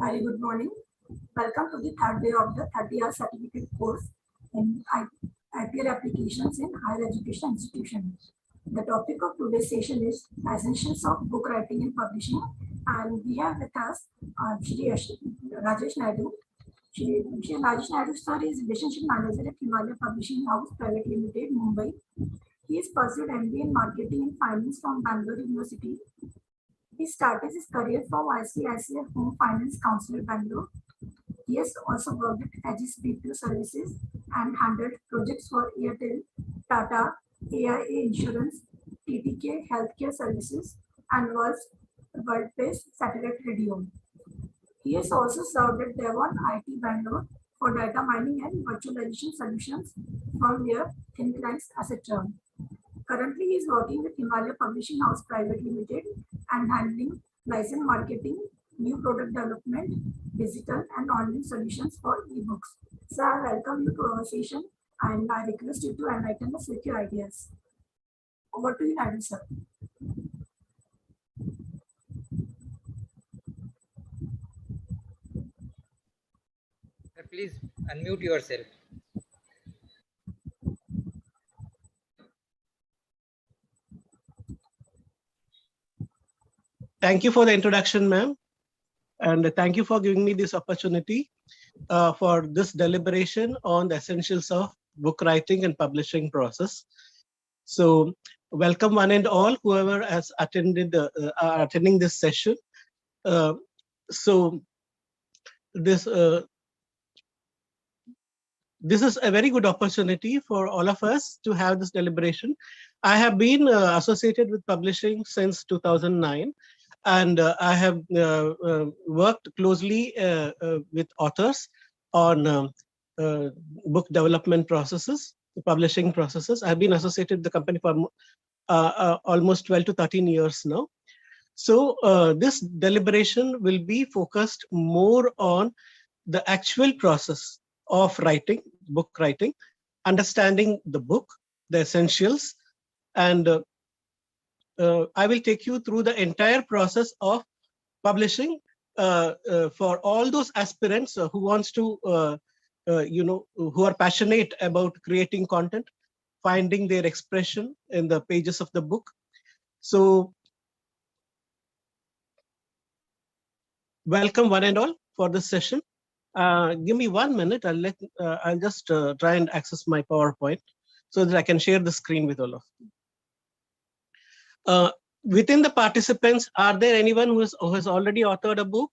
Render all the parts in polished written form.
Very good morning. Welcome to the third day of the 30-hour certificate course in IPL applications in higher education institutions. The topic of today's session is essentials of book writing and publishing, and we have with us Shri Rajesh Naidu. Shri Rajesh Naidu sir is relationship manager at Himalaya Publishing House Private Limited, Mumbai. He has pursued MBA in marketing and finance from Bangalore University. He started his career from ICICI Home Finance Council, Bangalore. He has also worked at Aegis BPO Services and handled projects for Airtel, Tata, AIA Insurance, TTK Healthcare Services, and World-based Satellite Radio. He has also served at Devon IT Bangalore for data mining and virtualization solutions from their thin clients, etc. Currently, he is working with Himalaya Publishing House Private Limited and handling license marketing, new product development, digital and online solutions for ebooks. So I welcome you to our session and I request you to enlighten us with your ideas. Over to you, Nadu sir. Please unmute yourself. Thank you for the introduction, ma'am. And thank you for giving me this opportunity for this deliberation on the essentials of book writing and publishing process. So welcome one and all, whoever has attended attending this session. So this is a very good opportunity for all of us to have this deliberation. I have been associated with publishing since 2009. And I have worked closely with authors on book development processes, publishing processes. I've been associated with the company for almost 12 to 13 years now. So this deliberation will be focused more on the actual process of writing, book writing, understanding the book, the essentials, and I will take you through the entire process of publishing for all those aspirants who wants to, who are passionate about creating content, finding their expression in the pages of the book. So, welcome one and all for this session. Give me 1 minute. I'll just try and access my PowerPoint so that I can share the screen with all of you. Within the participants, are there anyone who has already authored a book?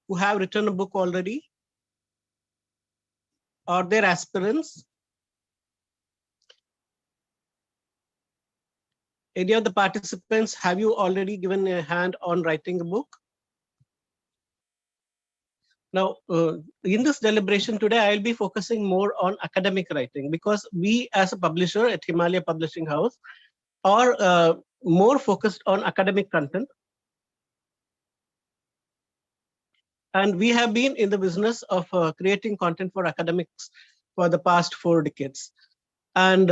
Who have written a book already? Are there aspirants? Any of the participants, have you already given a hand on writing a book? Now, in this deliberation today, I'll be focusing more on academic writing because we as a publisher at Himalaya Publishing House are more focused on academic content. And we have been in the business of creating content for academics for the past 4 decades. And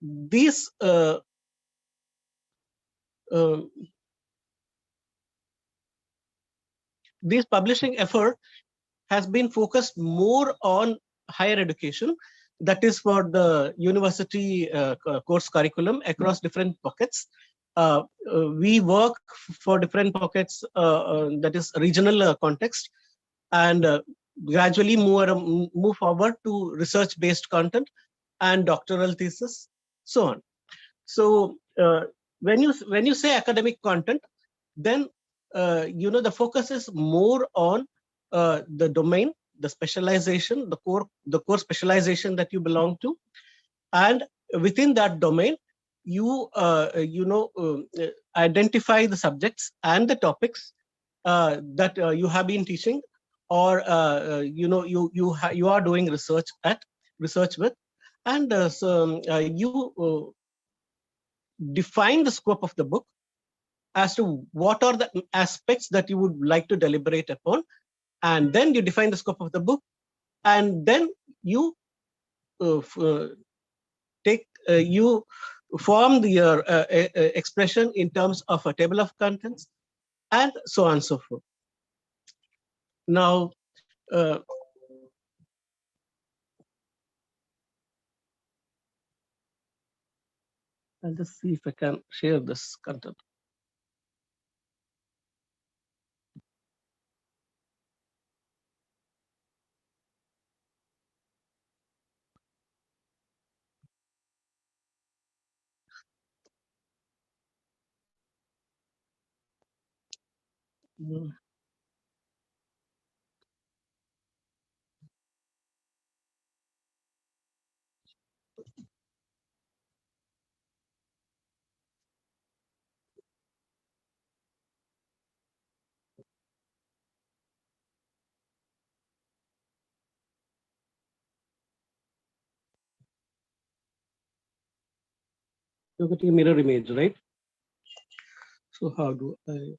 this publishing effort has been focused more on higher education. That is for the university course curriculum across different pockets. We work for different pockets, that is regional context, and gradually move forward to research-based content and doctoral thesis, so on. So when you say academic content, then the focus is more on the domain, the specialization, the core specialization that you belong to, and within that domain, you identify the subjects and the topics that you have been teaching, or you are doing research with, and you define the scope of the book as to what are the aspects that you would like to deliberate upon. And then you define the scope of the book, and then you you form your expression in terms of a table of contents, and so on and so forth. Now, I'll just see if I can share this content. Mm. You're getting a mirror image, right? So how do I?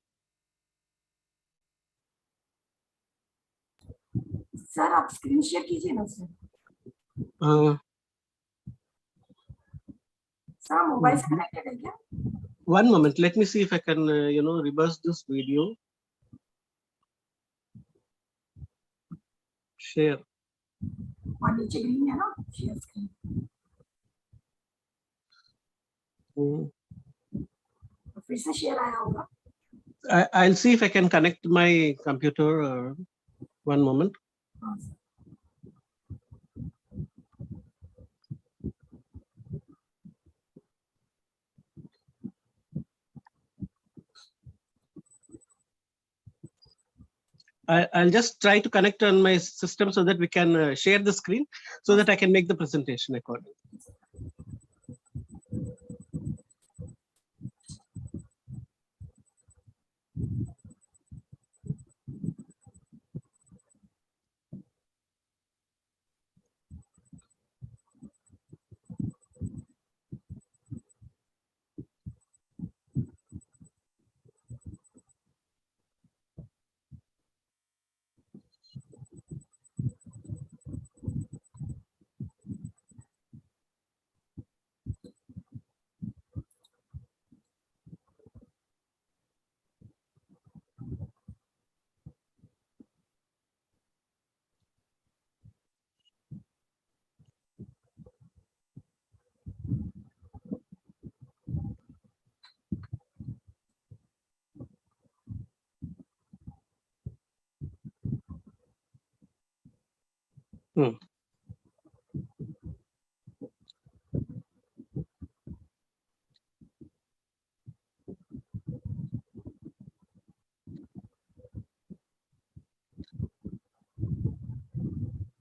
Sir आप screen share कीजिए ना sir. Sir mobile से connected है क्या? One moment, let me see if I can, reverse this video. Share. और नीचे green है ना शेयर स्क्रीन. तो फिर से शेयर आया होगा. I'll see if I can connect my computer. One moment. हाँ sir. I'll just try to connect on my system so that we can share the screen so that I can make the presentation accordingly.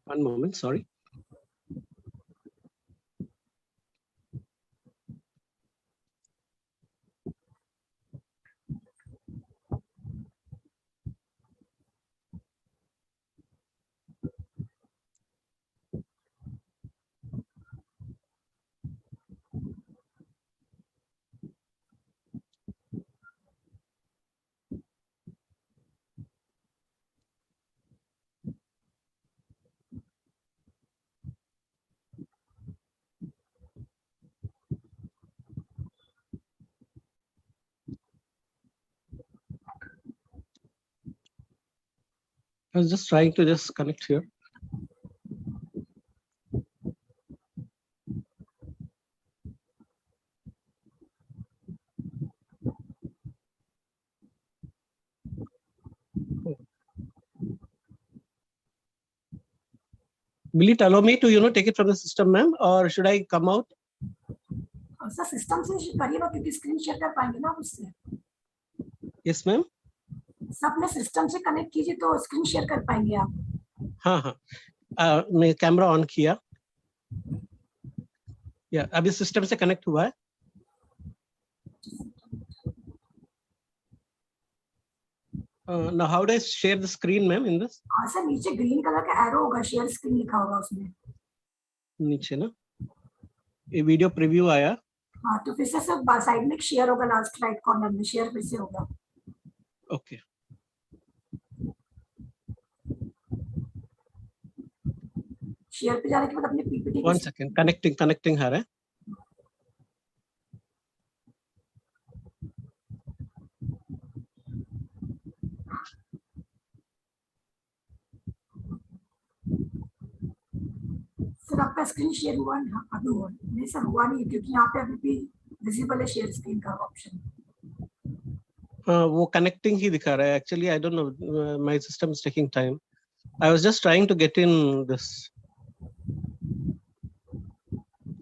One moment, sorry. I was just trying to just connect here. Will it allow me to take it from the system, ma'am, or should I come out? Sir system से करिए ना क्योंकि screen share कर पाएंगे ना उससे. Yes, ma'am. सब अपने सिस्टम से कनेक्ट कीजिए तो स्क्रीन शेयर कर पाएंगे आप. हाँ, मैं कैमरा ऑन किया. या अभी सिस्टम से कनेक्ट हुआ है. Now how do I share the screen, ma'am, in this? हाँ सर नीचे ग्रीन कलर का एरो होगा, शेयर स्क्रीन लिखा होगा उसमें. नीचे ना ये वीडियो प्रीव्यू आया. हाँ तो फिर से सर साइड में शेयर होगा, लास्ट राइट कॉर्नर में शेयर फिर से होगा. ओके. शेयर पे जाने के बाद अपने पीपीटी. One second, connecting है. सर आपका स्क्रीन शेयर हुआ ना अभी हुआ नहीं सर हुआ नहीं क्योंकि यहाँ पे अभी भी विजिबल है शेयर स्क्रीन का ऑप्शन वो कनेक्टिंग ही दिखा रहा है actually I don't know my system is taking time I was just trying to get in this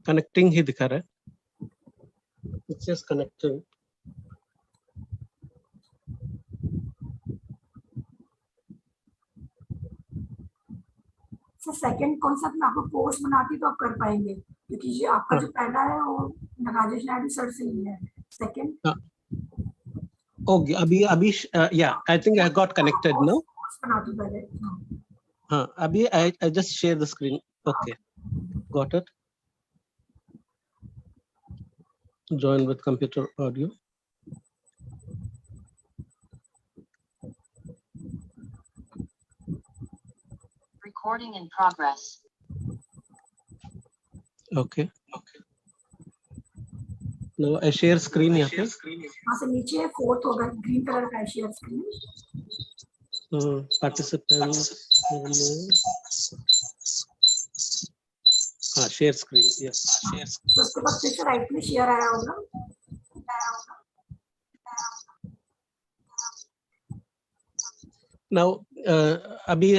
connecting ही दिखा रहा है it's just connecting sir second concept में आपको कोर्स बनाती तो आप कर पाएंगे क्योंकि ये आपका जो पहला है वो राजेश नायडू सर से ही है सेकंड ओके अभी या I think I got connected now course बनाती पहले हाँ अभी I just share the screen okay got it join with computer audio recording in progress okay now I share screen यहाँ पे हाँ सर नीचे फोर्थ होगा ग्रीन कलर का शेयर स्क्रीन participants हाँ share screen yes share तो उसके बाद फिर से राइट में शेयर आया होगा now अभी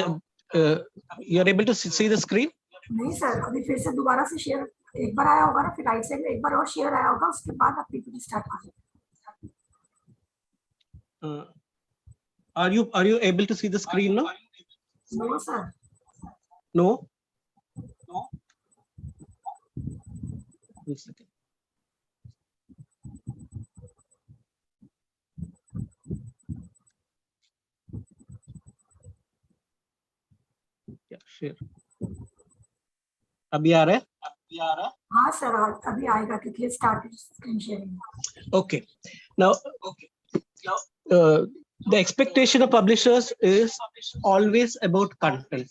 you are able to see the screen नहीं सर अभी फिर से दोबारा से शेयर एक बार आया होगा ना फिर राइट साइड में एक बार और शेयर आया होगा उसके बाद आप पीपीटी स्टार्ट कर सकते are you able to see the screen now no sir no one second yeah share अभी आ रहा है हाँ सर अभी आएगा क्योंकि start screen sharing okay now the expectation of publishers is always about content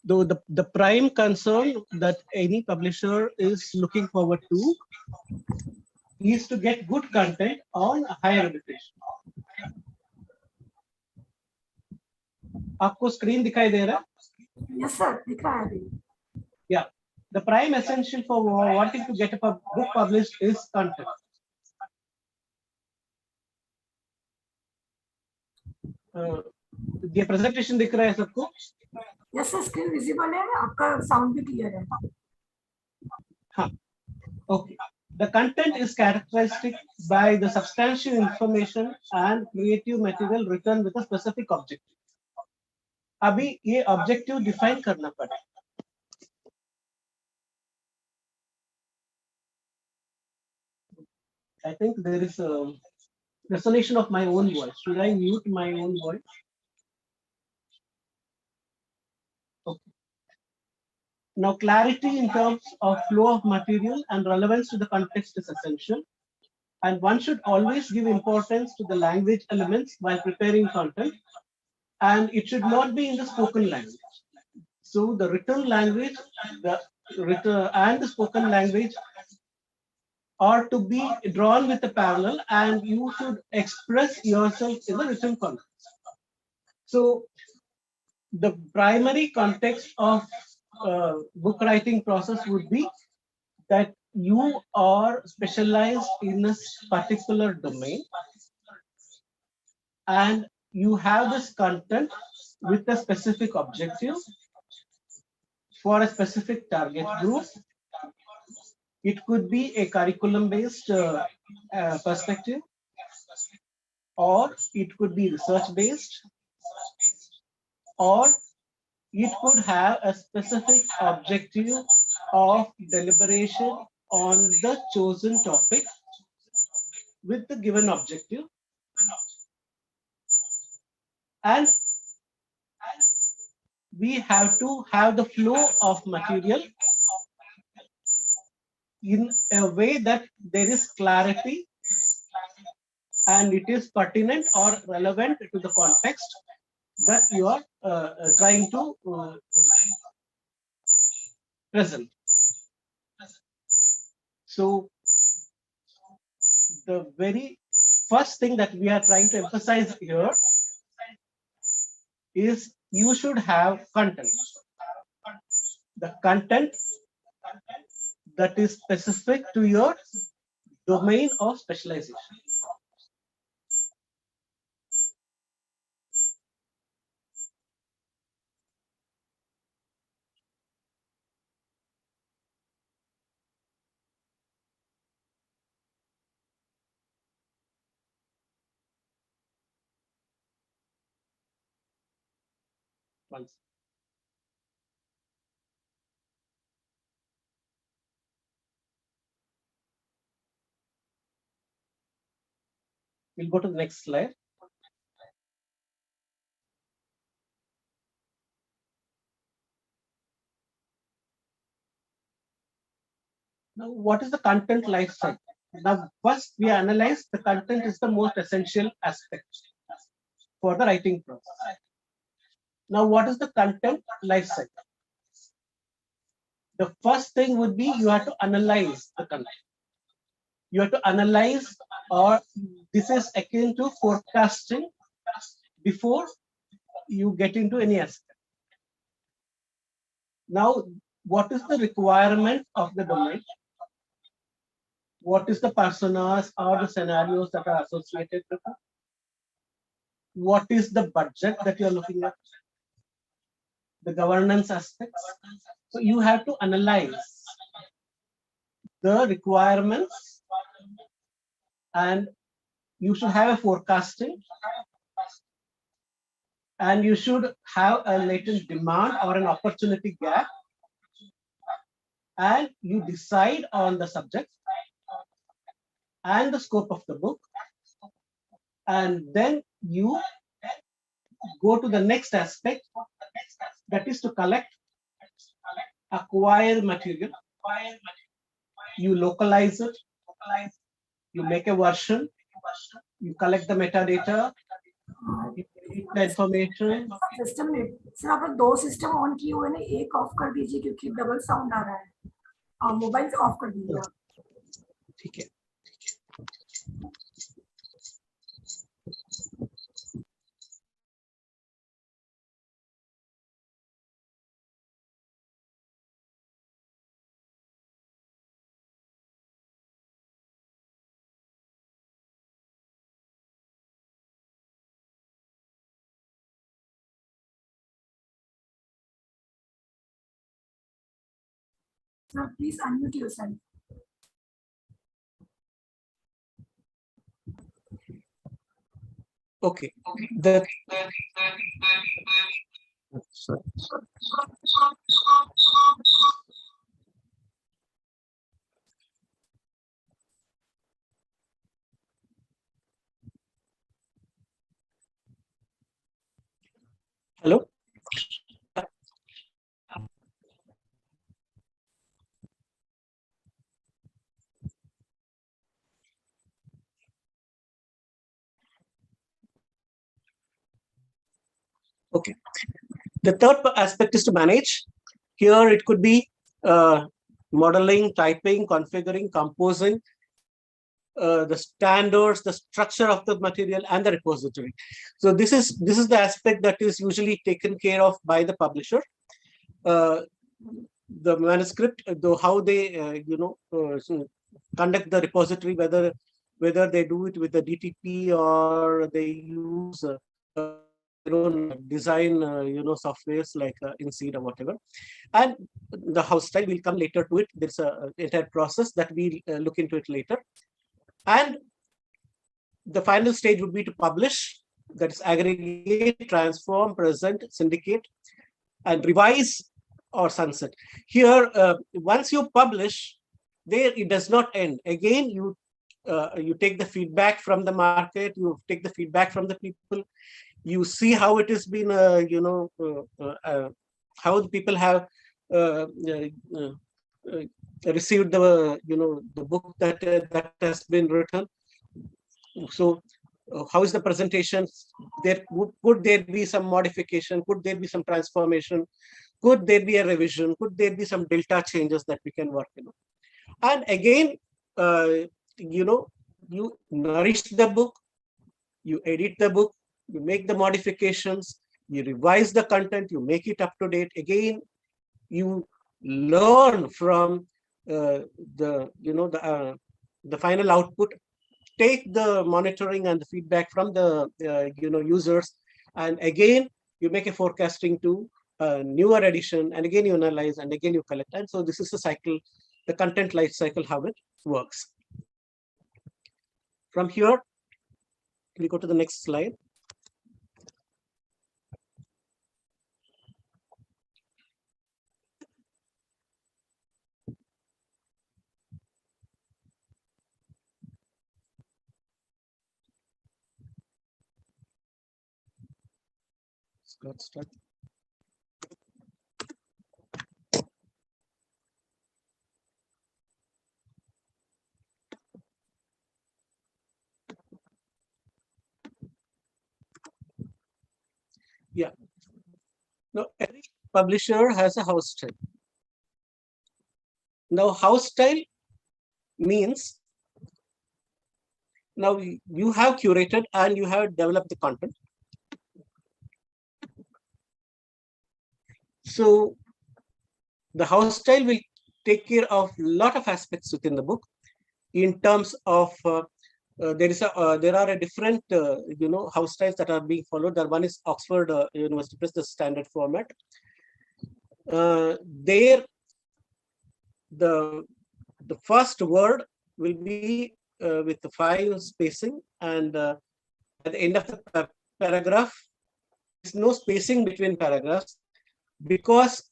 though the prime concern that any publisher is looking forward to is to get good content on higher education आपको screen दिखाई दे रहा है yes sir दिख रहा है अभी yeah the prime essential for wanting to get a book published is content ये presentation दिख रहा है सबको यस सर स्क्रीन विजिबल है आपका साउंड भी क्लियर है हाँ okay the content is characteristic by the substantial information and creative material written with a specific objective अभी ये objective define करना पड़ेगा I think there is a resonation of my own voice. Should I mute my own voice? Okay. Now, clarity in terms of flow of material and relevance to the context is essential. And one should always give importance to the language elements while preparing content. And it should not be in the spoken language. So the written language, the written and the spoken language are to be drawn with a parallel, and you should express yourself in the written context. So the primary context of book writing process would be that you are specialized in a particular domain and you have this content with a specific objective for a specific target group. It could be a curriculum-based perspective, or it could be research-based, or it could have a specific objective of deliberation on the chosen topic with the given objective. And we have to have the flow of material in a way that there is clarity and it is pertinent or relevant to the context that you are trying to present. So the very first thing that we are trying to emphasize here is you should have content. the content that is specific to your domain of specialization. Once. We'll go to the next slide. Now, what is the content life cycle? Now, first we analyze the content is the most essential aspect for the writing process. Now, what is the content life cycle? The first thing would be you have to analyze the content. You have to analyze, or this is akin to forecasting before you get into any aspect. Now, what is the requirement of the domain? What is the personas or the scenarios that are associated with it? What is the budget that you're looking at? The governance aspects. So you have to analyze the requirements, and you should have a forecasting, and you should have a latent demand or an opportunity gap, and you decide on the subject and the scope of the book, and then you go to the next aspect, that is to collect, acquire material, you localize it, you make a version, you collect the metadata, you edit the information. System में sir आप लोग 2 system on किए हुए हैं, एक of कर दीजिए क्योंकि डबल साउंड आ रहा है, और मोबाइल ऑफ कर दीजिए आप. ठीक है. Sir, please unmute yourself. Okay. The sorry. Hello. Okay. The third aspect is to manage. Here it could be modeling, typing, configuring, composing, the standards, the structure of the material, and the repository. So this is the aspect that is usually taken care of by the publisher. The manuscript, though how they conduct the repository, whether they do it with the DTP or they use their own design softwares like InSeed or whatever, and the house style will come later to it. There's a entire process that we'll look into it later. And the final stage would be to publish, that is aggregate, transform, present, syndicate, and revise or sunset. Here, once you publish, there it does not end. Again, you take the feedback from the market, you take the feedback from the people, you see how it has been, how the people have received the book that has been written. So how is the presentation? Could there be some modification? Could there be some transformation? Could there be a revision? Could there be some delta changes that we can work on? And again, you nourish the book, you edit the book, you make the modifications, you revise the content, you make it up to date. Again, you learn from the final output, take the monitoring and the feedback from the users, and again you make a forecasting to a newer edition, and again you analyze, and again you collect. And so this is the cycle, the content life cycle, how it works. From here, we go to the next slide. Got stuck. Yeah. Now, every publisher has a house style. Now, house style means now you have curated and you have developed the content. So the house style will take care of a lot of aspects within the book in terms of there are a different house styles that are being followed. There one is Oxford University Press, the standard format. There the first word will be with the 5 spacing, and at the end of the paragraph there's no spacing between paragraphs, because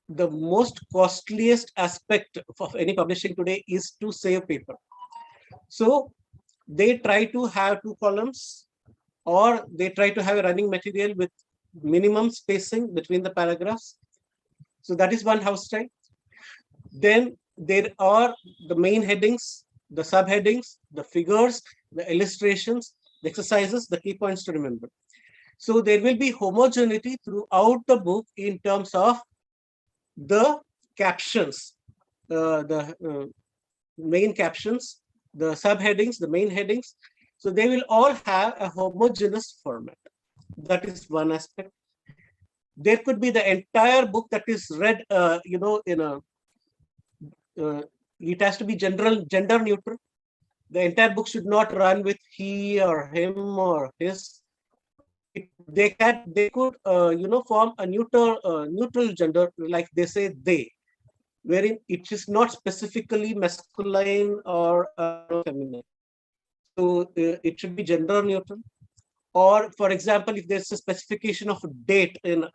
the most costliest aspect of any publishing today is to save paper. So they try to have 2 columns, or they try to have a running material with minimum spacing between the paragraphs. So that is one house style. Then there are the main headings, the subheadings, the figures, the illustrations, the exercises, the key points to remember. So there will be homogeneity throughout the book in terms of the captions, the main captions, the subheadings, the main headings. So they will all have a homogeneous format. That is one aspect. There could be the entire book that is read, in a, it has to be gender neutral. The entire book should not run with he or him or his. They could form a neutral gender, like they say they, wherein it is not specifically masculine or feminine. So it should be gender neutral. Or, for example, if there's a specification of a date in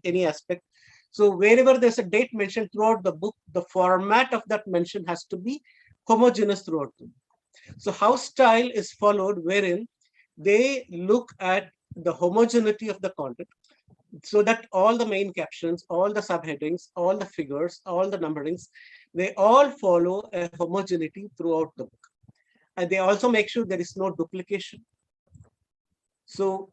any aspect, so wherever there's a date mentioned throughout the book, the format of that mention has to be homogeneous throughout the book. So house style is followed, wherein they look at the homogeneity of the content, so that all the main captions, all the subheadings, all the figures, all the numberings, they all follow a homogeneity throughout the book. And they also make sure there is no duplication. So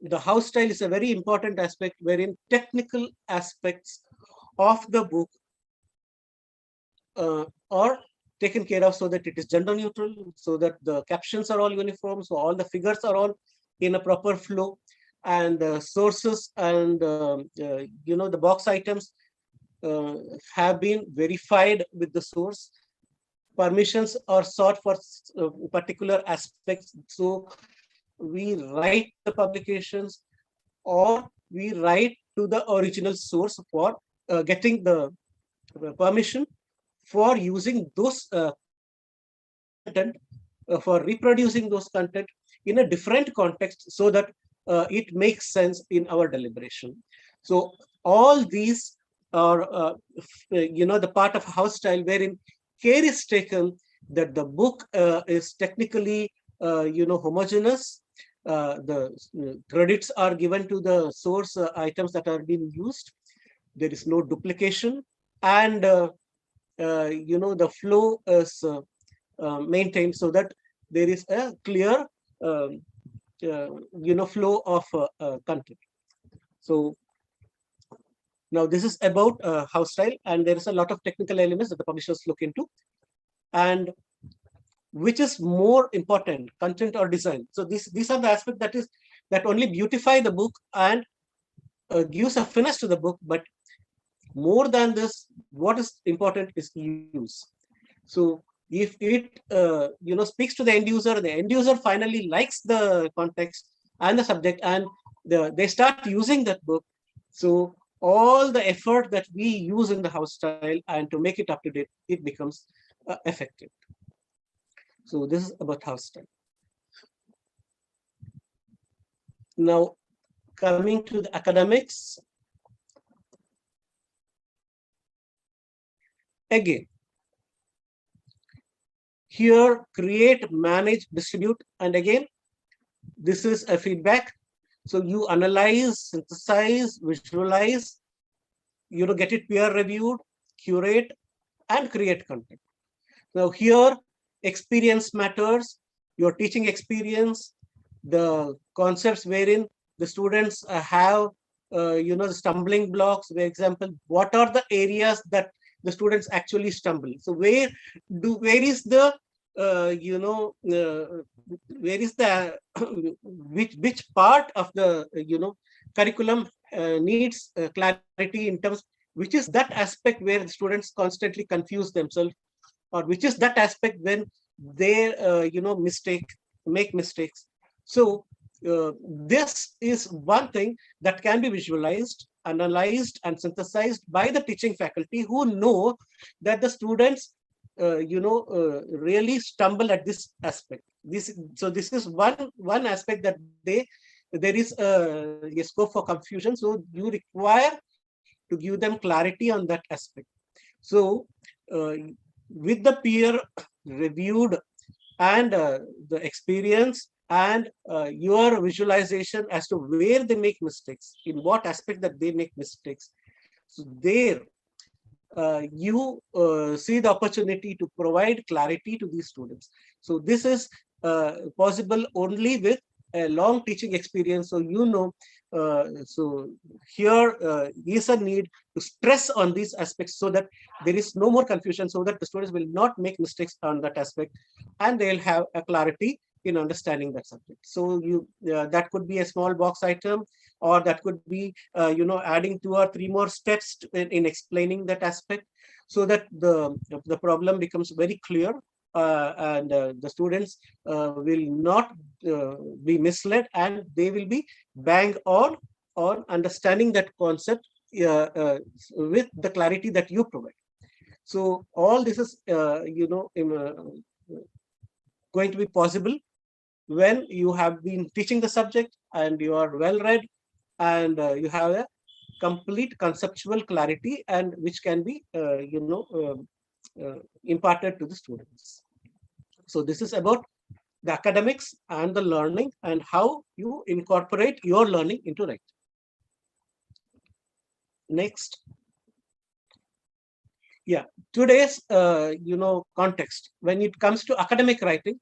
the house style is a very important aspect, wherein technical aspects of the book are taken care of, so that it is gender neutral, so that the captions are all uniform, so all the figures are all in a proper flow, and the sources and the box items have been verified with the source. Permissions are sought for particular aspects. So we write the publications, or we write to the original source for getting the permission for using those content, for reproducing those content in a different context, so that it makes sense in our deliberation. So all these are the part of house style, wherein care is taken that the book is technically homogeneous. The credits are given to the source items that are being used. There is no duplication, and the flow is maintained, so that there is a clear flow of content. So now this is about house style, and there is a lot of technical elements that the publishers look into, and which is more important, content or design. So these are the aspects that only beautify the book and gives a finish to the book, but more than this, what is important is use. So if it speaks to the end user finally likes the context and the subject, and they start using that book. So all the effort that we use in the house style and to make it up to date, it becomes effective. So this is about house style. Now, coming to the academics, again, here create, manage, distribute, and again, this is a feedback. So you analyze, synthesize, visualize, get it peer reviewed, curate, and create content. Now here, experience matters, your teaching experience, the concepts wherein the students have, the stumbling blocks. For example, what are the areas that the students actually stumble? So where is the, where is the, which part of the, curriculum needs clarity in terms, which is that aspect where the students constantly confuse themselves, or which is that aspect when they make mistakes. So this is one thing that can be visualized, analyzed, and synthesized by the teaching faculty, who know that the students really stumble at this aspect. This is one aspect that there is a scope for confusion, so you require to give them clarity on that aspect. So with the peer reviewed and the experience and your visualization as to where they make mistakes, in what aspect that they make mistakes, so there you see the opportunity to provide clarity to these students. So this is possible only with a long teaching experience. So so here is a need to stress on these aspects, so that there is no more confusion, so that the students will not make mistakes on that aspect, and they'll have a clarity in understanding that subject. So that could be a small box item, or that could be adding 2 or 3 more steps in explaining that aspect, so that the problem becomes very clear, and the students will not be misled, and they will be bang on understanding that concept with the clarity that you provide. So all this is going to be possible when you have been teaching the subject and you are well read, and you have a complete conceptual clarity, and which can be imparted to the students. So this is about the academics and the learning, and how you incorporate your learning into writing. Next. Yeah, today's context, when it comes to academic writing,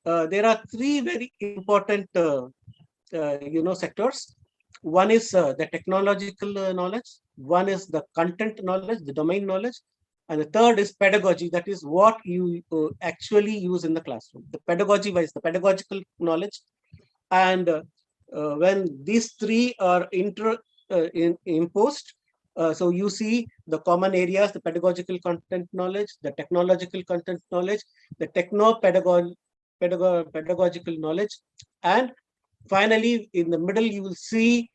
there are 3 very important sectors. One is the technological knowledge, one is the content knowledge, the domain knowledge, and the third is pedagogy, that is what you actually use in the classroom. The pedagogy wise, the pedagogical knowledge. And when these 3 are imposed, so you see the common areas: the pedagogical content knowledge, the technological content knowledge, the pedagogical knowledge, and finally, in the middle, you will see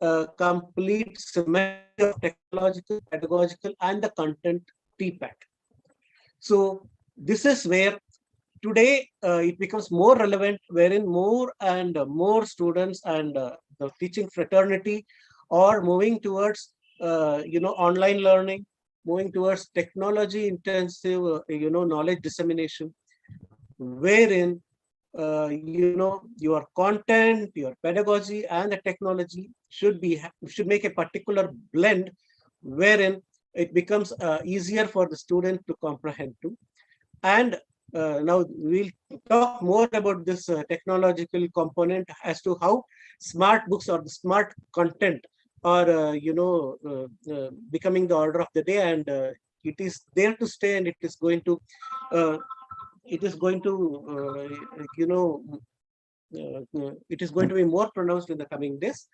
a complete symmetry of technological, pedagogical, and the content TPAT. So this is where today it becomes more relevant, wherein more and more students and the teaching fraternity are moving towards online learning, moving towards technology intensive knowledge dissemination, wherein your content, your pedagogy, and the technology should make a particular blend, wherein it becomes easier for the student to comprehend too. And now we'll talk more about this technological component, as to how smart books or the smart content are becoming the order of the day, and it is there to stay, and it is going to it is going to be more pronounced in the coming days.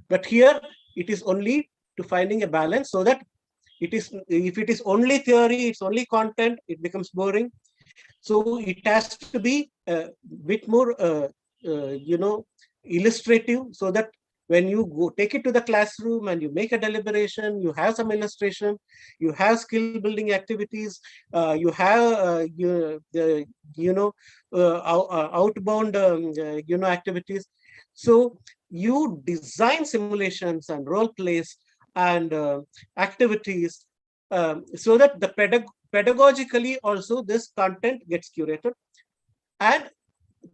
But here it is only to finding a balance, so that if it is only theory, it's only content, it becomes boring. So it has to be a bit more, illustrative, so that when you go take it to the classroom and you make a deliberation, you have some illustration, you have skill building activities, you have the outbound activities. So you design simulations and role plays and activities, so that the pedagogically also this content gets curated, and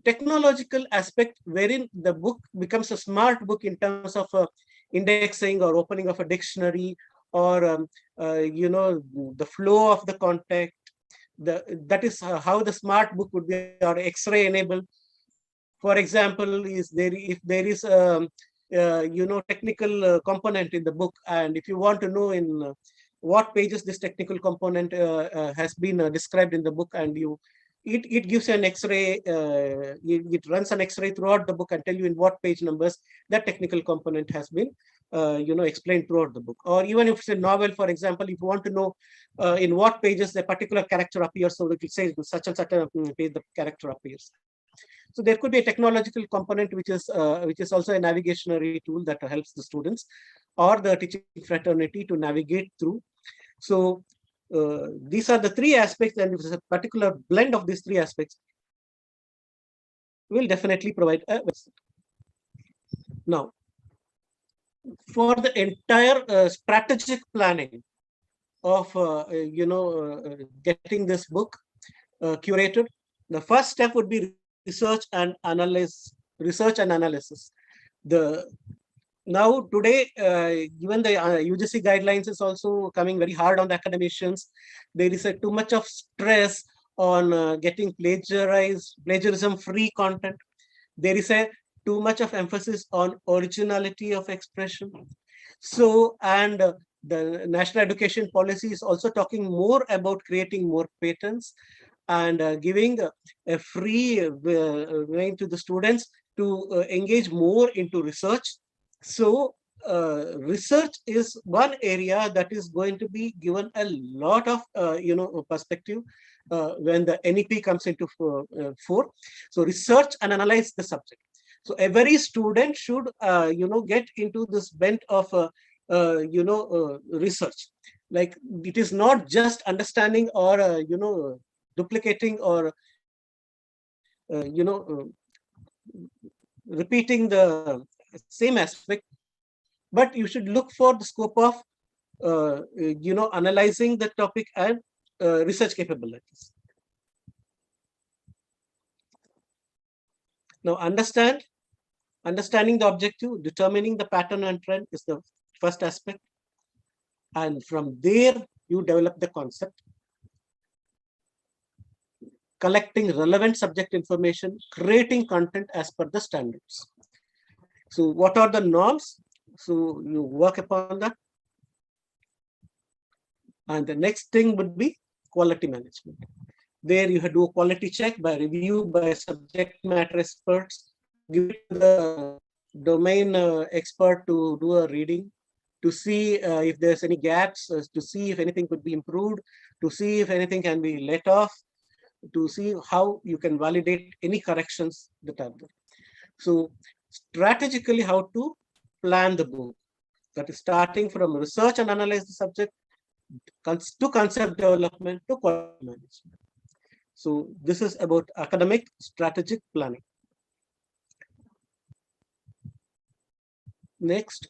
technological aspect wherein the book becomes a smart book in terms of indexing or opening of a dictionary, or the flow of the content. That is how the smart book would be, or X-ray enabled. For example, if there is technical component in the book, and if you want to know in what pages this technical component has been described in the book, and it gives you an X-ray, it runs an X-ray throughout the book and tell you in what page numbers that technical component has been explained throughout the book. Or even if it's a novel, for example, if you want to know in what pages a particular character appears, so that it says such and such a page the character appears. So there could be a technological component, which is also a navigationary tool that helps the students or the teaching fraternity to navigate through. So these are the three aspects, and if there's a particular blend of these three aspects, will definitely provide a website. Now, for the entire strategic planning of getting this book curated, the first step would be research and analysis. Now today, given the UGC guidelines is also coming very hard on the academicians, there is too much of stress on getting plagiarism-free content. There is too much of emphasis on originality of expression. So, and the national education policy is also talking more about creating more patents and giving a free way to the students to engage more into research. So research is one area that is going to be given a lot of perspective when the NEP comes into fore. So research and analyze the subject. So every student should get into this bent of research. Like, it is not just understanding or duplicating or repeating the same aspect, but you should look for the scope of analyzing the topic and research capabilities. Now, understanding the objective, determining the pattern and trend is the first aspect, and from there you develop the concept. Collecting relevant subject information, creating content as per the standards. So what are the norms? So you work upon that. And the next thing would be quality management. There you do a quality check by review by subject matter experts, give it to the domain expert to do a reading, to see if there's any gaps, to see if anything could be improved, to see if anything can be let off, to see how you can validate any corrections that are there. So strategically, how to plan the book, that is starting from research and analyze the subject to concept development to quality management. So this is about academic strategic planning. Next,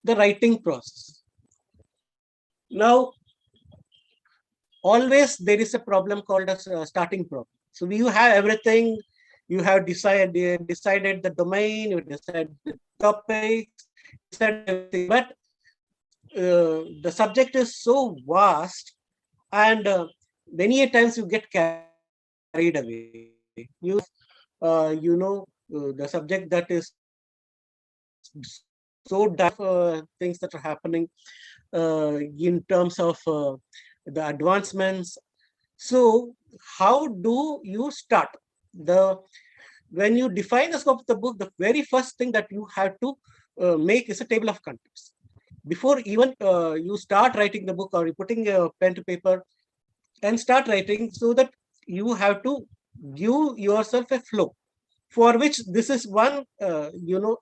the writing process. Now, always there is a problem called as a starting problem. So you have everything, you have decided the domain, you decide the topics, decide everything, but the subject is so vast, and many a times you get carried away. The subject that is so things that are happening in terms of the advancements. So how do you start? When you define the scope of the book, the very first thing that you have to make is a table of contents. Before even you start writing the book, or you're putting a pen to paper and start writing, so that you have to give yourself a flow, for which this is one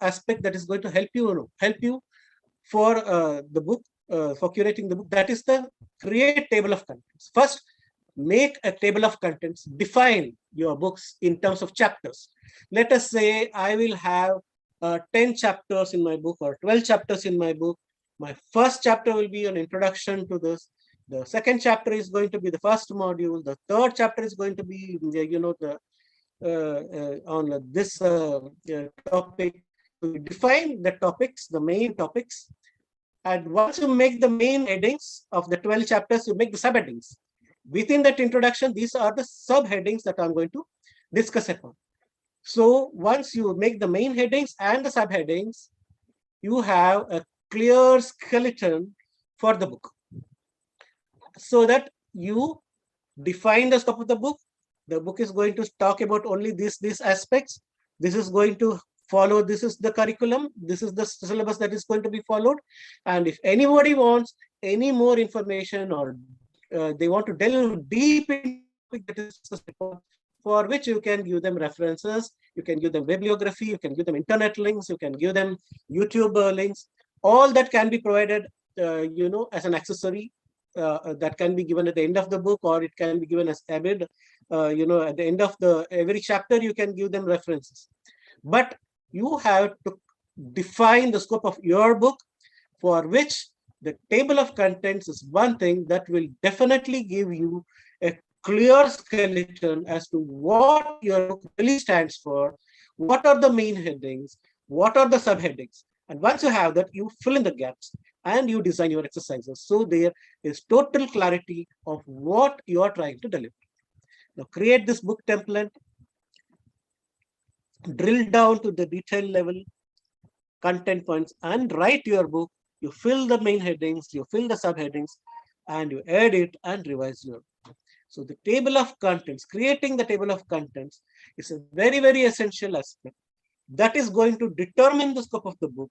aspect that is going to help you for the book, for curating the book. That is the create table of contents. First, make a table of contents, define your books in terms of chapters. Let us say I will have 10 chapters in my book, or 12 chapters in my book. My first chapter will be an introduction to this. The second chapter is going to be the first module. The third chapter is going to be, the on this topic. So you define the topics, the main topics. And once you make the main headings of the 12 chapters, you make the subheadings. Within that introduction, these are the subheadings that I'm going to discuss upon. So once you make the main headings and the subheadings, you have a clear skeleton for the book, so that you define the scope of the book. The book is going to talk about only these aspects. This is going to follow, this is the curriculum, this is the syllabus that is going to be followed. And if anybody wants any more information, or they want to delve deep into the topic that is discussed upon, for which you can give them references, you can give them bibliography, you can give them internet links, you can give them YouTube links. All that can be provided, as an accessory that can be given at the end of the book, or it can be given as abid. At the end of every chapter, you can give them references. But you have to define the scope of your book, for which the table of contents is one thing that will definitely give you a clear skeleton as to what your book really stands for, what are the main headings, what are the subheadings. And once you have that, you fill in the gaps and you design your exercises. So there is total clarity of what you are trying to deliver. Now create this book template, drill down to the detail level, content points, and write your book. You fill the main headings, you fill the subheadings, and you edit and revise your book. So the table of contents, creating the table of contents is a very, very essential aspect that is going to determine the scope of the book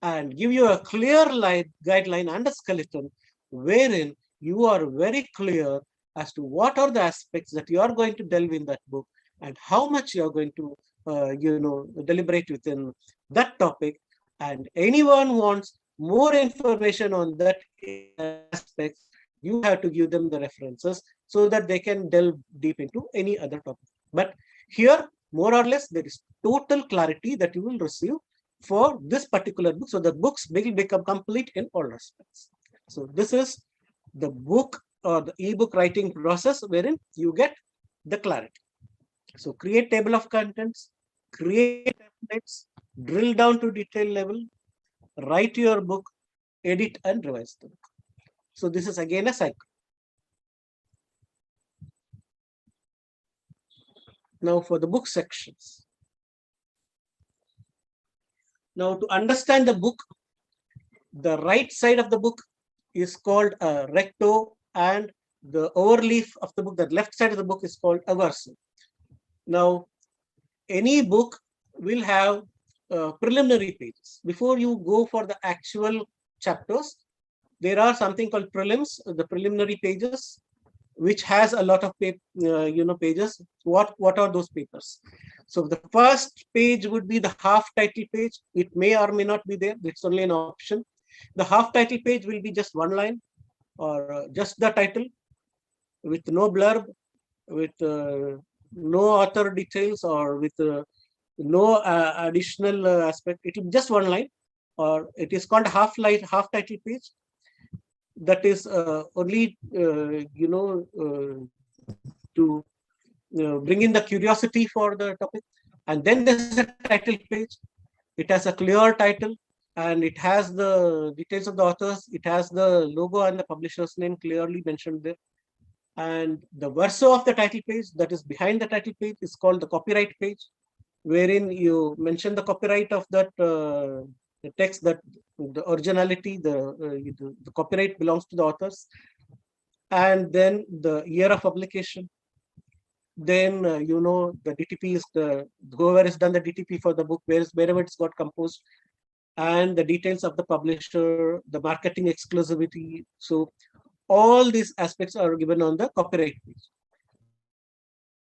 and give you a clear guideline and a skeleton, wherein you are very clear as to what are the aspects that you are going to delve in that book, and how much you are going to deliberate within that topic. And anyone wants more information on that aspect, you have to give them the references so that they can delve deep into any other topic. But here, more or less, there is total clarity that you will receive for this particular book. So the books will become complete in all respects. So this is the book or the ebook writing process, wherein you get the clarity. So create table of contents, create templates, drill down to detail level, write your book, edit and revise the book. So this is again a cycle. Now for the book sections. Now to understand the book, the right side of the book is called a recto, and the overleaf of the book, the left side of the book is called a verso. Now, any book will have preliminary pages. Before you go for the actual chapters, there are something called prelims, the preliminary pages, which has a lot of pages. What are those papers? So the first page would be the half title page. It may or may not be there. It's only an option. The half title page will be just one line, or just the title with no blurb, with no author details, or with no additional aspect. It will be just one line, or it is called half title page. That is only to bring in the curiosity for the topic. And then there's a title page. It has a clear title, and it has the details of the authors. It has the logo and the publisher's name clearly mentioned there. And the verso of the title page, that is behind the title page, is called the copyright page, wherein you mention the copyright of that the text, that the originality, the copyright belongs to the authors, and then the year of publication. Then the DTP is whoever has done the DTP for the book, wherever it's got composed. and the details of the publisher, the marketing exclusivity. So all these aspects are given on the copyright page.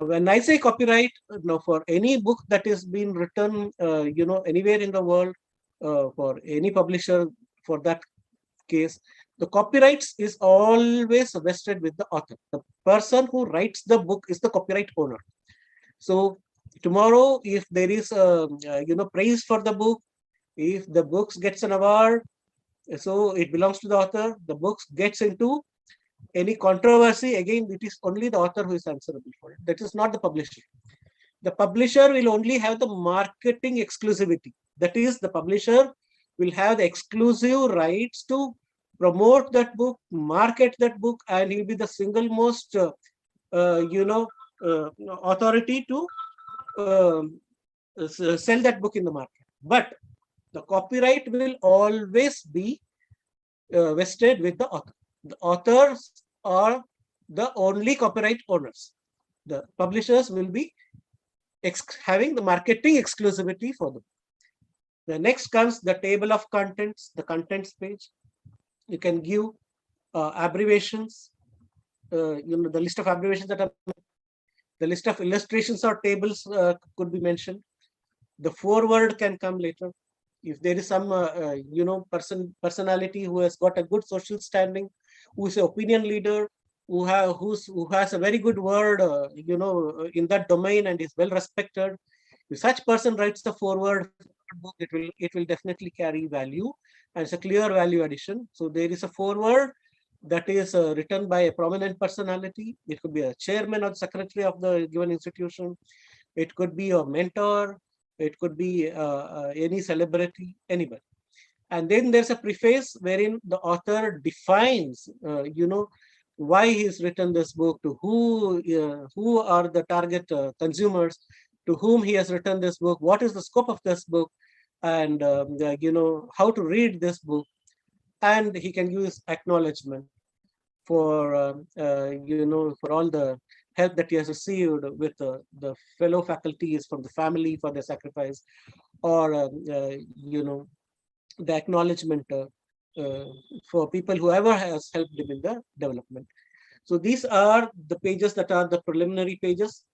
When I say copyright, for any book that is being written, anywhere in the world, for any publisher, for that case, the copyrights is always vested with the author. The person who writes the book is the copyright owner. So tomorrow, if there is praise for the book, if the books gets an award, so it belongs to the author. The books gets into any controversy, again, it is only the author who is answerable for it. That is not the publisher. The publisher will only have the marketing exclusivity. That is, the publisher will have the exclusive rights to promote that book, market that book, and he will be the single most, authority to sell that book in the market. But the copyright will always be vested with the author. The authors are the only copyright owners. The publishers will be having the marketing exclusivity for them. The next comes the table of contents, the contents page. You can give abbreviations, the list of abbreviations that are, the list of illustrations or tables could be mentioned. The foreword can come later. If there is some, personality who has got a good social standing, who is an opinion leader, who has a very good word, in that domain and is well respected. If such person writes the foreword book, it will definitely carry value, and it's a clear value addition. So there is a foreword that is written by a prominent personality. It could be a chairman or secretary of the given institution. It could be a mentor. It could be any celebrity, anybody. And then there's a preface wherein the author defines, why he's written this book, to who are the target consumers, to whom he has written this book, what is the scope of this book, and how to read this book. And he can use acknowledgement for for all the help that he has received with the fellow faculties, from the family, for their sacrifice, or the acknowledgement for people, whoever has helped him in the development. So these are the pages that are the preliminary pages.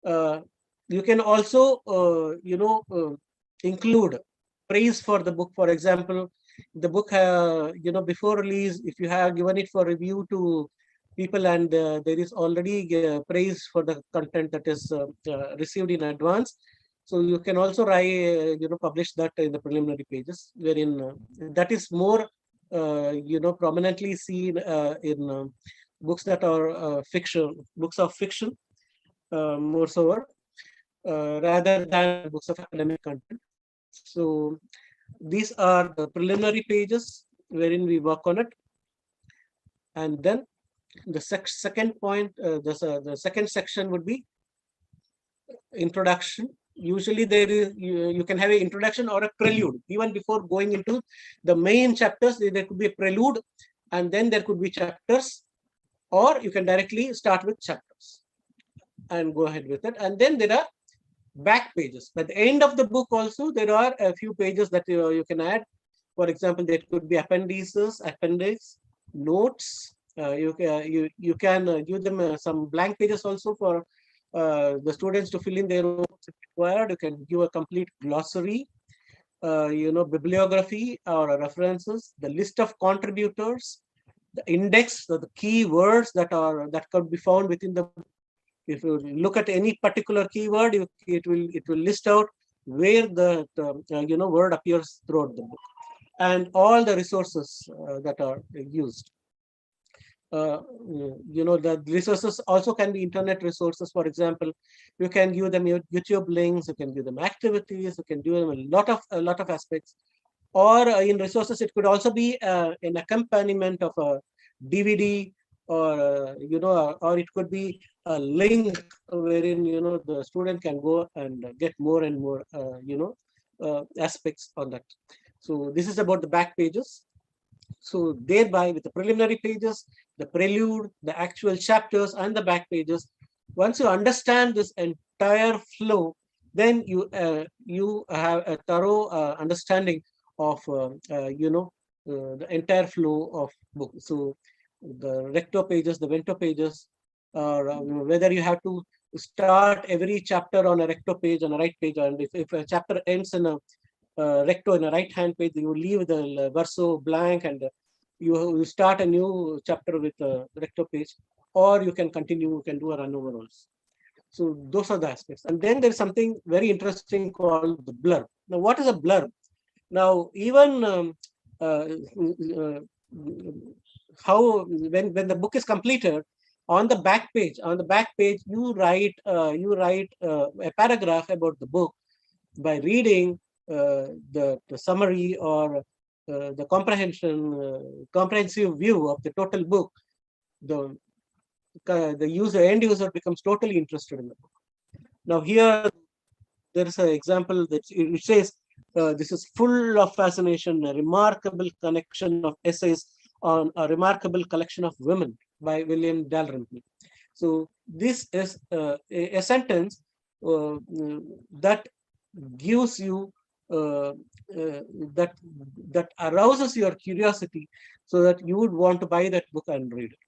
You can also include praise for the book. For example, the book before release, if you have given it for review to people, and there is already praise for the content that is received in advance, so you can also write, publish that in the preliminary pages, wherein that is more prominently seen in books that are books of fiction, more so, rather than books of academic content. So these are the preliminary pages wherein we work on it. And then the second point, the second section would be introduction. Usually there is, you can have an introduction or a prelude. Even before going into the main chapters, there could be a prelude, and then there could be chapters, or you can directly start with chapters and go ahead with it. And then there are back pages. At the end of the book also, there are a few pages that you can add. For example, there could be appendices, appendix, notes. You can give them some blank pages also for the students to fill in their own if required. You can give a complete glossary, bibliography or references, the list of contributors, the index, so the key words that could be found within the. If you look at any particular keyword, it will list out where the word appears throughout the book, and all the resources that are used. The resources also can be internet resources. For example, you can give them your YouTube links, you can give them activities, you can give them a lot of aspects. Or in resources, it could also be an accompaniment of a DVD, or or it could be a link wherein the student can go and get more and more aspects on that. So this is about the back pages. So thereby, with the preliminary pages, the prelude, the actual chapters, and the back pages, once you understand this entire flow, then you have a thorough understanding of the entire flow of book. So the recto pages, the vento pages, or whether you have to start every chapter on a recto page, on a right page, and if a chapter ends in a recto in a right hand page, you leave the verso blank, and you start a new chapter with a recto page, or you can continue, you can do a run over also. So those are the aspects. And then there's something very interesting called the blurb. Now, what is a blurb? Now, even uh, uh, how when the book is completed, on the back page, you write a paragraph about the book by reading the summary or the comprehensive view of the total book. The end user becomes totally interested in the book. Now here there is an example that it says this is full of fascination, a remarkable connection of essays on a remarkable collection of women by William Dalrymple. So this is a sentence that gives you uh, that that arouses your curiosity, so that you would want to buy that book and read it.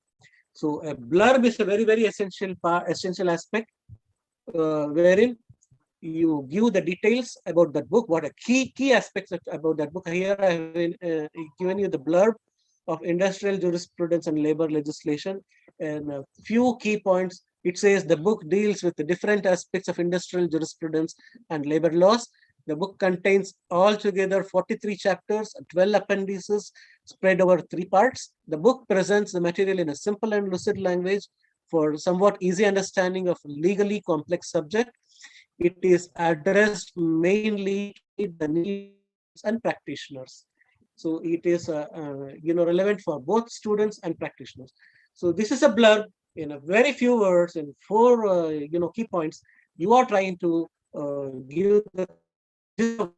So a blurb is a very essential aspect, wherein you give the details about that book, what are key aspects about that book. Here I have given you the blurb of industrial jurisprudence and labor legislation, and a few key points. It says the book deals with the different aspects of industrial jurisprudence and labor laws. The book contains altogether 43 chapters, 12 appendices spread over 3 parts. The book presents the material in a simple and lucid language for somewhat easy understanding of legally complex subject. It is addressed mainly to meet the needs and practitioners. So it is relevant for both students and practitioners. So this is a blurb in a very few words, in 4 key points. You are trying to give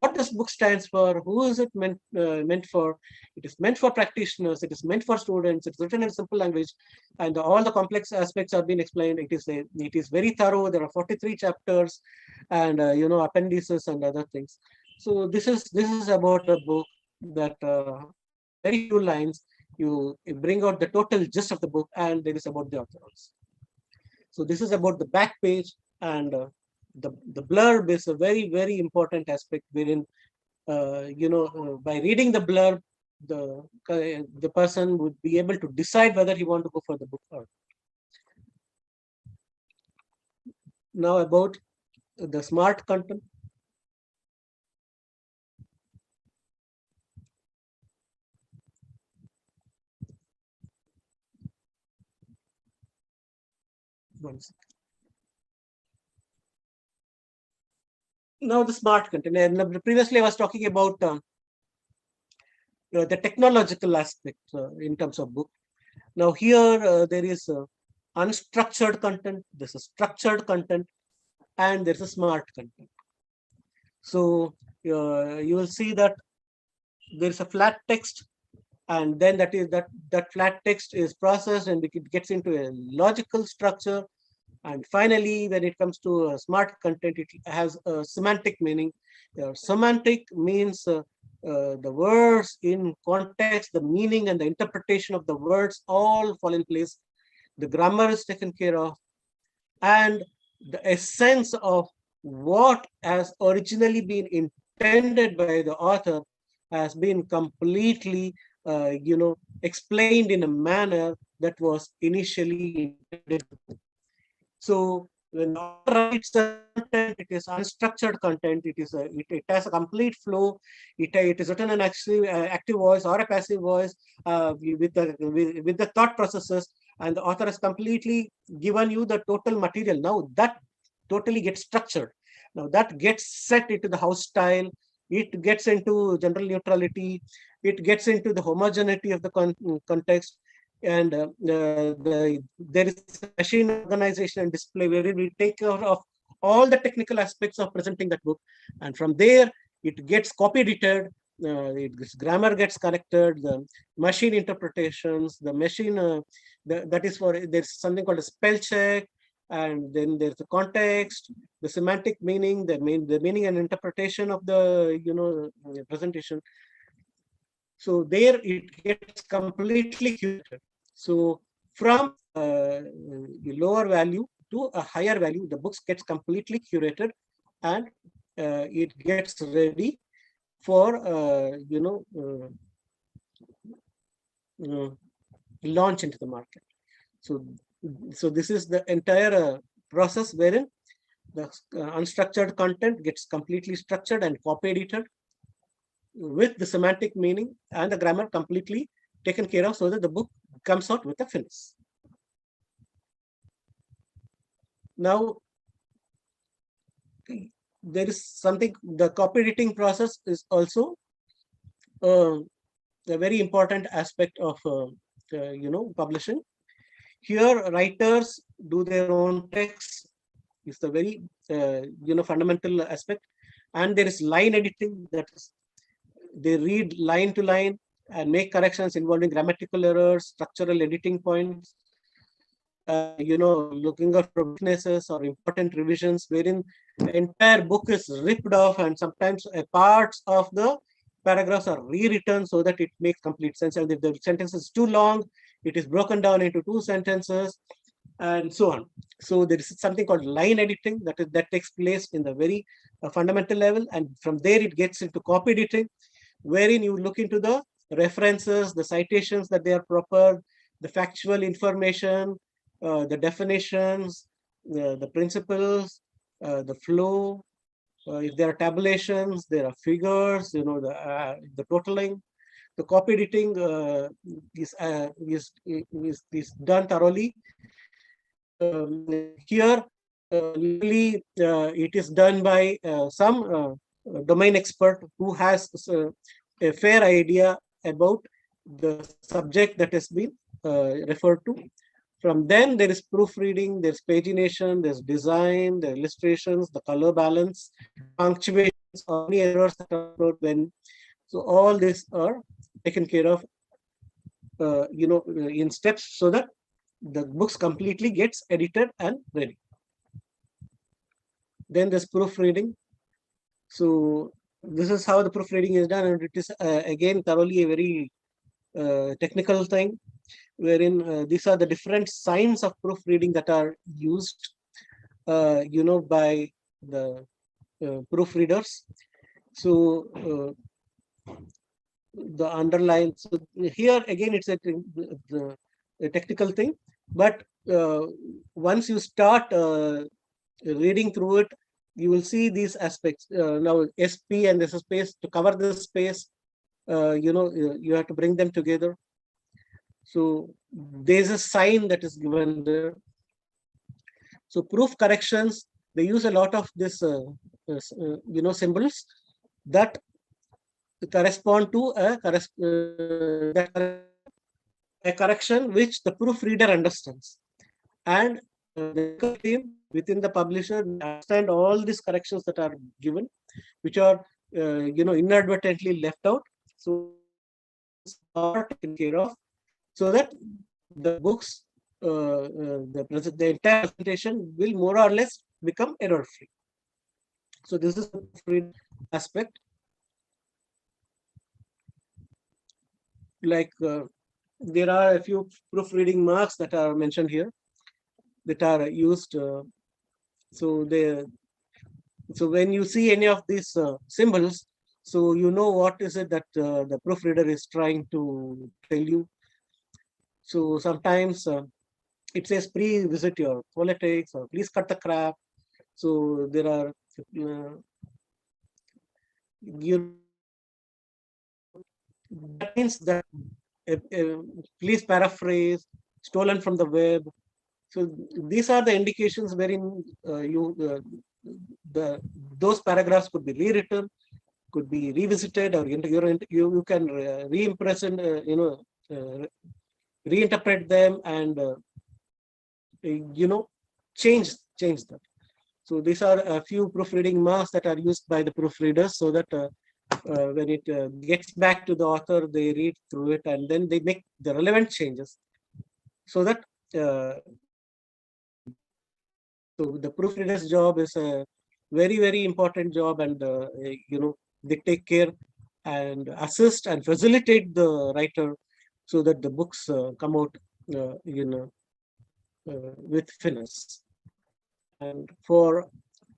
what this book stands for, who is it meant for. It is meant for practitioners, it is meant for students, it's written in simple language, and all the complex aspects have been explained. It is very thorough. There are 43 chapters and appendices and other things. So this is about a book that in very few lines you bring out the total gist of the book, and there is about the author also. So this is about the back page, and the blurb is a very important aspect, wherein by reading the blurb, the person would be able to decide whether he want to go for the book or not. Now about the smart content. One second. Now the smart content. And previously I was talking about the technological aspect in terms of book. Now here there is unstructured content, there's a structured content, and there's a smart content. So you will see that there's a flat text, and then that flat text is processed and it gets into a logical structure. And finally, when it comes to smart content, it has a semantic meaning. Semantic means the words in context, the meaning and the interpretation of the words all fall in place. The grammar is taken care of, and the essence of what has originally been intended by the author has been completely explained in a manner that was initially intended. So when the author writes the content, it is unstructured content. It has a complete flow. It is written in active voice or a passive voice with the thought processes, and the author has completely given you the total material. Now that totally gets structured. Now that gets set into the house style. It gets into general neutrality. It gets into the homogeneity of the context. And there is machine organization and display where we take care of all the technical aspects of presenting that book, and from there it gets copy edited, grammar gets corrected, the machine interpretations, the machine that is for, there's something called a spell check, and then there's the context, the semantic meaning, the meaning and interpretation of the presentation. So there it gets completely curated. So from the lower value to a higher value, the books gets completely curated, and it gets ready for launch into the market. So, so this is the entire process wherein the unstructured content gets completely structured and copy edited with the semantic meaning and the grammar completely taken care of, so that the book comes out with a finish. Now, there is something, the copy editing process is also a very important aspect of publishing. Here, writers do their own text. It's the very fundamental aspect, and there is line editing. That is, they read line to line and make corrections involving grammatical errors, structural editing points, looking out for weaknesses or important revisions, wherein the entire book is ripped off, and sometimes parts of the paragraphs are rewritten so that it makes complete sense. And if the sentence is too long, it is broken down into 2 sentences, and so on. So there is something called line editing that takes place in the very fundamental level, and from there it gets into copy editing, wherein you look into the references, the citations, that they are proper, the factual information, the definitions, the principles, the flow. If there are tabulations, there are figures, the totaling. The copy editing is done thoroughly. Here, usually it is done by some domain expert who has a fair idea about the subject that has been referred to. From then, there is proofreading, there's pagination, there's design, the illustrations, the color balance, punctuations, or any errors that are occurred when. So all these are taken care of, in steps, so that the books completely gets edited and ready. Then there's proofreading. So this is how the proofreading is done, and it is again thoroughly a very technical thing, wherein these are the different signs of proofreading that are used, by the proofreaders. So the underline. So here again, it's a technical thing, but once you start reading through it, you will see these aspects. Now SP and there's a space to cover this space. You have to bring them together. So there's a sign that is given there. So proof corrections, they use a lot of this, symbols that correspond to a correction which the proofreader understands. And the team within the publisher understand all these corrections that are given, which are inadvertently left out. So are taken care of, so that the books, the entire presentation will more or less become error free. So this is the proofreading aspect. Like there are a few proofreading marks that are mentioned here that are used. So when you see any of these symbols, so you know what is it that the proofreader is trying to tell you. So sometimes it says, please visit your politics, or please cut the crap. So there are that means that please paraphrase, stolen from the web. So these are the indications wherein those paragraphs could be rewritten, could be revisited, or you can re-impress and reinterpret them, and change that. So these are a few proofreading marks that are used by the proofreaders, so that when it gets back to the author, they read through it and then they make the relevant changes, so that so the proofreader's job is a very, very important job, and they take care and assist and facilitate the writer so that the books come out with finesse. And for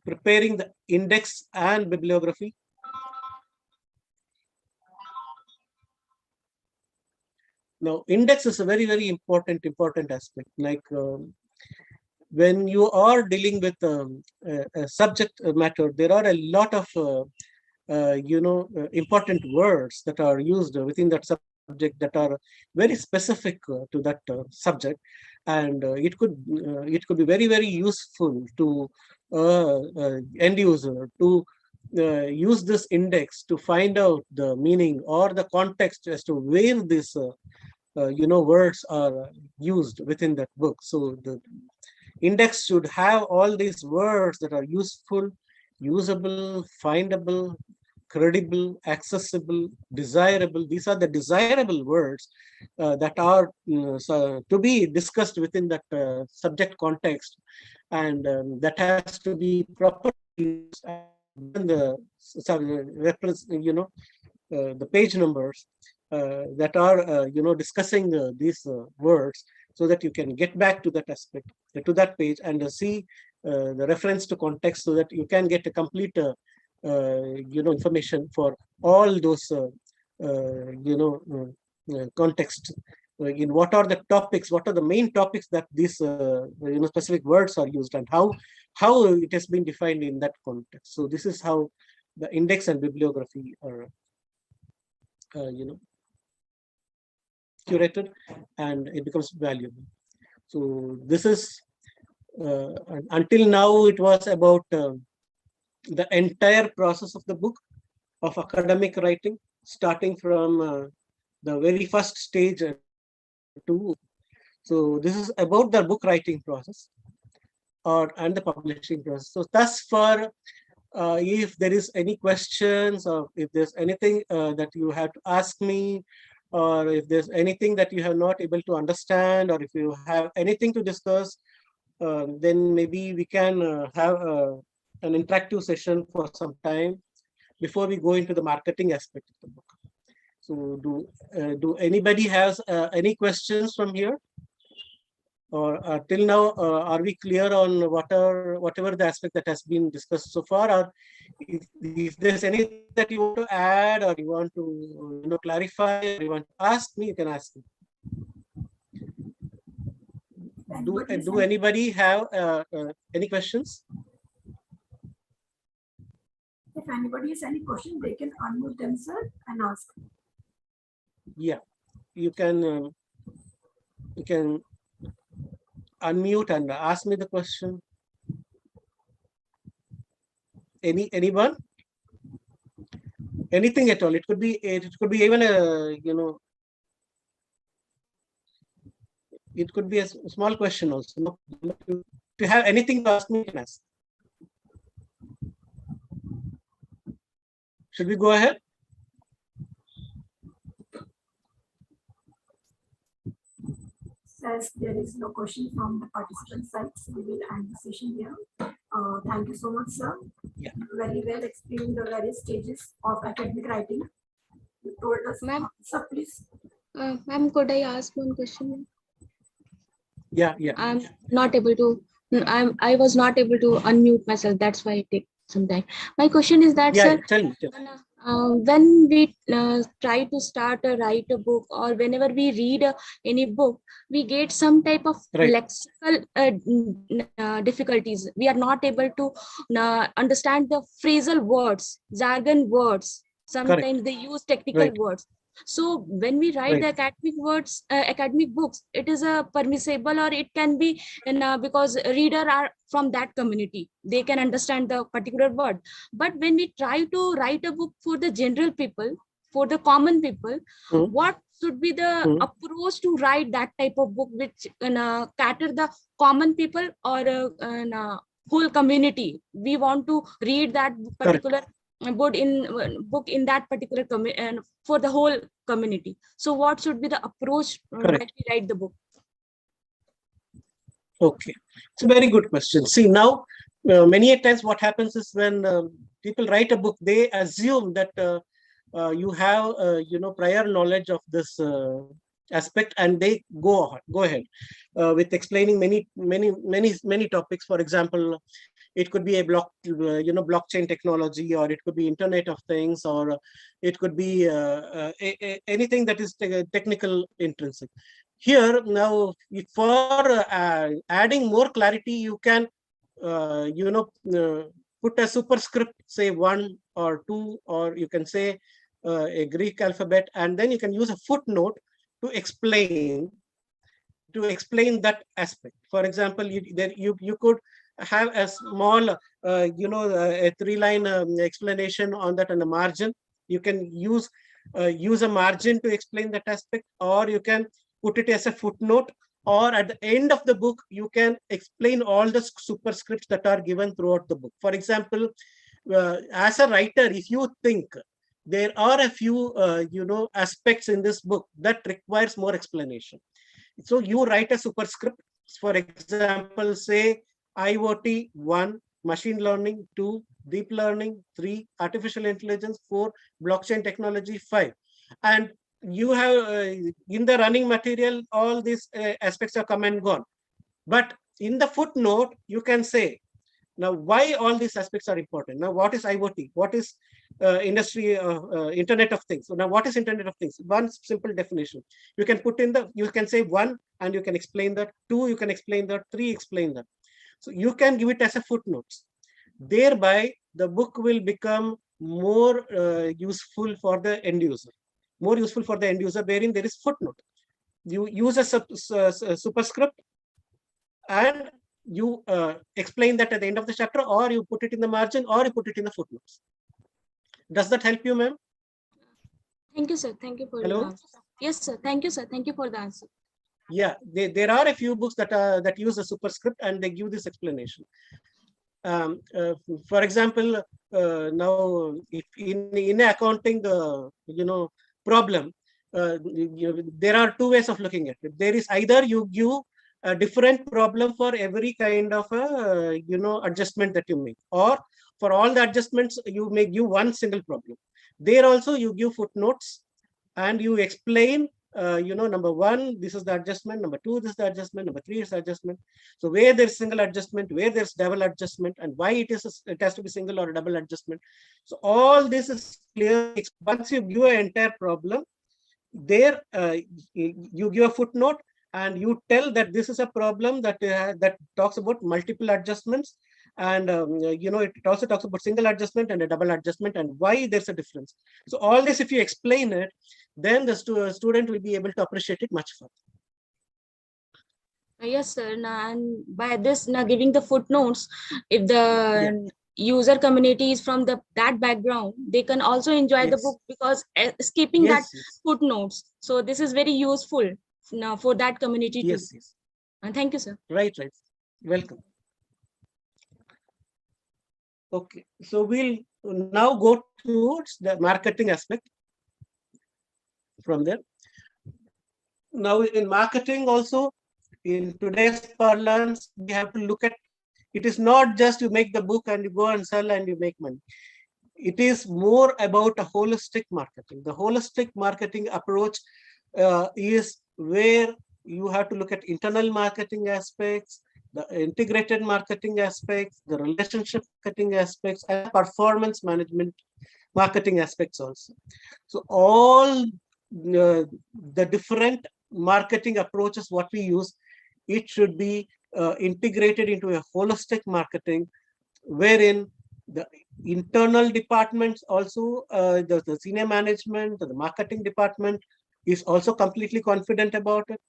preparing the index and bibliography, now index is a very, very important aspect. Like when you are dealing with a subject matter, there are a lot of important words that are used within that subject that are very specific to that subject, and it could be very, very useful to end user to use this index to find out the meaning or the context as to where these words are used within that book. So the index should have all these words that are useful, usable, findable, credible, accessible, desirable. These are the desirable words that are to be discussed within that subject context, and that has to be properly used and the page numbers that are discussing these words, so that you can get back to that aspect, to that page, and see the reference to context, so that you can get a complete information for all those context, in what are the topics, what are the main topics that these specific words are used, and how it has been defined in that context. So this is how the index and bibliography are curated, and it becomes valuable. So this is until now it was about the entire process of the book of academic writing, starting from the very first stage to. So this is about the book writing process and the publishing process. So thus far, if there is any questions, or if there's anything that you have to ask me, or if there's anything that you have not able to understand, or if you have anything to discuss, then maybe we can have an interactive session for some time before we go into the marketing aspect of the book. So do anybody has any questions from here? Or till now, are we clear on whatever the aspect that has been discussed so far? Or if there's anything that you want to add, or you want to clarify, or you want to ask me, you can ask me. Do anybody have any questions? If anybody has any question, they can unmute themselves and ask. Yeah, you can unmute and ask me the question. Anyone? Anything at all? It could be even a it could be a small question also. No, if you have anything to ask me, you can ask. Should we go ahead? As there is no question from the participant side, so we will end the session here. Thank you so much, sir. Yeah. Very well explained the various stages of academic writing. You told us, Ma'am. Sir, please. Ma'am, could I ask one question? Yeah. I'm not able to. I was not able to unmute myself. That's why it takes some time. My question is that, Yeah, sir, tell me. when we try to write a book, or whenever we read any book, we get some type of Right. lexical difficulties. We are not able to understand the phrasal words, jargon words. Sometimes Correct. they use technical Right. words. So when we write the academic books, it is a permissible, or it can be because reader are from that community, they can understand the particular word. But when we try to write a book for the general people, for the common people, what should be the approach to write that type of book which cater the common people, or whole community? We want to read that particular book in that particular for the whole community. So what should be the approach when we write the book? Okay, it's a very good question. See, now many a times what happens is when people write a book, they assume that you have prior knowledge of this aspect, and they go ahead with explaining many topics. For example, it could be a blockchain technology, or it could be Internet of Things, or it could be anything that is technical intrinsic. Here now, for adding more clarity, you can put a superscript, say 1 or 2, or you can say a Greek alphabet, and then you can use a footnote to explain that aspect. For example, you could have a small a 3-line explanation on that on the margin. You can use a margin to explain that aspect, or you can put it as a footnote, or at the end of the book you can explain all the superscripts that are given throughout the book. For example, as a writer, if you think there are a few aspects in this book that requires more explanation, so you write a superscript. For example, say IoT 1, machine learning 2, deep learning 3, artificial intelligence 4, blockchain technology 5. And you have in the running material, all these aspects are come and gone. But in the footnote, you can say, now, why all these aspects are important? Now, what is IoT? What is Internet of Things? So now, what is Internet of Things? One simple definition. You can put in you can say 1, and you can explain that. 2, you can explain that. 3, explain that. So you can give it as a footnotes. Thereby, the book will become more useful for the end user. More useful for the end user, wherein there is footnote. You use a superscript, and you explain that at the end of the chapter, or you put it in the margin, or you put it in the footnotes. Does that help you, ma'am? Thank you, sir. Thank you for Hello? your answer. Yes, sir. Thank you, sir. Thank you for the answer. Yeah, there are a few books that use a superscript, and they give this explanation. For example, now if in accounting problem, there are two ways of looking at it. There is either you give a different problem for every kind of adjustment that you make, or for all the adjustments you may give one single problem. There also you give footnotes, and you explain number 1, this is the adjustment, number 2, this is the adjustment, number 3 is the adjustment. So where there's single adjustment, where there's double adjustment, and why it has to be single or double adjustment. So all this is clear. Once you give an entire problem, there you give a footnote, and you tell that this is a problem that talks about multiple adjustments, and it also talks about single adjustment and a double adjustment, and why there's a difference. So all this, if you explain it, then the student will be able to appreciate it much further. Yes, sir. And by this, giving the footnotes, if the user community is from that background, they can also enjoy the book, because skipping that footnotes. So this is very useful now for that community too. Yes. And thank you, sir. Right. Welcome. Okay, so we'll now go towards the marketing aspect from there. Now, in marketing also, in today's parlance, we have to look at, it is not just you make the book and you go and sell and you make money. It is more about a holistic marketing. The holistic marketing approach is where you have to look at internal marketing aspects, the integrated marketing aspects, the relationship marketing aspects, and performance management marketing aspects also. So all the different marketing approaches what we use, it should be integrated into a holistic marketing, wherein the internal departments also, the senior management, the marketing department is also completely confident about it.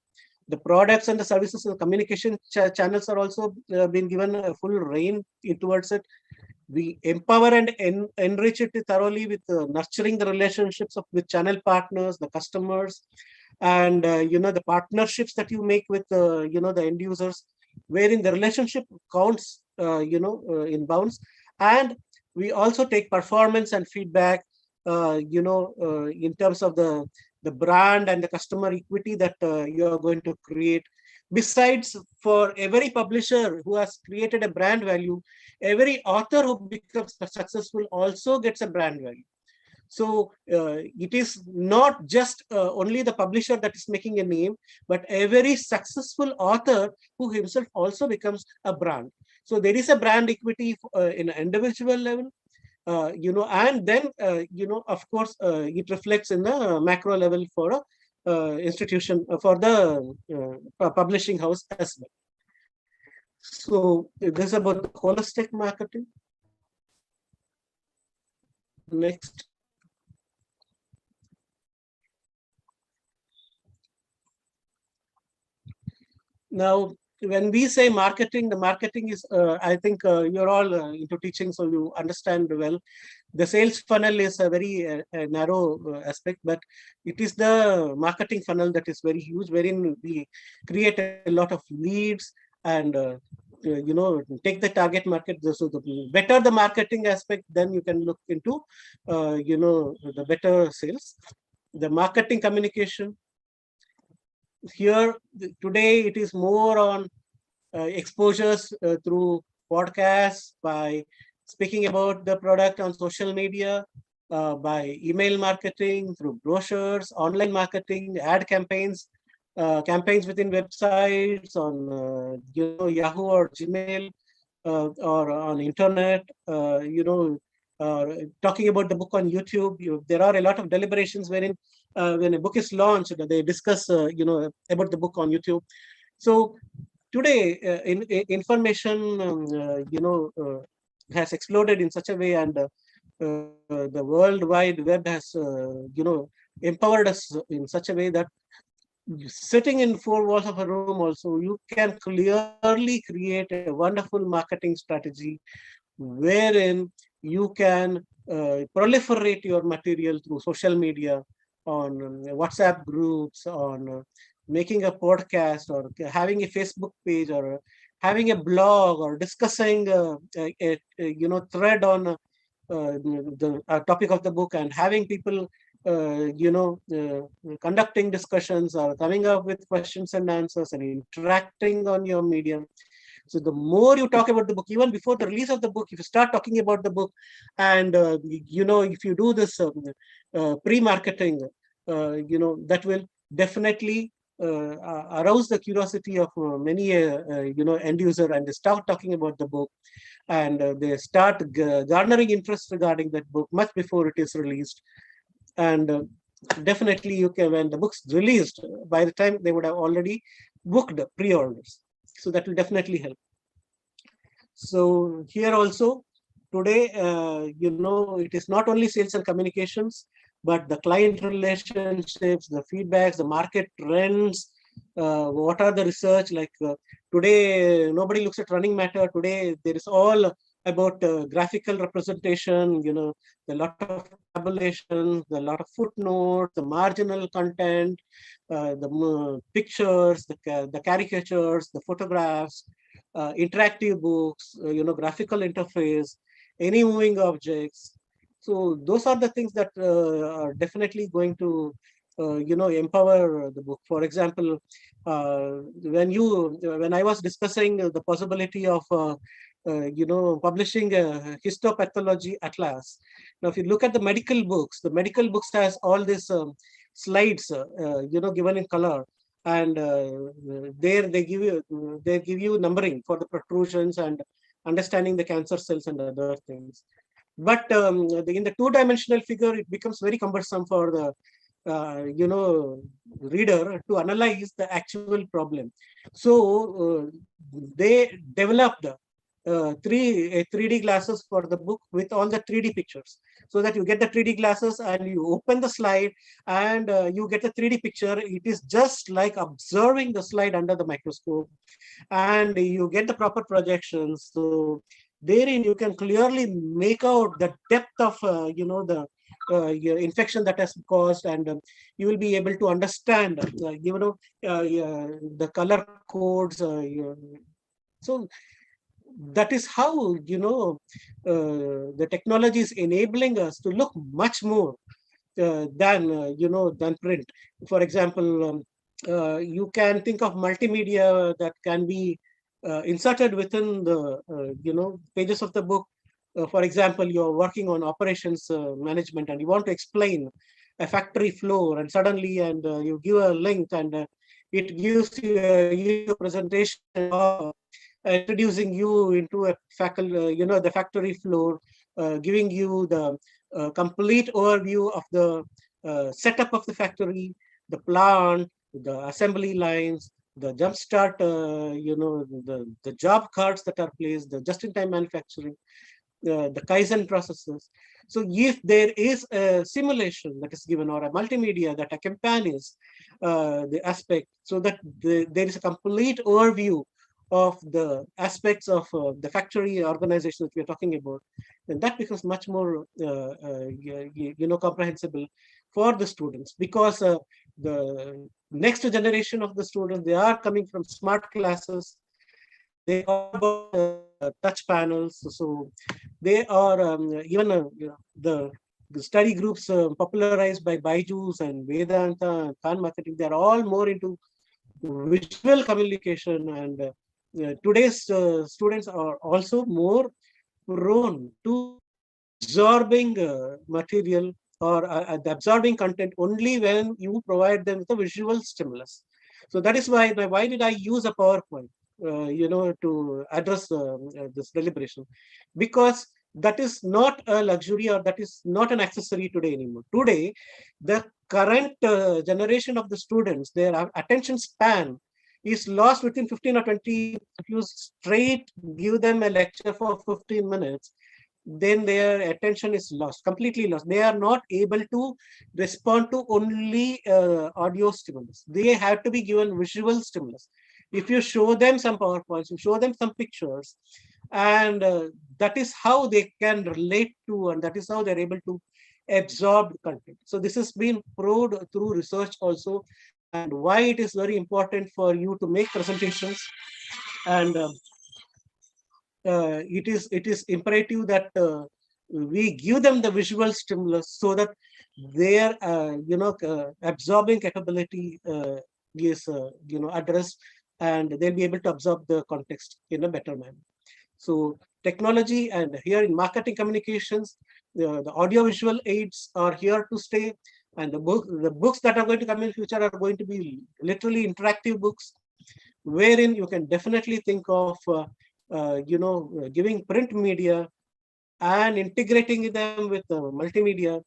The products and the services and the communication channels are also being given a full rein towards it. We empower and enrich it thoroughly with nurturing the relationships with channel partners, the customers, and the partnerships that you make with the end users, wherein the relationship counts in bounds. And we also take performance and feedback in terms of the brand and the customer equity that you are going to create. Besides, for every publisher who has created a brand value, every author who becomes successful also gets a brand value. So it is not just only the publisher that is making a name, but every successful author who himself also becomes a brand. So there is a brand equity in an individual level, and then, of course, it reflects in the macro level for a institution, for the publishing house as well. So this is about the holistic marketing. Next. Now, when we say marketing, the marketing is, I think you're all into teaching, so you understand well. The sales funnel is a very narrow aspect, but it is the marketing funnel that is very huge, wherein we create a lot of leads and take the target market. So the better the marketing aspect, then you can look into the better sales. The marketing communication here today, it is more on exposures through podcasts, by speaking about the product on social media, by email marketing, through brochures, online marketing, ad campaigns, campaigns within websites, on Yahoo or Gmail, or on internet, talking about the book on YouTube. There are a lot of deliberations wherein when a book is launched, they discuss about the book on YouTube. So today, information has exploded in such a way, and the World Wide Web has empowered us in such a way that sitting in four walls of a room also, you can clearly create a wonderful marketing strategy wherein you can proliferate your material through social media, on WhatsApp groups, on making a podcast, or having a Facebook page, or having a blog, or discussing a thread on the topic of the book, and having people conducting discussions, or coming up with questions and answers, and interacting on your medium. So the more you talk about the book, even before the release of the book, if you start talking about the book, and if you do this pre-marketing, that will definitely arouse the curiosity of many end user, and they start talking about the book, and they start garnering interest regarding that book much before it is released. And definitely, you can, when the book's released, by the time they would have already booked pre-orders. So that will definitely help. So here also, today, it is not only sales and communications, but the client relationships, the feedbacks, the market trends, what are the research, like today, nobody looks at running matter. Today, there is all about graphical representation, a lot of tabulations, a lot of footnotes, the marginal content, the pictures, the caricatures, the photographs, interactive books, graphical interface, any moving objects. So those are the things that are definitely going to, empower the book. For example, when I was discussing the possibility of, publishing a histopathology atlas. Now, if you look at the medical books has all these slides, given in color, and there they give you numbering for the protrusions and understanding the cancer cells and other things. But in the two-dimensional figure, it becomes very cumbersome for the reader to analyze the actual problem. So they developed 3D glasses for the book with all the 3D pictures, so that you get the 3D glasses and you open the slide, and you get the 3D picture. It is just like observing the slide under the microscope, and you get the proper projections. So therein you can clearly make out the depth of the infection that has caused, and you will be able to understand the color codes. So that is how the technology is enabling us to look much more than print. For example, you can think of multimedia that can be inserted within the pages of the book, for example, you're working on operations management and you want to explain a factory floor, and suddenly you give a link and it gives you a YouTube presentation of introducing you into a faculty, the factory floor, giving you the complete overview of the setup of the factory, the plant, the assembly lines, the jump start, the job cards that are placed, the just-in-time manufacturing, the Kaizen processes. So if there is a simulation that is given or a multimedia that accompanies the aspect, so that there is a complete overview of the aspects of the factory organization that we are talking about, then that becomes much more comprehensible for the students, because the next generation of the students, they are coming from smart classes, they are about touch panels, so they are even the study groups popularized by Byju's and Vedanta and Khan marketing, they are all more into visual communication, and today's students are also more prone to absorbing material or absorbing content only when you provide them with a visual stimulus. So that is why did I use a PowerPoint, to address this deliberation? Because that is not a luxury, or that is not an accessory today anymore. Today, the current generation of the students, their attention span is lost within 15 or 20. If you straight give them a lecture for 15 minutes, then their attention is lost, completely lost. They are not able to respond to only audio stimulus. They have to be given visual stimulus. If you show them some PowerPoints, you show them some pictures, and that is how they can relate to, and that is how they're able to absorb content. So this has been proved through research also, and why it is very important for you to make presentations, and it is imperative that we give them the visual stimulus so that their absorbing capability is addressed, and they'll be able to absorb the context in a better manner. So technology, and here in marketing communications, the audiovisual aids are here to stay, and the books that are going to come in future are going to be literally interactive books, wherein you can definitely think of giving print media and integrating them with multimedia,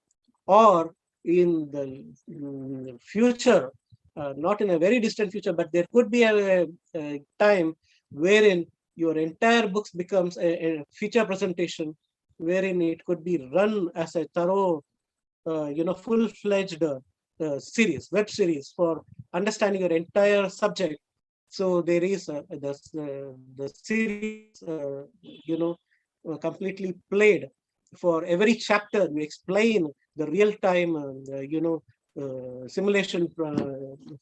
or in the future, not in a very distant future, but there could be a time wherein your entire books becomes a feature presentation, wherein it could be run as a thorough, full-fledged series, web series for understanding your entire subject. So there is the series, completely played. For every chapter, we explain the real-time, simulation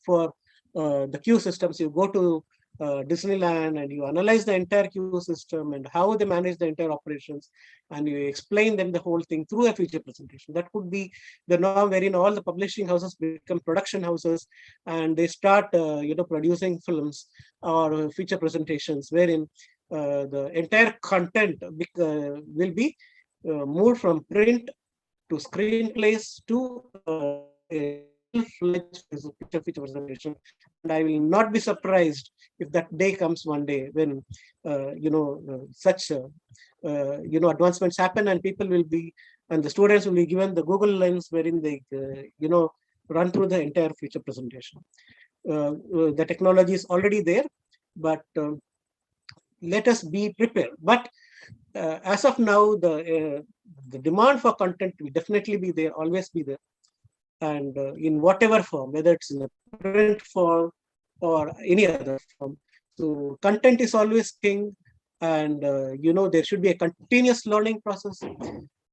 for the queue systems. You go to Disneyland and you analyze the entire queue system and how they manage the entire operations, and you explain them the whole thing through a feature presentation. That could be the norm, wherein all the publishing houses become production houses, and they start producing films or feature presentations, wherein the entire content will be moved from print to screenplays to a full-fledged feature presentation. And I will not be surprised if that day comes one day when such advancements happen, and people will be, and the students will be given the Google Lens, wherein they run through the entire feature presentation. The technology is already there, but let us be prepared. But as of now, the demand for content will definitely be there, always be there, and in whatever form, whether it's in a print form or any other form. So content is always king, and there should be a continuous learning process.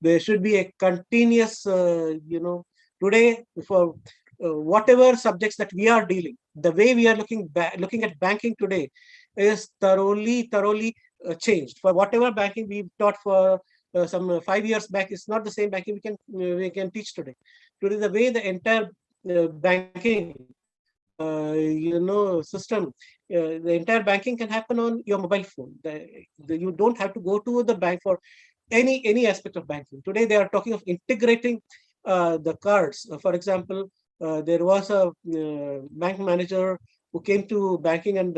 There should be a continuous, today for whatever subjects that we are dealing, the way we are looking at banking today is thoroughly changed. For whatever banking we taught for some 5 years back, is not the same banking we can teach today. Today, the way the entire banking system, the entire banking can happen on your mobile phone. You don't have to go to the bank for any aspect of banking. Today, they are talking of integrating the cards. For example, there was a bank manager who came to banking and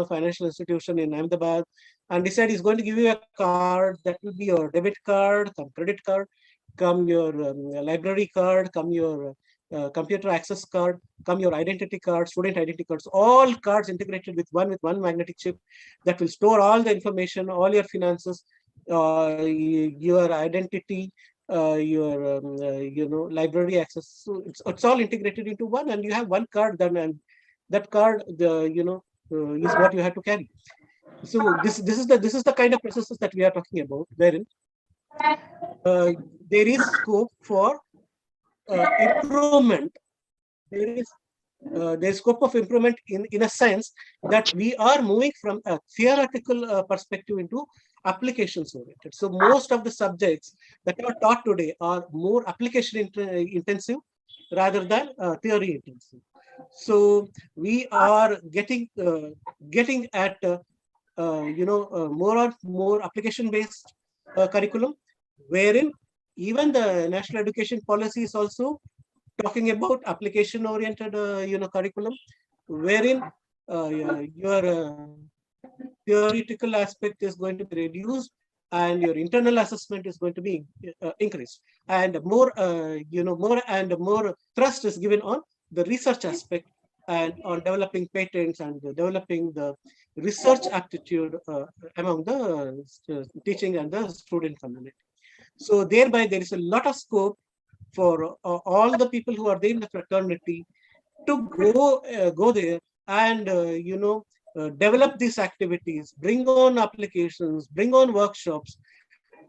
financial institution in Ahmedabad, and he said he's going to give you a card that will be your debit card, some credit card, come your library card, come your computer access card, come your identity card, student identity cards, all cards integrated with one magnetic chip that will store all the information, all your finances, your identity, library access. So it's all integrated into one, and you have one card then, and that card, is what you have to carry. So this is the kind of processes that we are talking about, wherein there is scope for improvement. There is scope of improvement in a sense that we are moving from a theoretical perspective into applications oriented. So most of the subjects that are taught today are more application intensive rather than theory intensive. So we are getting at more application based curriculum, wherein even the national education policy is also talking about application oriented curriculum, wherein your theoretical aspect is going to be reduced and your internal assessment is going to be increased, and more and more thrust is given on the research aspect and on developing patents and developing the research aptitude among the teaching and the student community. So thereby there is a lot of scope for all the people who are there in the fraternity to go there and develop these activities, bring on applications, bring on workshops,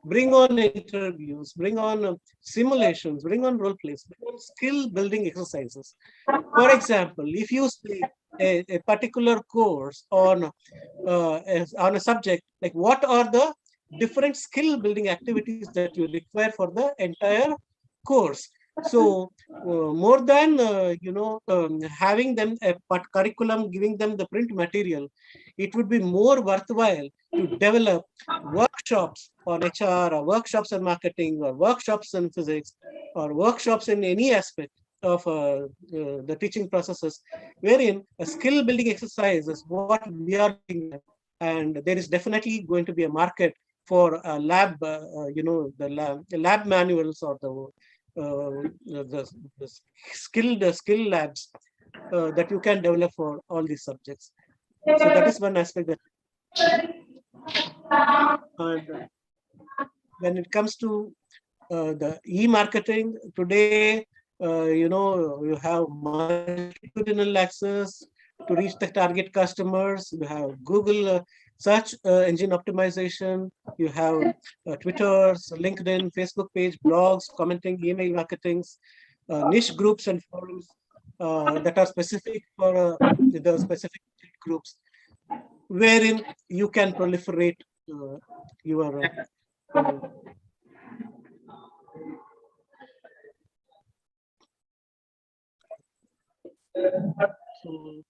bring on interviews, bring on simulations, bring on role plays, bring on skill building exercises. For example, if you say a particular course on a subject, like what are the different skill building activities that you require for the entire course. So more than having them a curriculum, giving them the print material, it would be more worthwhile to develop workshops on HR or workshops on marketing or workshops in physics or workshops in any aspect of the teaching processes, wherein a skill building exercise is what we are looking at. And there is definitely going to be a market for lab, the lab manuals or the skill labs that you can develop for all these subjects. So that is one aspect. And when it comes to the e-marketing today, you have multitudinal access to reach the target customers. You have Google search engine optimization. You have Twitter, LinkedIn, Facebook page, blogs, commenting, email marketings, niche groups and forums that are specific for the specific groups, wherein you can proliferate your so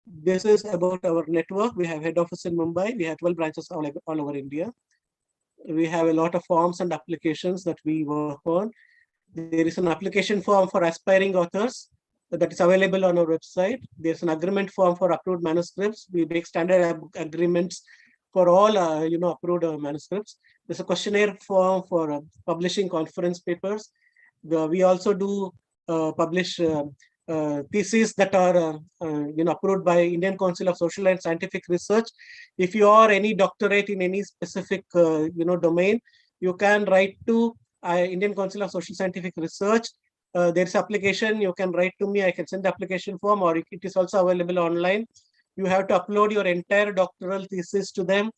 this is about our network. We have head office in Mumbai. We have 12 branches all over India. We have a lot of forms and applications that we work on. There is an application form for aspiring authors that is available on our website. There's an agreement form for approved manuscripts. We make standard agreements for all approved manuscripts. There's a questionnaire form for publishing conference papers. We also do publish theses that are approved by Indian Council of Social and Scientific Research. If you are any doctorate in any specific domain, you can write to Indian Council of Social Scientific Research. There's application, you can write to me, I can send the application form, or it is also available online. You have to upload your entire doctoral thesis to them.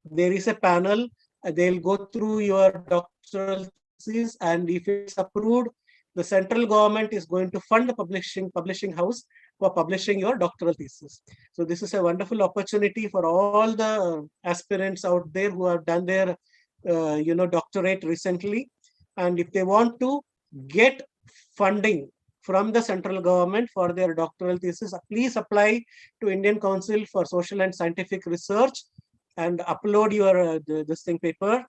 There is a panel, they'll go through your doctoral thesis, and if it's approved, the central government is going to fund the publishing house for publishing your doctoral thesis. So this is a wonderful opportunity for all the aspirants out there who have done their doctorate recently. And if they want to get funding from the central government for their doctoral thesis, please apply to Indian Council for Social and Scientific Research and upload your this thing paper.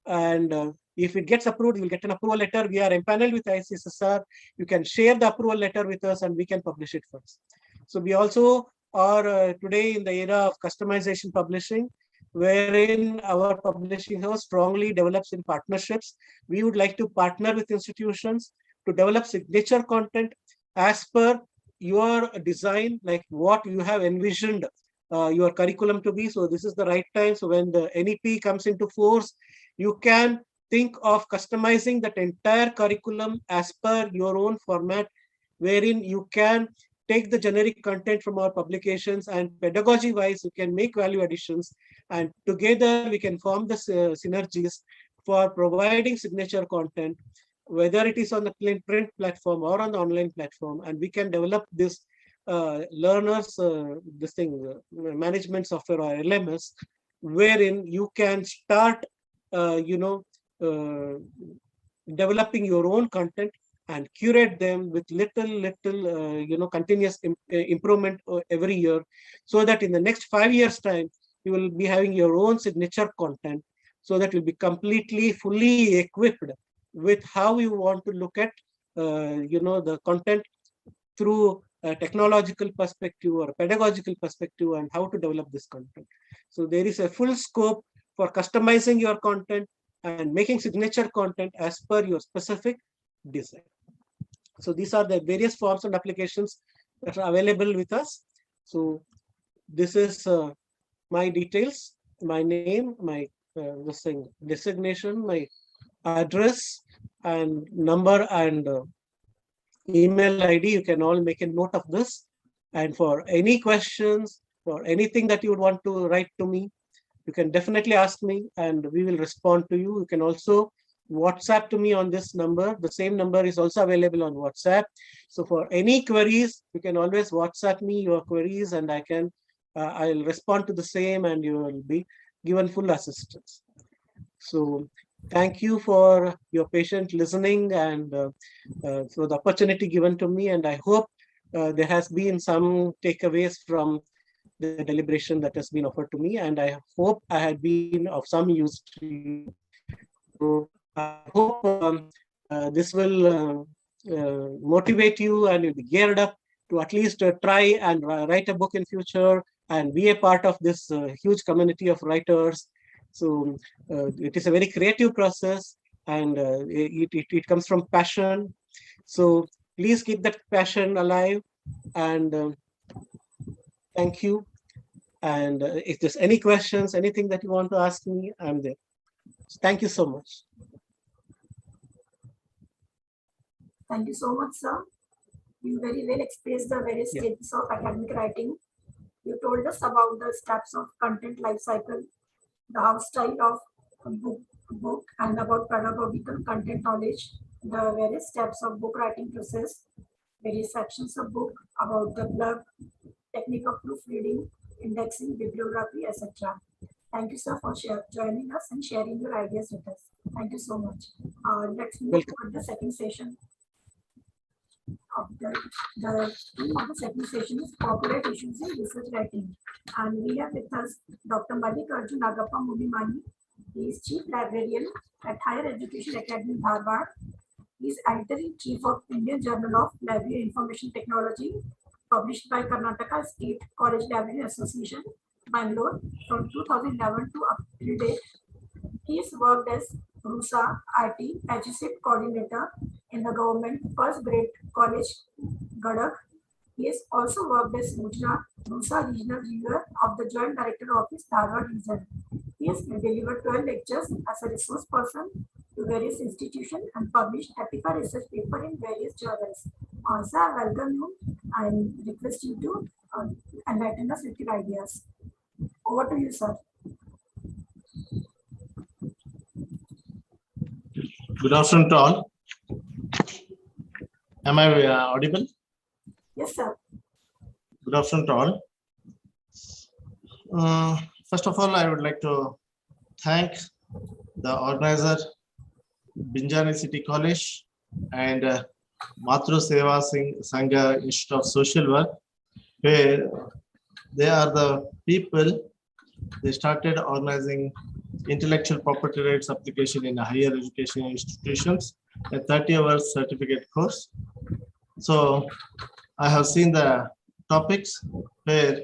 And if it gets approved, you'll get an approval letter. We are empaneled with ICSSR. You can share the approval letter with us and we can publish it first. So we also are today in the era of customization publishing, wherein our publishing house strongly develops in partnerships. We would like to partner with institutions to develop signature content as per your design, like what you have envisioned your curriculum to be. So this is the right time. So when the NEP comes into force, you can think of customizing that entire curriculum as per your own format, wherein you can take the generic content from our publications and pedagogy wise, you can make value additions, and together we can form the synergies for providing signature content, whether it is on the print platform or on the online platform, and we can develop this learners, management software or LMS, wherein you can start, developing your own content and curate them with little, continuous improvement every year, so that in the next 5 years' time, you will be having your own signature content, so that you'll be completely, fully equipped with how you want to look at, the content through a technological perspective or a pedagogical perspective, and how to develop this content. So there is a full scope for customizing your content and making signature content as per your specific design. So these are the various forms and applications that are available with us. So this is my details, my name, my designation, my address and number and email ID. You can all make a note of this. And for any questions, for anything that you would want to write to me, you can definitely ask me and we will respond to you. You can also WhatsApp to me on this number. The same number is also available on WhatsApp. So for any queries, you can always WhatsApp me your queries and I'll respond to the same and you will be given full assistance. So thank you for your patient listening and for the opportunity given to me. And I hope there has been some takeaways from the deliberation that has been offered to me. And I hope I had been of some use to you. So I hope this will motivate you and you'll be geared up to at least try and write a book in future and be a part of this huge community of writers. So it is a very creative process and it comes from passion. So please keep that passion alive and thank you. And if there's any questions, anything that you want to ask me, I'm there. So thank you so much. Thank you so much, sir. You very well expressed the various stages of academic writing. You told us about the steps of content life cycle, the house style of book and about pedagogical content knowledge, the various steps of book writing process, various sections of book, about the blurb, technique of proofreading, indexing, bibliography, etc. Thank you, sir, for joining us and sharing your ideas with us. Thank you so much. Let's move to the second session. The theme of the second session is copyright issues in research writing. And we have with us Dr. Mallikarjun Nagappa Munimani. He is Chief Librarian at Higher Education Academy, Dharwad. He is Editor-in-Chief of Indian Journal of Library Information Technology, published by Karnataka State College Library Association, Bangalore, from 2011 to up to date. He has worked as RUSA IT Educate Coordinator in the government first grade college, Gadak. He has also worked as RUSA Regional Reviewer of the Joint Director Office, Dharwad Region. He has delivered 12 lectures as a resource person to various institutions and published 35 research papers in various journals. Also, I welcome you and request you to enlighten us with your ideas. Over to you, sir. Good afternoon to all. Am I audible? Yes, sir. Good afternoon to all. First of all, I would like to thank the organizer, Binzani City College and Matru Seva Sangha Institute of Social Work, where they are the people, they started organizing intellectual property rights application in higher education institutions, a 30-hour certificate course. So I have seen the topics where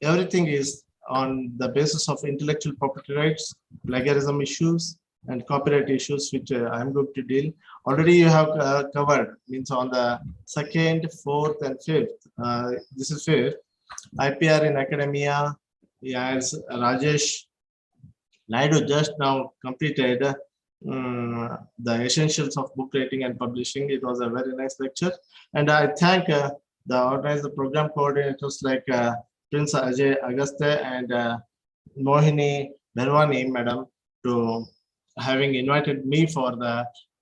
everything is on the basis of intellectual property rights, plagiarism issues, and copyright issues, which I'm going to deal. Already you have covered, means on the 2nd, 4th, and 5th. This is 5th. IPR in academia, as Rajesh Naidu just now completed the essentials of book writing and publishing. It was a very nice lecture. And I thank the organizer program coordinators like Prince Ajay Agaste and Mohini Berwani, madam, to having invited me for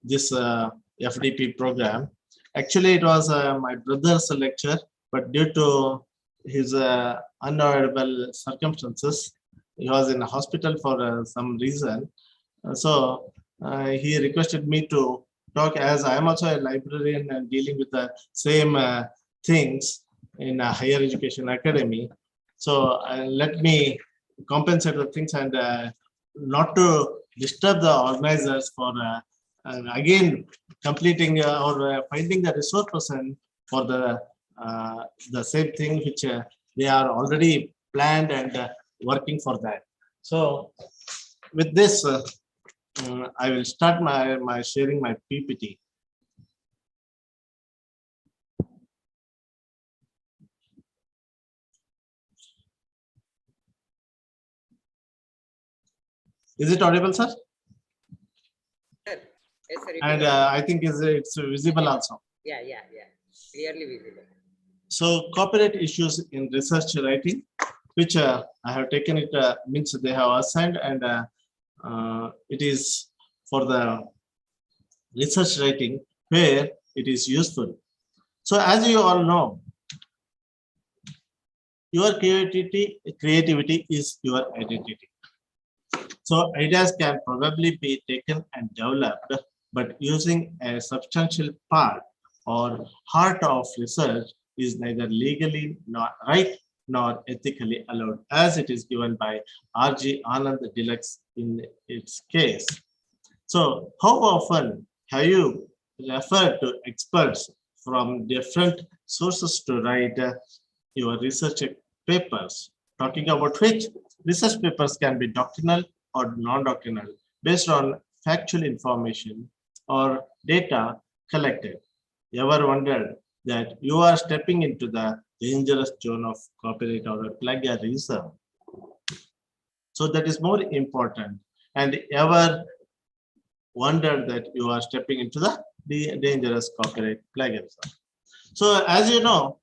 this FDP program. Actually, it was my brother's lecture, but due to his unavoidable circumstances, he was in a hospital for some reason. He requested me to talk, as I am also a librarian and dealing with the same things in a higher education academy. So let me compensate the things and not to disturb the organizers for again completing or finding the resource person for the same thing which they are already planned and working for that. So with this, I will start my sharing my PPT. Is it audible, sir? Yes, sir. And I think it's visible also. Yeah. Clearly visible. So copyright issues in research writing, which I have taken it, means they have assigned, and it is for the research writing where it is useful. So as you all know, your creativity is your identity. So ideas can probably be taken and developed, but using a substantial part or heart of research is neither legally not right nor ethically allowed, as it is given by R.G. Anand Deluxe in its case. So how often have you referred to experts from different sources to write your research papers, talking about which research papers can be doctrinal or non-doctrinal based on factual information or data collected? Ever wondered that you are stepping into the dangerous zone of copyright or plagiarism? So that is more important. And ever wondered that you are stepping into the dangerous copyright plagiarism? So as you know,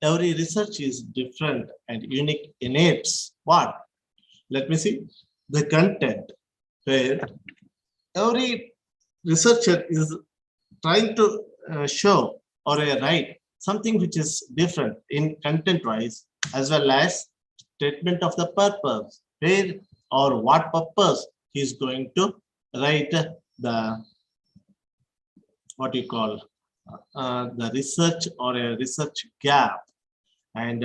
every research is different and unique in its what? Let me see. The content, where every researcher is trying to show or write something which is different in content wise, as well as statement of the purpose, where or what purpose he is going to write the what you call the research or a research gap, and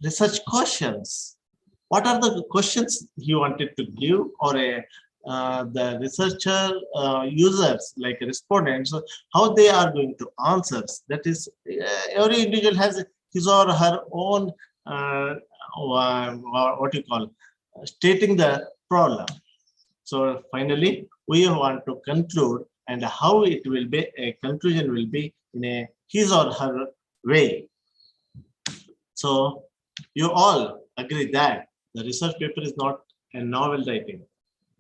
research questions. What are the questions he wanted to give, or the researcher users like respondents, how they are going to answer? That is, every individual has his or her own what you call stating the problem. So finally, we want to conclude, and how it will be, a conclusion will be in a his or her way. So you all agree that the research paper is not a novel writing.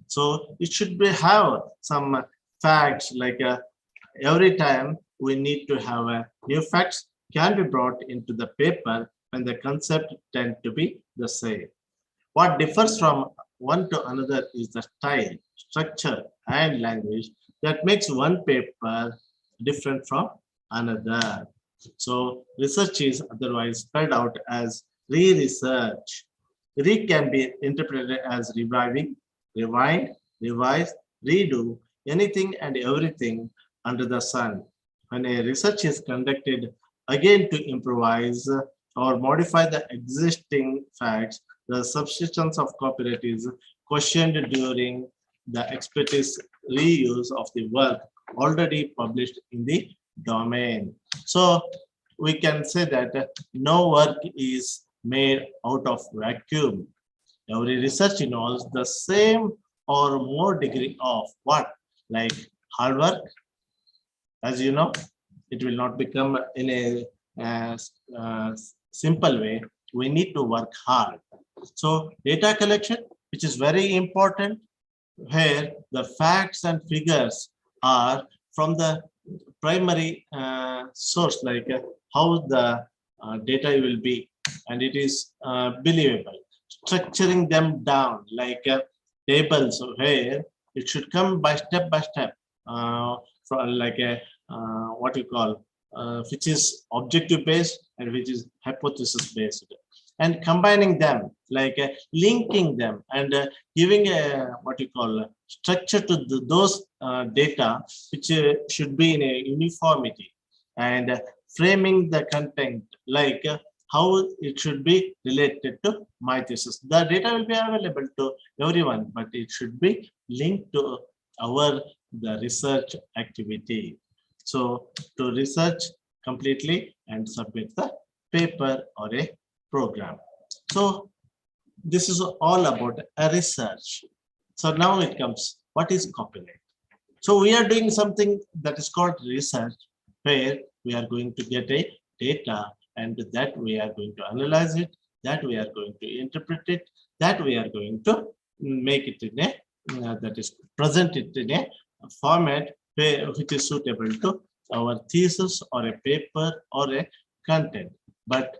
So it should be have some facts, like every time we need to have new facts can be brought into the paper when the concept tend to be the same. What differs from one to another is the style, structure, and language that makes one paper different from another. So research is otherwise spelled out as re-research. Re can be interpreted as reviving, rewind, revise, redo, anything and everything under the sun. When a research is conducted again to improvise or modify the existing facts, the subsistence of copyright is questioned during the expertise reuse of the work already published in the domain. So we can say that no work is made out of vacuum. Every research involves the same or more degree of what? Like hard work. As you know, it will not become in a simple way. We need to work hard. So data collection, which is very important, where the facts and figures are from the primary source, like how the data will be, and it is believable. Structuring them down like tables, where it should come by step, from like a what you call, which is objective based and which is hypothesis based, and combining them, like linking them, and giving a what you call structure to those data, which should be in a uniformity, and framing the content, like how it should be related to my thesis. The data will be available to everyone, but it should be linked to the research activity. So to research completely and submit the paper or a program. So this is all about a research. So now it comes, what is copyright? So we are doing something that is called research, where we are going to get a data, and that we are going to analyze it, that we are going to interpret it, that we are going to make it in a that is present it in a format which is suitable to our thesis or a paper or a content. But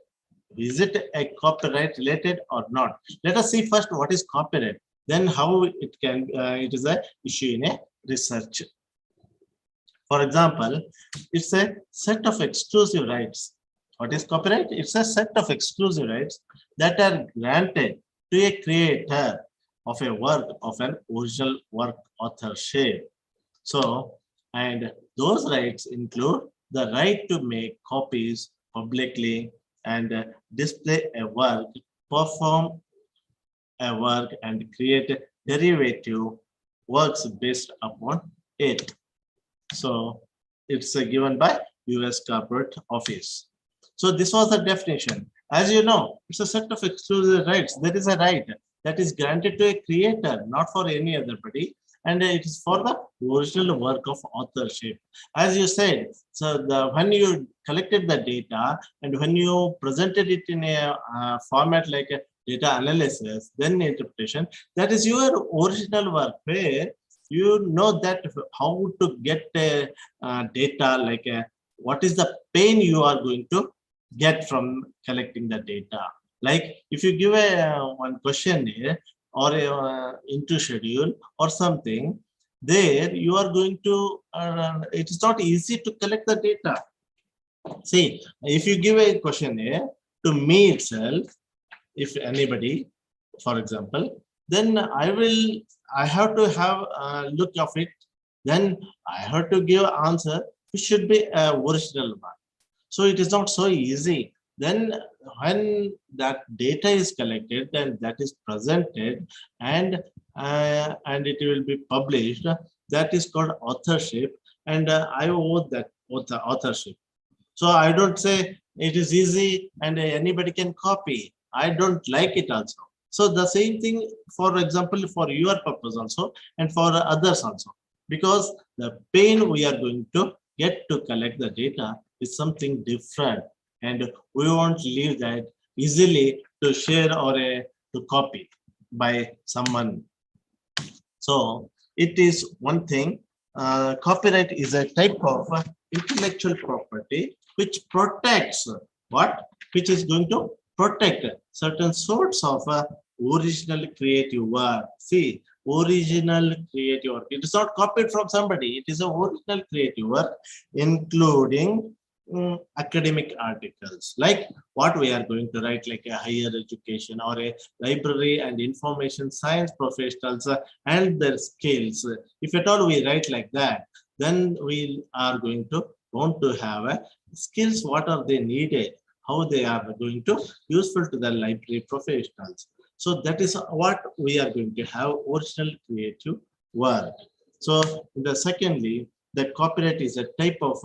is it a copyright related or not? Let us see first what is copyright, then how it can it is a issue in a research. For example, it's a set of exclusive rights. What is copyright? It's a set of exclusive rights that are granted to a creator of a work of an original work authorship. So, and those rights include the right to make copies publicly and display a work, perform a work, and create derivative works based upon it. So it's given by US Corporate Office. So this was the definition. As you know, it's a set of exclusive rights. There is a right that is granted to a creator, not for any other party, and it is for the original work of authorship. As you said, so when you collected the data and when you presented it in a format like a data analysis, then interpretation, that is your original work, where you know that how to get data, like what is the pain you are going to get from collecting the data. Like if you give a one question here or a into schedule or something, there you are going to it is not easy to collect the data. See, if you give a questionnaire to me itself, if anybody, for example, then I have to have a look of it, then I have to give answer which should be a original one. So it is not so easy. Then when that data is collected, then that is presented, and it will be published. That is called authorship, and I owe that authorship. So I don't say it is easy and anybody can copy. I don't like it also. So the same thing, for example, for your purpose also and for others also, because the pain we are going to get to collect the data is something different, and we won't leave that easily to share or to copy by someone. So it is one thing. Copyright is a type of intellectual property which protects what? Which is going to protect certain sorts of original creative work. See, original creative work. It is not copied from somebody. It is an original creative work, including academic articles, like what we are going to write, like a higher education or a library and information science professionals and their skills. If at all we write like that, then we are going to want to have skills, what are they needed, how they are going to useful to the library professionals. So that is what we are going to have, original creative work. So secondly, the copyright is a type of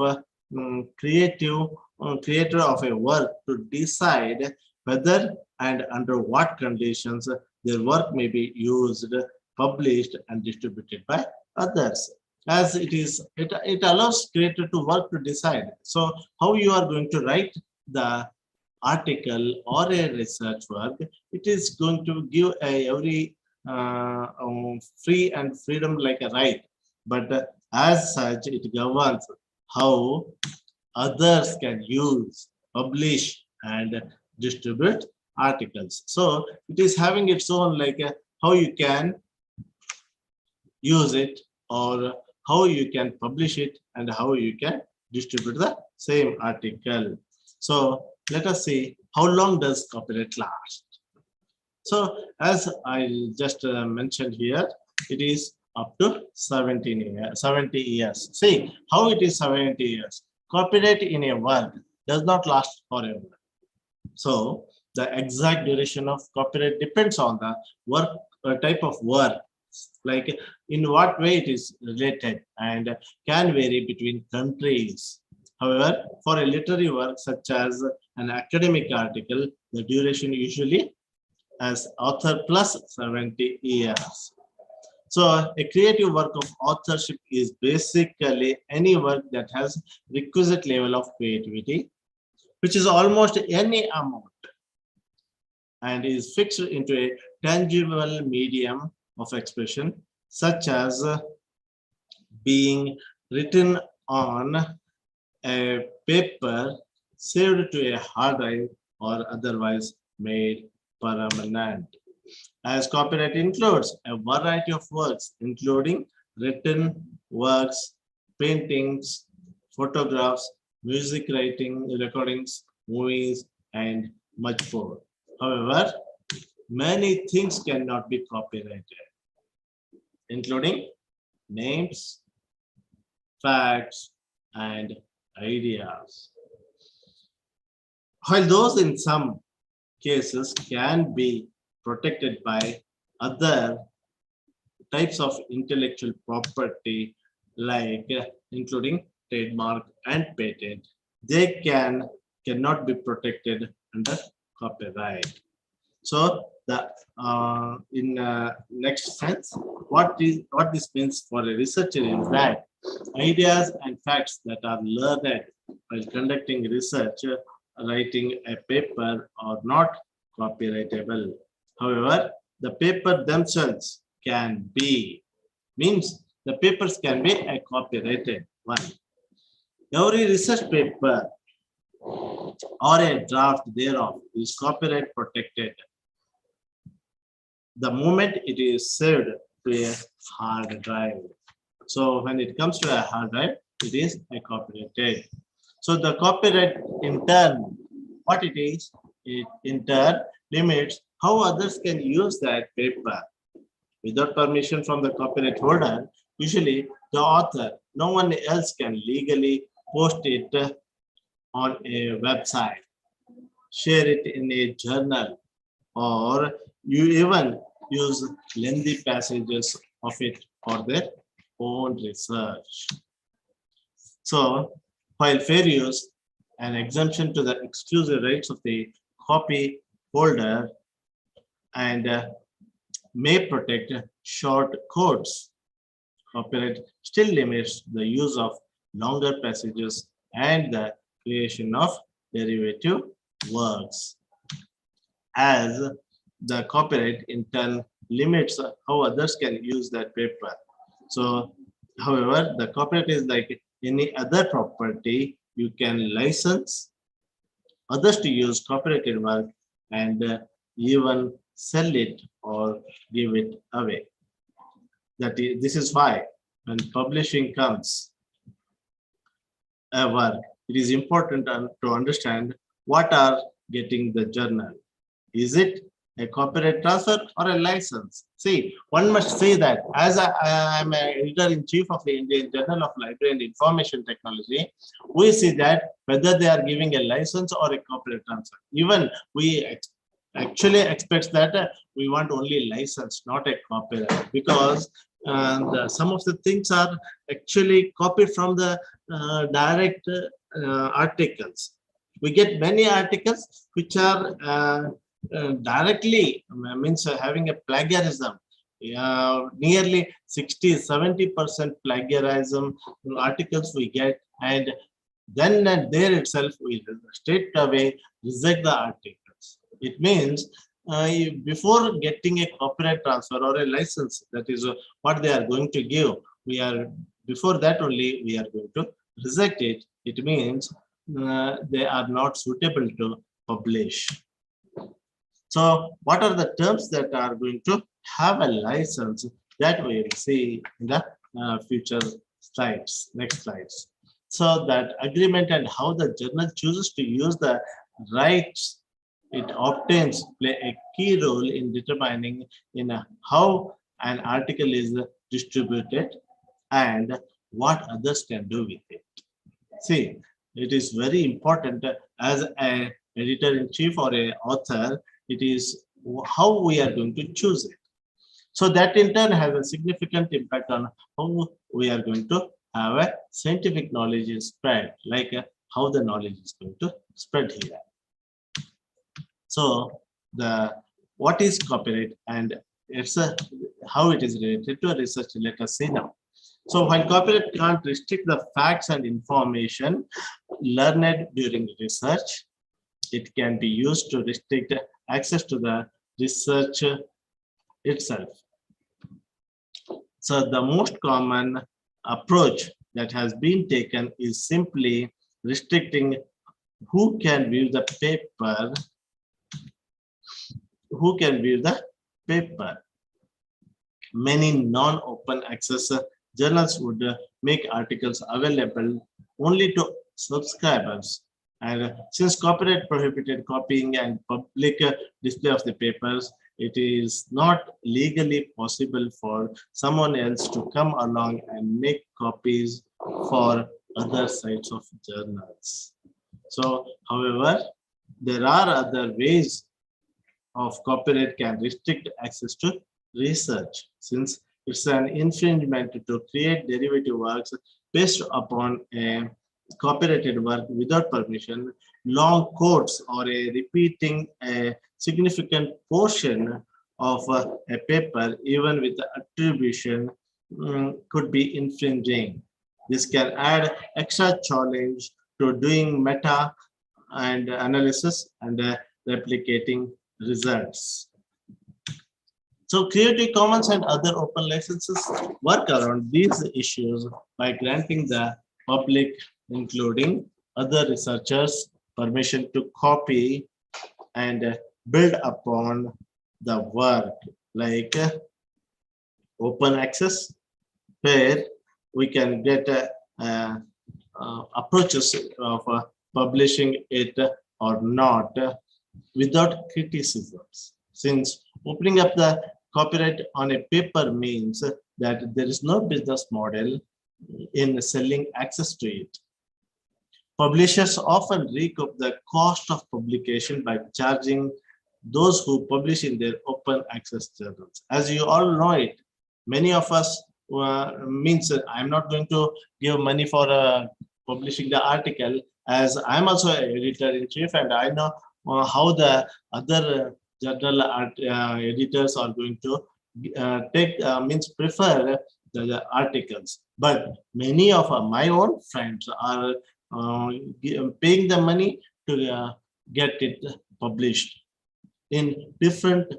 creative creator of a work to decide whether and under what conditions their work may be used, published, and distributed by others. As it allows creator to work to decide. So how you are going to write the article or a research work, it is going to give every free and freedom like a right. But as such, it governs how others can use, publish, and distribute articles. So it is having its own like how you can use it, or how you can publish it, and how you can distribute the same article. So let us see how long does copyright last. So as I just mentioned here, it is up to 70 years. See how it is 70 years. Copyright in a work does not last forever. So the exact duration of copyright depends on the work type of work, like in what way it is related, and can vary between countries. However, for a literary work such as an academic article, the duration usually as author plus 70 years. So a creative work of authorship is basically any work that has requisite level of creativity, which is almost any amount, and is fixed into a tangible medium of expression, such as being written on a paper, saved to a hard drive, or otherwise made permanent. As copyright includes a variety of works, including written works, paintings, photographs, music writing, recordings, movies, and much more. However, many things cannot be copyrighted, including names, facts, and ideas. While those in some cases can be protected by other types of intellectual property, like including trademark and patent, they cannot be protected under copyright. So the in next sense, what this means for a researcher is that ideas and facts that are learned while conducting research, writing a paper, are not copyrightable. However, the paper themselves can be, means the papers can be a copyrighted one. Every research paper or a draft thereof is copyright protected the moment it is saved to a hard drive. So when it comes to a hard drive, it is a copyrighted. So the copyright in turn, what it is, it in turn limits how others can use that paper. Without permission from the copyright holder, usually the author, no one else can legally post it on a website, share it in a journal, or you even use lengthy passages of it for their own research. So, while fair use, an exemption to the exclusive rights of the copy holder and may protect short quotes, copyright still limits the use of longer passages and the creation of derivative works, as the copyright in turn limits how others can use that paper. So, however, the copyright is like any other property. You can license others to use copyrighted work and even sell it or give it away. This is why when publishing comes a work, it is important to understand what are getting the journal. Is it a copyright transfer or a license? See, one must say that as I am an editor-in-chief of the Indian Journal of Library and Information Technology, we see that whether they are giving a license or a copyright transfer. Even we actually expects that we want only license, not a copyright, because some of the things are actually copied from the direct articles. We get many articles which are directly means having a plagiarism. Nearly 60-70% plagiarism articles we get, and then and there itself we straight away reject the articles. It means before getting a copyright transfer or a license, that is what they are going to give, we are before that only we are going to reject it. It means they are not suitable to publish. So what are the terms that are going to have a license, that we will see in the future slides, next slides. So that agreement and how the journal chooses to use the rights it obtains play a key role in determining how an article is distributed and what others can do with it. See, it is very important as an editor-in-chief or an author, it is how we are going to choose it. So that in turn has a significant impact on how we are going to have a scientific knowledge is spread, like how the knowledge is going to spread here. So what is copyright and it's how it is related to research, let us see now. So while copyright can't restrict the facts and information learned during research, it can be used to restrict access to the research itself. So the most common approach that has been taken is simply restricting who can view the paper, Many non-open access journals would make articles available only to subscribers. And since copyright prohibited copying and public display of the papers, it is not legally possible for someone else to come along and make copies for other sites of journals. So, however, there are other ways of copyright can restrict access to research, since it's an infringement to create derivative works based upon a copyrighted work without permission. Long quotes or a repeating a significant portion of a paper, even with the attribution, could be infringing. This can add extra challenge to doing meta and analysis and replicating results. So Creative Commons and other open licenses work around these issues by granting the public, including other researchers, permission to copy and build upon the work, like open access, where we can get approaches of publishing it or not without criticisms. Since opening up the copyright on a paper means that there is no business model in selling access to it. Publishers often recoup the cost of publication by charging those who publish in their open access journals. As you all know it, many of us means I'm not going to give money for publishing the article, as I'm also an editor-in-chief and I know how the other journal editors are going to prefer the articles. But many of my own friends are paying the money to get it published in different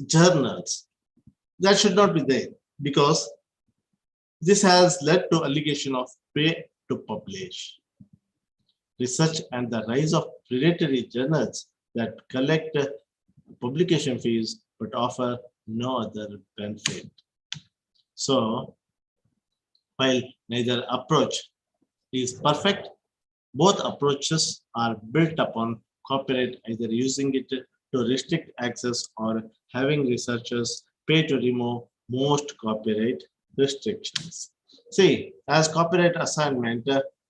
journals. That should not be there, because this has led to allegation of pay to publish. Research and the rise of predatory journals that collect publication fees but offer no other benefit. So, while neither approach is perfect, both approaches are built upon copyright, either using it to restrict access or having researchers pay to remove most copyright restrictions. See, as copyright assignment,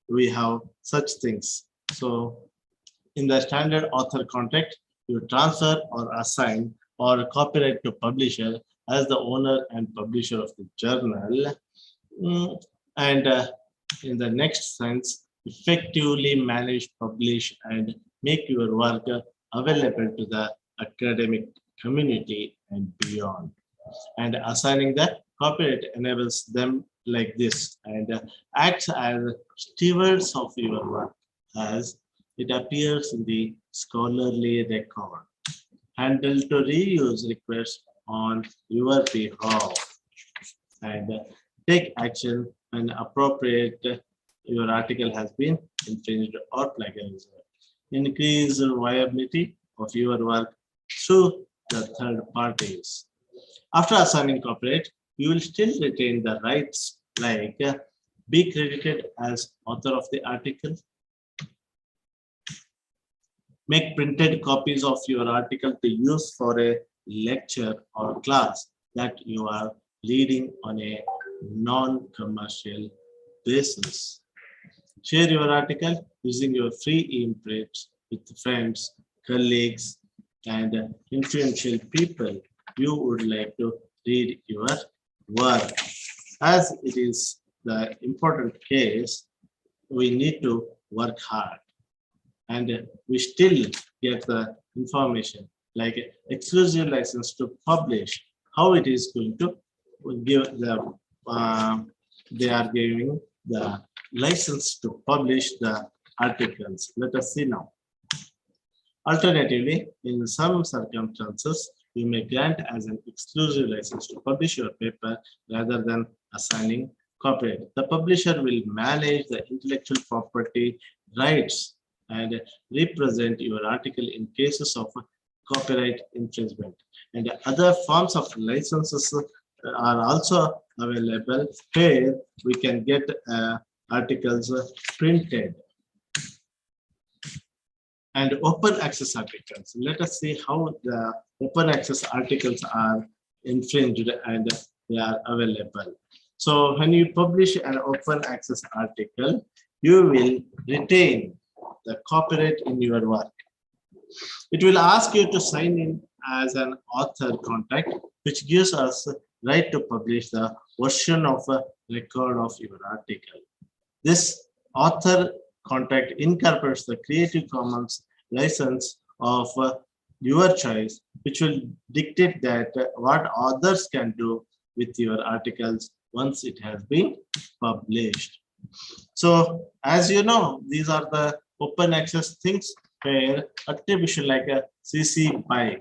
we have such things. So, in the standard author contract, you transfer or assign or copyright to publisher as the owner and publisher of the journal. And in the next sense, effectively manage, publish, and make your work available to the academic community and beyond. And assigning the copyright enables them like this and acts as stewards of your work as it appears in the scholarly record. Handle to reuse requests on your behalf and take action when appropriate your article has been infringed or plagiarized. Increase the viability of your work through the third parties. After assigning copyright, you will still retain the rights like be credited as author of the article, make printed copies of your article to use for a lecture or class that you are reading on a non-commercial basis. Share your article using your free imprints with friends, colleagues, and influential people you would like to read your work. As it is the important case, we need to work hard and we still get the information like exclusive license to publish, how it is going to give the, they are giving the license to publish the articles. Let us see now. Alternatively, in some circumstances, you may grant as an exclusive license to publish your paper rather than assigning copyright. The publisher will manage the intellectual property rights and represent your article in cases of copyright infringement. And other forms of licenses are also available where we can get articles printed. And open access articles. Let us see how the open access articles are infringed and they are available. So when you publish an open access article, you will retain the copyright in your work. It will ask you to sign in as an author contract, which gives us right to publish the version of a record of your article. This author contract incorporates the Creative Commons license of your choice, which will dictate that what others can do with your articles once it has been published. So as you know, these are the open access things where attribution like a CC BY,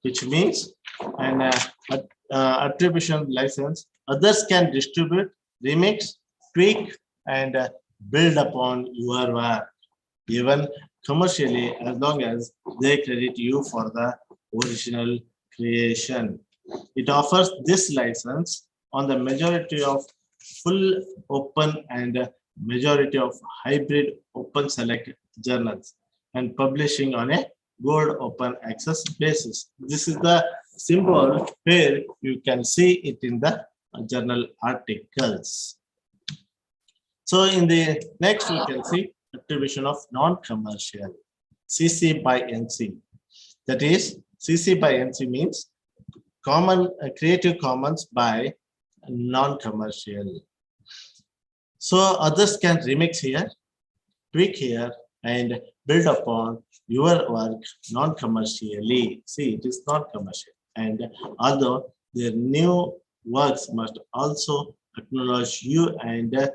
which means an attribution license, others can distribute, remix, tweak, and build upon your work, even commercially, as long as they credit you for the original creation. It offers this license on the majority of full open and majority of hybrid open select journals and publishing on a gold open access basis. This is the symbol where you can see it in the journal articles. So in the next we can see attribution of non-commercial, CC BY NC. That is, CC BY NC means common Creative Commons by non-commercial. So others can remix here, tweak here, and build upon your work non-commercially. See, it is non-commercial. And although their new works must also acknowledge you and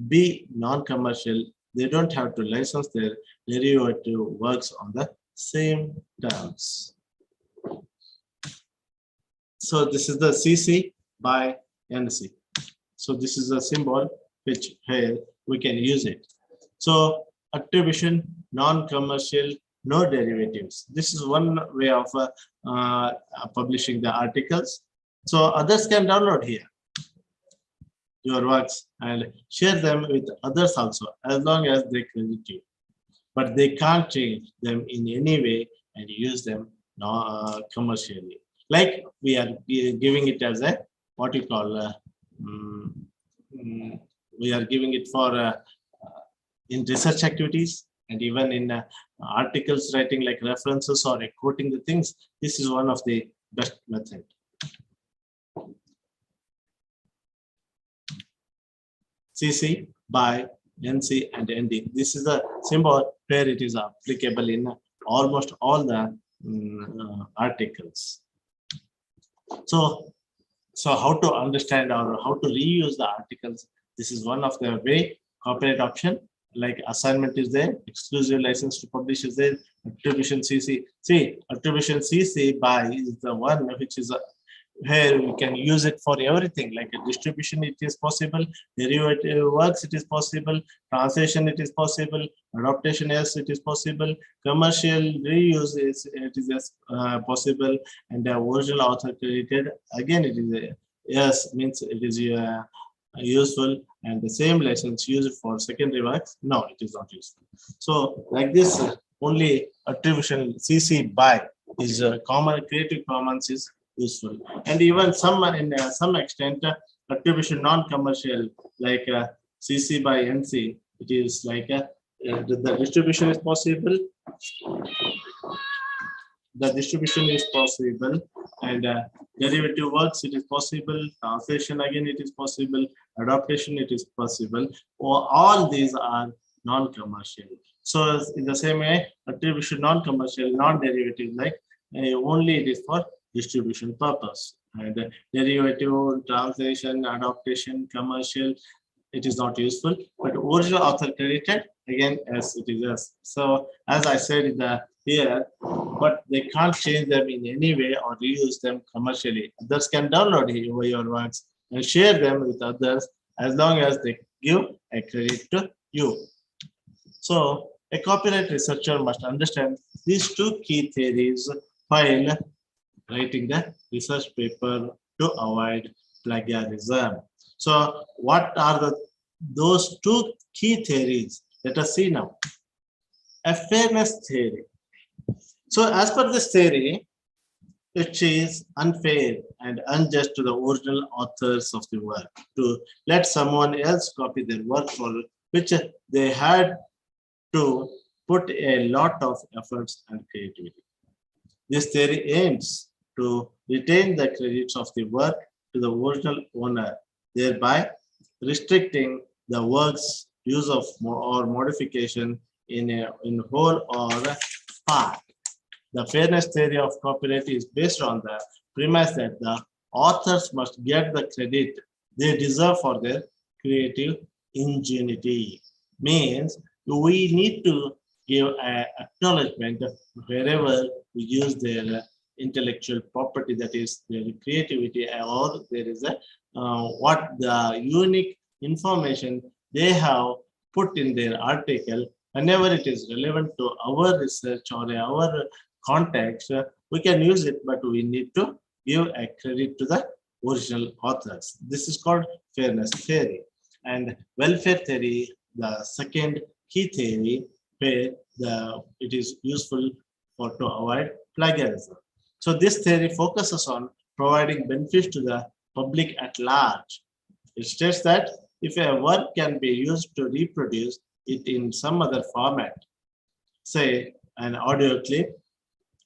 be non-commercial, they don't have to license their derivative works on the same terms. So this is the CC BY NC. So this is a symbol which here we can use it. So attribution, non-commercial, no derivatives. This is one way of publishing the articles. So others can download here your works and share them with others also, as long as they credit you. But they can't change them in any way and use them commercially. Like we are giving it as a, what you call, we are giving it for in research activities And even in articles writing like references or quoting the things, this is one of the best method. CC, by, NC, and ND. This is a symbol where it is applicable in almost all the articles. So how to understand or how to reuse the articles? This is one of the way. Copyright option, like assignment is there, exclusive license to publish is there, attribution CC. See, attribution CC by is the one which is where we can use it for everything, like a distribution it is possible, derivative works it is possible, translation it is possible, adaptation yes it is possible, commercial reuse it is possible, and the original author credited again it is yes means it is useful, and the same license used for secondary works, no, it is not useful. So like this, only attribution CC by is common, Creative Commons is useful, and even some in some extent attribution non-commercial like CC by NC, it is like the distribution is possible. The distribution is possible, and derivative works it is possible, translation again it is possible, adaptation it is possible, or all these are non-commercial. So in the same way, attribution non-commercial, non-derivative, like only it is for distribution purpose, and derivative, translation, adaptation, commercial, it is not useful, but original author credited again as it is yes. So as I said in the here, but they can't change them in any way or reuse them commercially. Others can download your works and share them with others as long as they give a credit to you. So a copyright researcher must understand these two key theories while writing the research paper to avoid plagiarism. So what are those two key theories? Let us see now. A fairness theory. So as per this theory, it is unfair and unjust to the original authors of the work to let someone else copy their work for which they had to put a lot of efforts and creativity. This theory aims to retain the credits of the work to the original owner, thereby restricting the work's use of or modification in whole or part. The fairness theory of copyright is based on the premise that the authors must get the credit they deserve for their creative ingenuity. Means we need to give an acknowledgement wherever we use their intellectual property, that is their creativity, or there is a what the unique information they have put in their article. Whenever it is relevant to our research or our context, we can use it, but we need to give a credit to the original authors. This is called fairness theory. And welfare theory, the second key theory, where it is useful to avoid plagiarism. So this theory focuses on providing benefits to the public at large. It states that if a work can be used to reproduce it in some other format, say an audio clip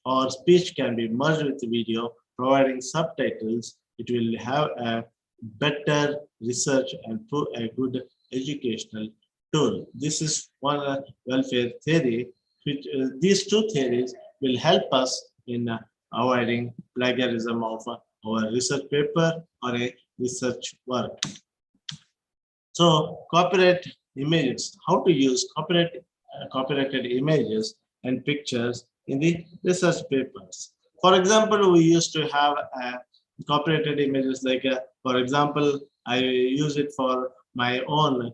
or speech can be merged with video, providing subtitles, it will have a better research and a good educational tool. This is one welfare theory. Which, these two theories will help us in avoiding plagiarism of our research paper or a research work. So copyright images, how to use copyrighted images and pictures in the research papers. For example, we used to have copyrighted images like, for example, I use it for my own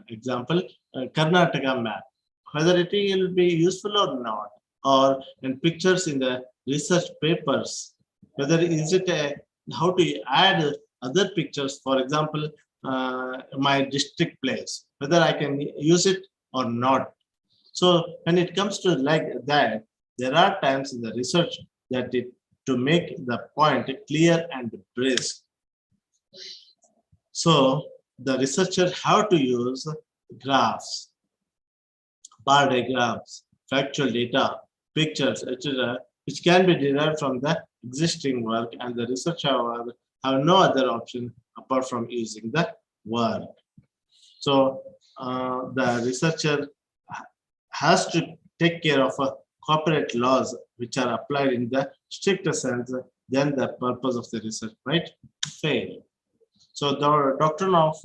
example, Karnataka map, whether it will be useful or not, or in pictures in the research papers, whether is it how to add other pictures, for example, my district place, whether I can use it or not. So when it comes to like that, there are times in the research that to make the point clear and brisk. So the researcher have to use graphs, bar diagrams, factual data, pictures, etc., which can be derived from the existing work, and the researcher have no other option apart from using the work. So the researcher has to take care of copyright laws which are applied in the stricter sense than the purpose of the research might fail. So the doctrine of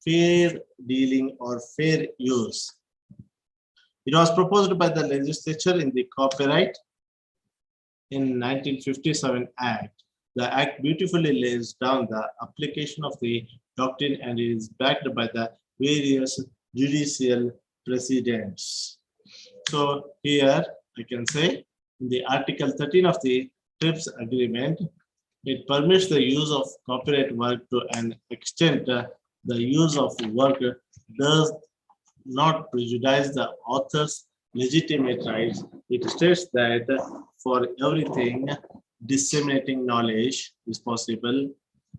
fair dealing or fair use. It was proposed by the legislature in the Copyright in 1957 Act. The Act beautifully lays down the application of the doctrine and is backed by the various judicial precedents. So here I can say in the Article 13 of the TRIPS agreement, it permits the use of copyright work to an extent the use of work does not prejudice the author's legitimate rights. It states that for everything, disseminating knowledge is possible,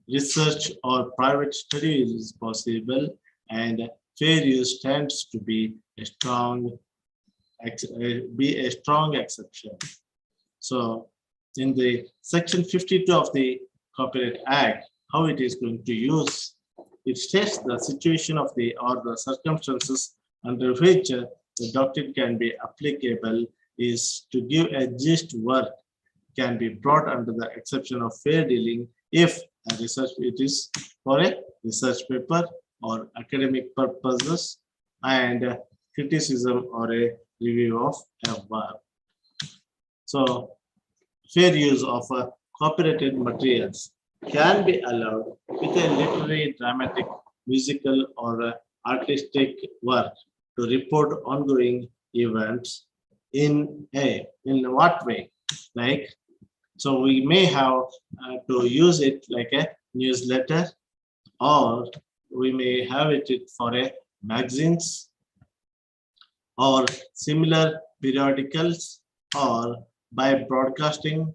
research or private study is possible, and fair use tends to be a strong exception. So in the section 52 of the Copyright Act, how it is going to use, it states the situation of the or the circumstances under which the doctrine can be applicable is to give a gist work can be brought under the exception of fair dealing if a research it is for a research paper or academic purposes and criticism or a review of a work. So fair use of copyrighted materials can be allowed with a literary, dramatic, musical, or artistic work to report ongoing events in what way? Like, so we may have to use it like a newsletter, or we may have it for a magazines or similar periodicals, or by broadcasting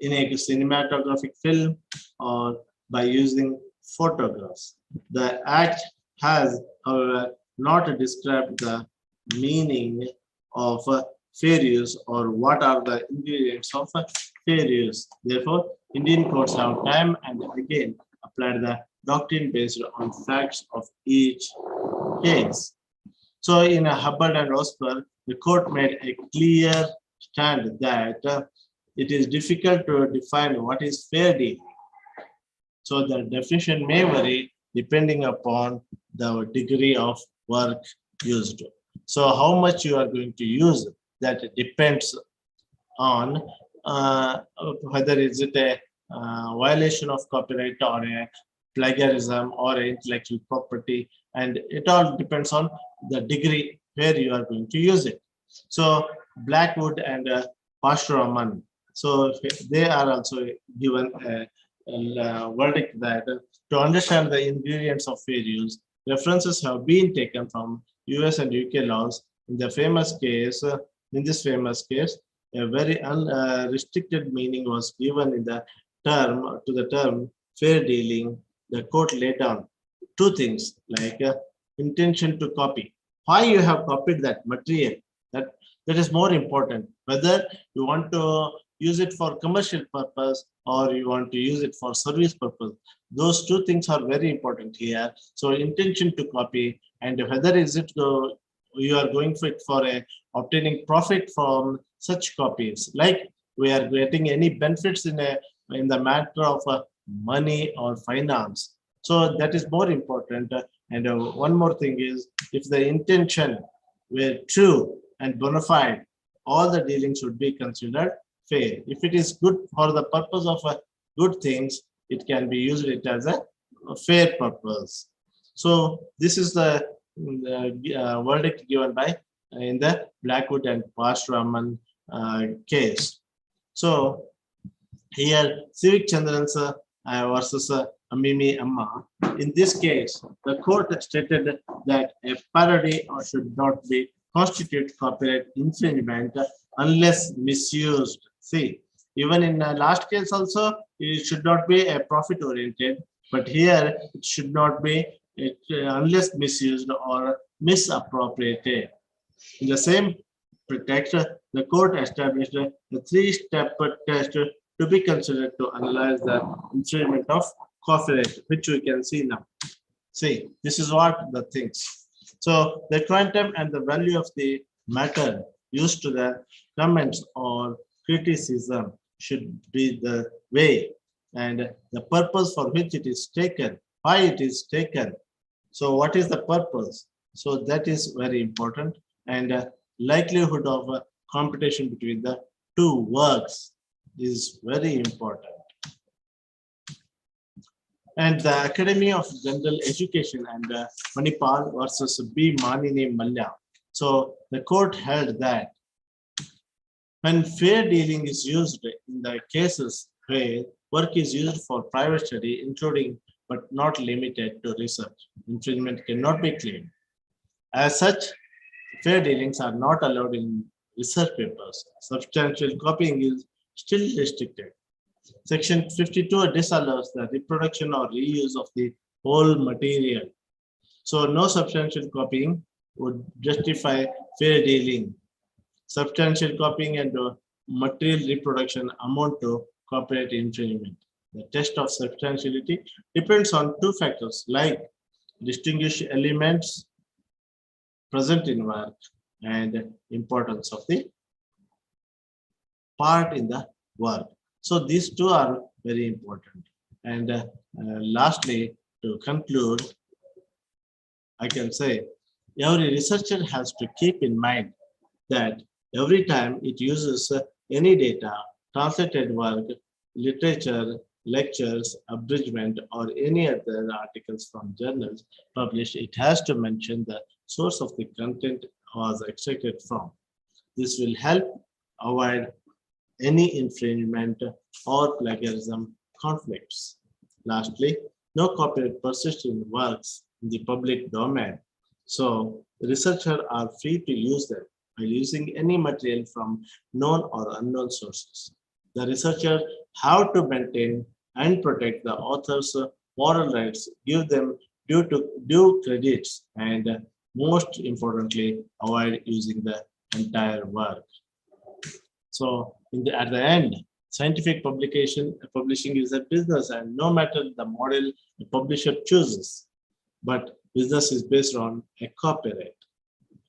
in a cinematographic film, or by using photographs. The Act has, however, not described the meaning of fair use or what are the ingredients of fair use. Therefore, Indian courts have time and again applied the doctrine based on facts of each case. So in Hubbard and Osper, the court made a clear stand that it is difficult to define what is fair dealing. So the definition may vary depending upon the degree of work used. So how much you are going to use, that depends on whether is it a violation of copyright or a plagiarism or intellectual property, and it all depends on the degree where you are going to use it. So Blackwood and Pashraman, so they are also given a verdict that to understand the ingredients of fair use, references have been taken from US and UK laws. In the famous case, in this famous case, a very unrestricted meaning was given in the term to the term fair dealing. The court laid down two things like intention to copy. Why you have copied that material? That is more important. Whether you want to use it for commercial purpose or you want to use it for service purpose. Those two things are very important here. So intention to copy, and whether is it you are going for it for obtaining profit from such copies, like we are getting any benefits in the matter of money or finance. So that is more important. And one more thing is, if the intention were true and bona fide, all the dealings should be considered fair. If it is good for the purpose of good things, it can be used it as a fair purpose. So this is the verdict given by in the Blackwood and Pashraman case. So here Civic Chandran's versus Mimi Amma. In this case, the court stated that a parody should not be constitute copyright infringement unless misused. See, even in the last case also, it should not be a profit oriented, but here it should not be unless misused or misappropriated. In the same pretext, the court established a three-step test to be considered to analyze the infringement of copyright, which we can see now. See, this is what the things. So the quantum and the value of the matter used to the comments or criticism should be the way and the purpose for which it is taken, why it is taken. So what is the purpose? So that is very important, and likelihood of competition between the two works is very important. And the Academy of General Education and Manipal versus B. Manini Malya. So the court held that when fair dealing is used in the cases where work is used for private study, including but not limited to research, infringement cannot be claimed. As such, fair dealings are not allowed in research papers. Substantial copying is still restricted. Section 52 disallows the reproduction or reuse of the whole material. So no substantial copying would justify fair dealing. Substantial copying and material reproduction amount to copyright infringement. The test of substantiality depends on two factors like distinguished elements present in work and importance of the part in the work. So these two are very important. And lastly, to conclude, I can say every researcher has to keep in mind that every time it uses any data, translated work, literature, lectures, abridgment, or any other articles from journals published, it has to mention the source of the content was extracted from. This will help avoid any infringement or plagiarism conflicts. Lastly, no copyright persists in works in the public domain. So researchers are free to use them by using any material from known or unknown sources. The researchers have to maintain and protect the author's moral rights, give them due credits, and most importantly, avoid using the entire work. So at the end, scientific publishing is a business, and no matter the model the publisher chooses, but business is based on a copyright.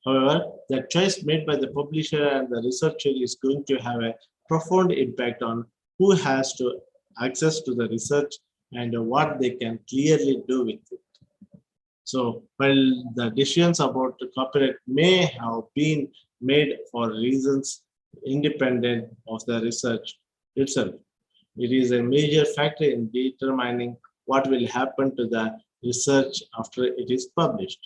However, the choice made by the publisher and the researcher is going to have a profound impact on who has to access to the research and what they can clearly do with it. So while the decisions about the copyright may have been made for reasons independent of the research itself, it is a major factor in determining what will happen to the research after it is published.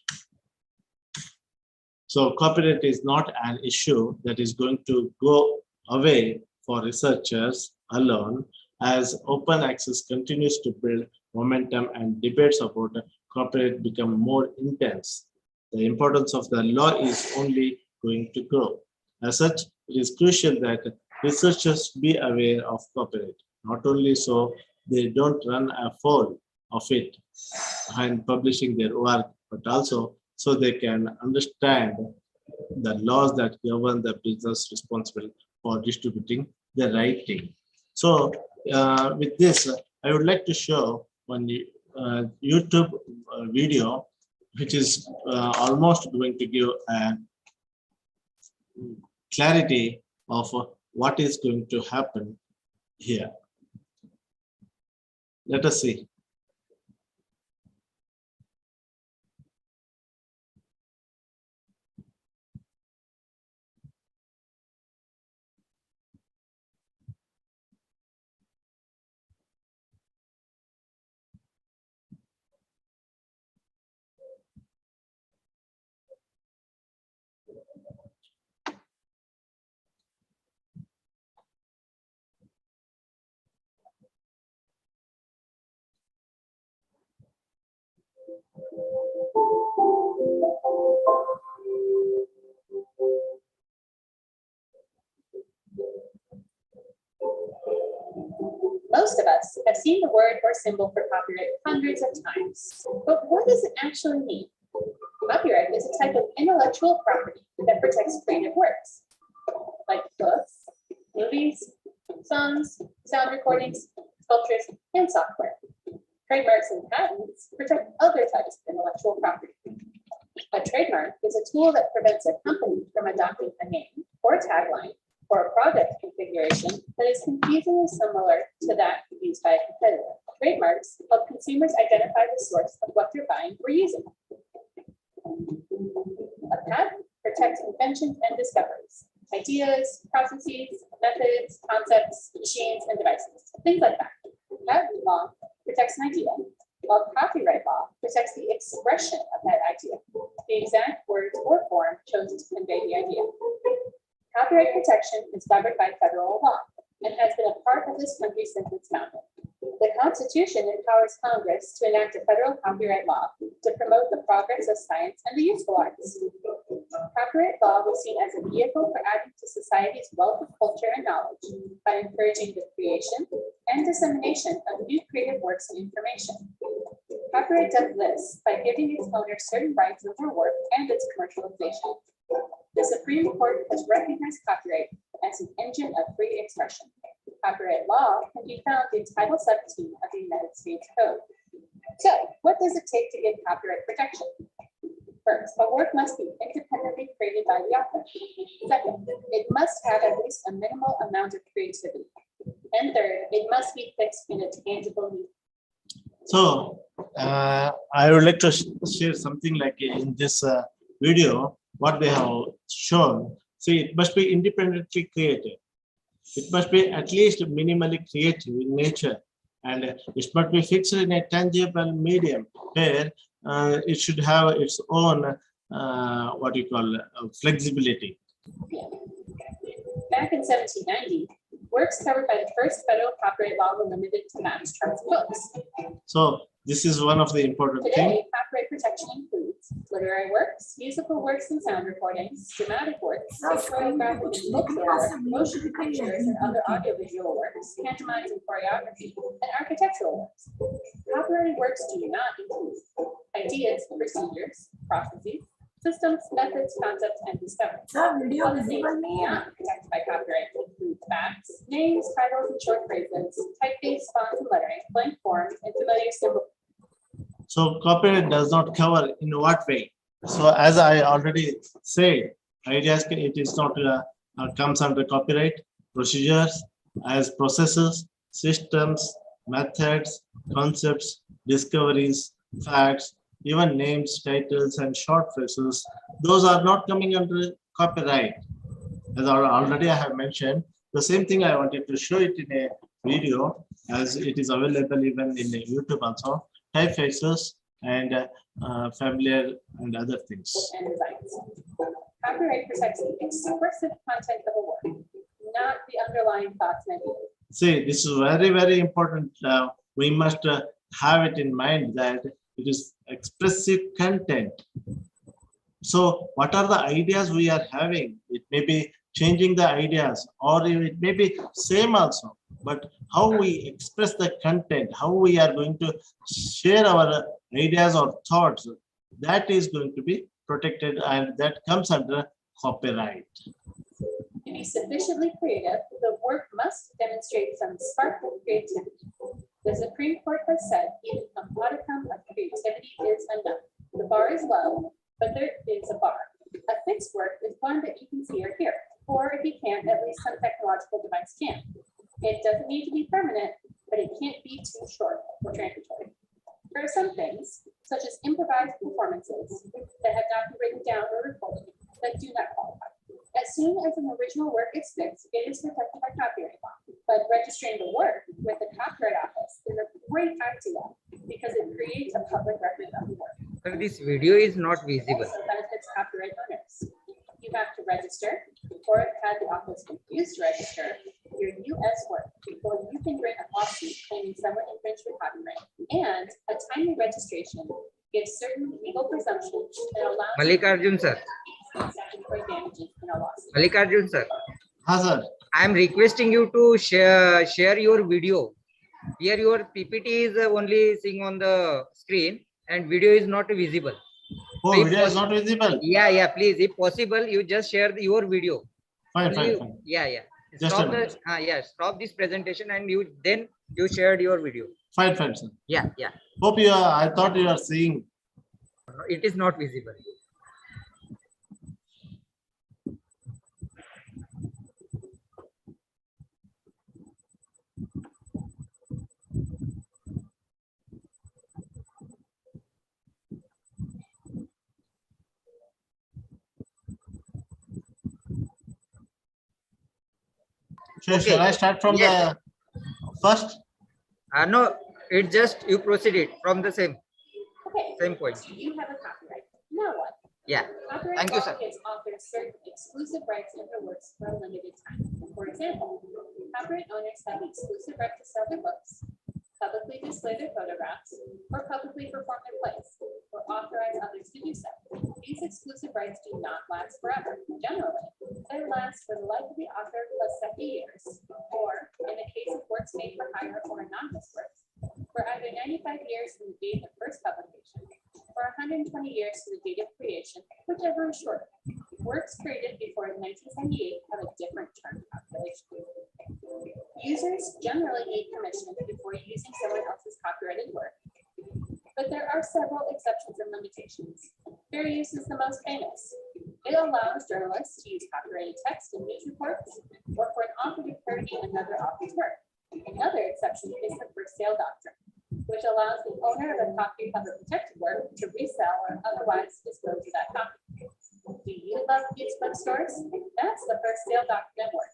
So copyright is not an issue that is going to go away for researchers alone, as open access continues to build momentum and debates about copyright become more intense. The importance of the law is only going to grow. As such, it is crucial that researchers be aware of copyright, not only so they don't run afoul of it and publishing their work, but also so they can understand the laws that govern the business responsible for distributing the writing. So with this, I would like to show one YouTube video, which is almost going to give a clarity of what is going to happen here. Let us see. Most of us have seen the word or symbol for copyright hundreds of times, but what does it actually mean? Copyright is a type of intellectual property that protects creative works, like books, movies, songs, sound recordings, sculptures, and software. Trademarks and patents protect other types of intellectual property. A trademark is a tool that prevents a company from adopting a name or tagline or a product configuration that is confusingly similar to that used by a competitor. Trademarks help consumers identify the source of what they're buying or using. A patent protects inventions and discoveries, ideas, processes, methods, concepts, machines, and devices, things like that. Patent law protects an idea, while copyright law protects the expression of that idea, the exact words or form chosen to convey the idea. Copyright protection is governed by federal law and has been a part of this country since its founding. The Constitution empowers Congress to enact a federal copyright law to promote the progress of science and the useful arts. Copyright law was seen as a vehicle for adding to society's wealth of culture and knowledge by encouraging the creation and dissemination of new creative works and information. Copyright does this by giving its owner certain rights over work and its commercialization. The Supreme Court has recognized copyright as an engine of free expression. Copyright law can be found in Title 17 of the United States Code. So, what does it take to get copyright protection? First, a work must be independently created by the author. Second, it must have at least a minimal amount of creativity. And third, it must be fixed in a tangible need. So I would like to share something like in this video, what they have shown. See, it must be independently created. It must be at least minimally creative in nature, and it must be fixed in a tangible medium where it should have its own what you call flexibility. Back in 1790, works covered by the first federal copyright law were limited to mass charts books. So this is one of the important things. Today, copyright protection includes literary works, musical works and sound recordings, dramatic works, photographic and book work, motion pictures and other audiovisual works, pantomimes and choreography, and architectural works. Copyrighted works do not include ideas, procedures, processes, systems, methods, concepts, and discoveries. Sir, video Other things visible नहीं है. not protected by copyright include facts, names, titles, and short phrases, typeface, fonts, and lettering, blank forms, and familiar symbols. So copyright does not cover in what way. So as I already said, ideas it is not comes under copyright procedures as processes, systems, methods, concepts, discoveries, facts, even names, titles, and short phrases. Those are not coming under copyright. As already I have mentioned, the same thing I wanted to show it in a video as it is available even in YouTube also. Typefaces and familiar and other things. And designs. Copyright protects the expressive content of a work, not the underlying thoughts and ideas. See, this is very, very important. We must have it in mind that it is expressive content. So what are the ideas we are having? It may be changing the ideas or it may be same also. But how we express the content, how we are going to share our ideas or thoughts, that is going to be protected and that comes under copyright. To be sufficiently creative, the work must demonstrate some spark of creativity. The Supreme Court has said even a modicum of creativity is enough. The bar is low, but there is a bar. A fixed work is one that you can see or hear, or if you can't, at least some technological device can. It doesn't need to be permanent, but it can't be too short or transitory. There are some things, such as improvised performances, that have not been written down or recorded, that do not qualify. As soon as an original work is fixed, it is protected by copyright law. But registering the work with the Copyright Office is a great idea because it creates a public record of the work. But this video is not visible. Also benefits copyright owners. You have to register, or if had the office refused to register your US work before you can bring a lawsuit claiming someone infringed your copyright. And a timely registration gives certain legal presumptions and allows Mallikarjun sir. statutory damages in a lawsuit. Mallikarjun sir. Yes, sir. I am requesting you to share your video. Here your PPT is only seeing on the screen and video is not visible. Oh, If video is possi- not visible. Yeah, please, if possible, you just share your video. Fine, Only- fine. Yeah. Just a Stop minute. stop this presentation and you shared your video. Fine, sir. Yeah. Hope you are, I thought you are seeing. It is not visible. Shall Okay. I start from Yes. the first? No, it just you proceeded from the same Okay, point. so you have a copyright. Now what? Yeah. Copyright Thank you, law sir. gives authors certain exclusive rights in their works for a limited time. For example, copyright owners have the exclusive right to sell their books, publicly display their photographs, or publicly perform their plays, or authorize others to do so. These exclusive rights do not last forever. Generally, they last for the life of the author plus 70 years, or in the case of works made for hire or anonymous works, for either 95 years from the date of first publication or 120 years from the date of creation, whichever is shorter. Works created before 1978 have a different term calculation. Users generally need permission before using someone else's copyrighted work, but there are several exceptions and limitations. Fair use is the most famous. It allows journalists to use copyrighted text in news reports or for an author to parody another author's work. Another exception is the for sale doctrine, which allows the owner of a copy of a protected work to resell or otherwise dispose of that copy. Do you love used bookstores? That's the first sale doctrine at work.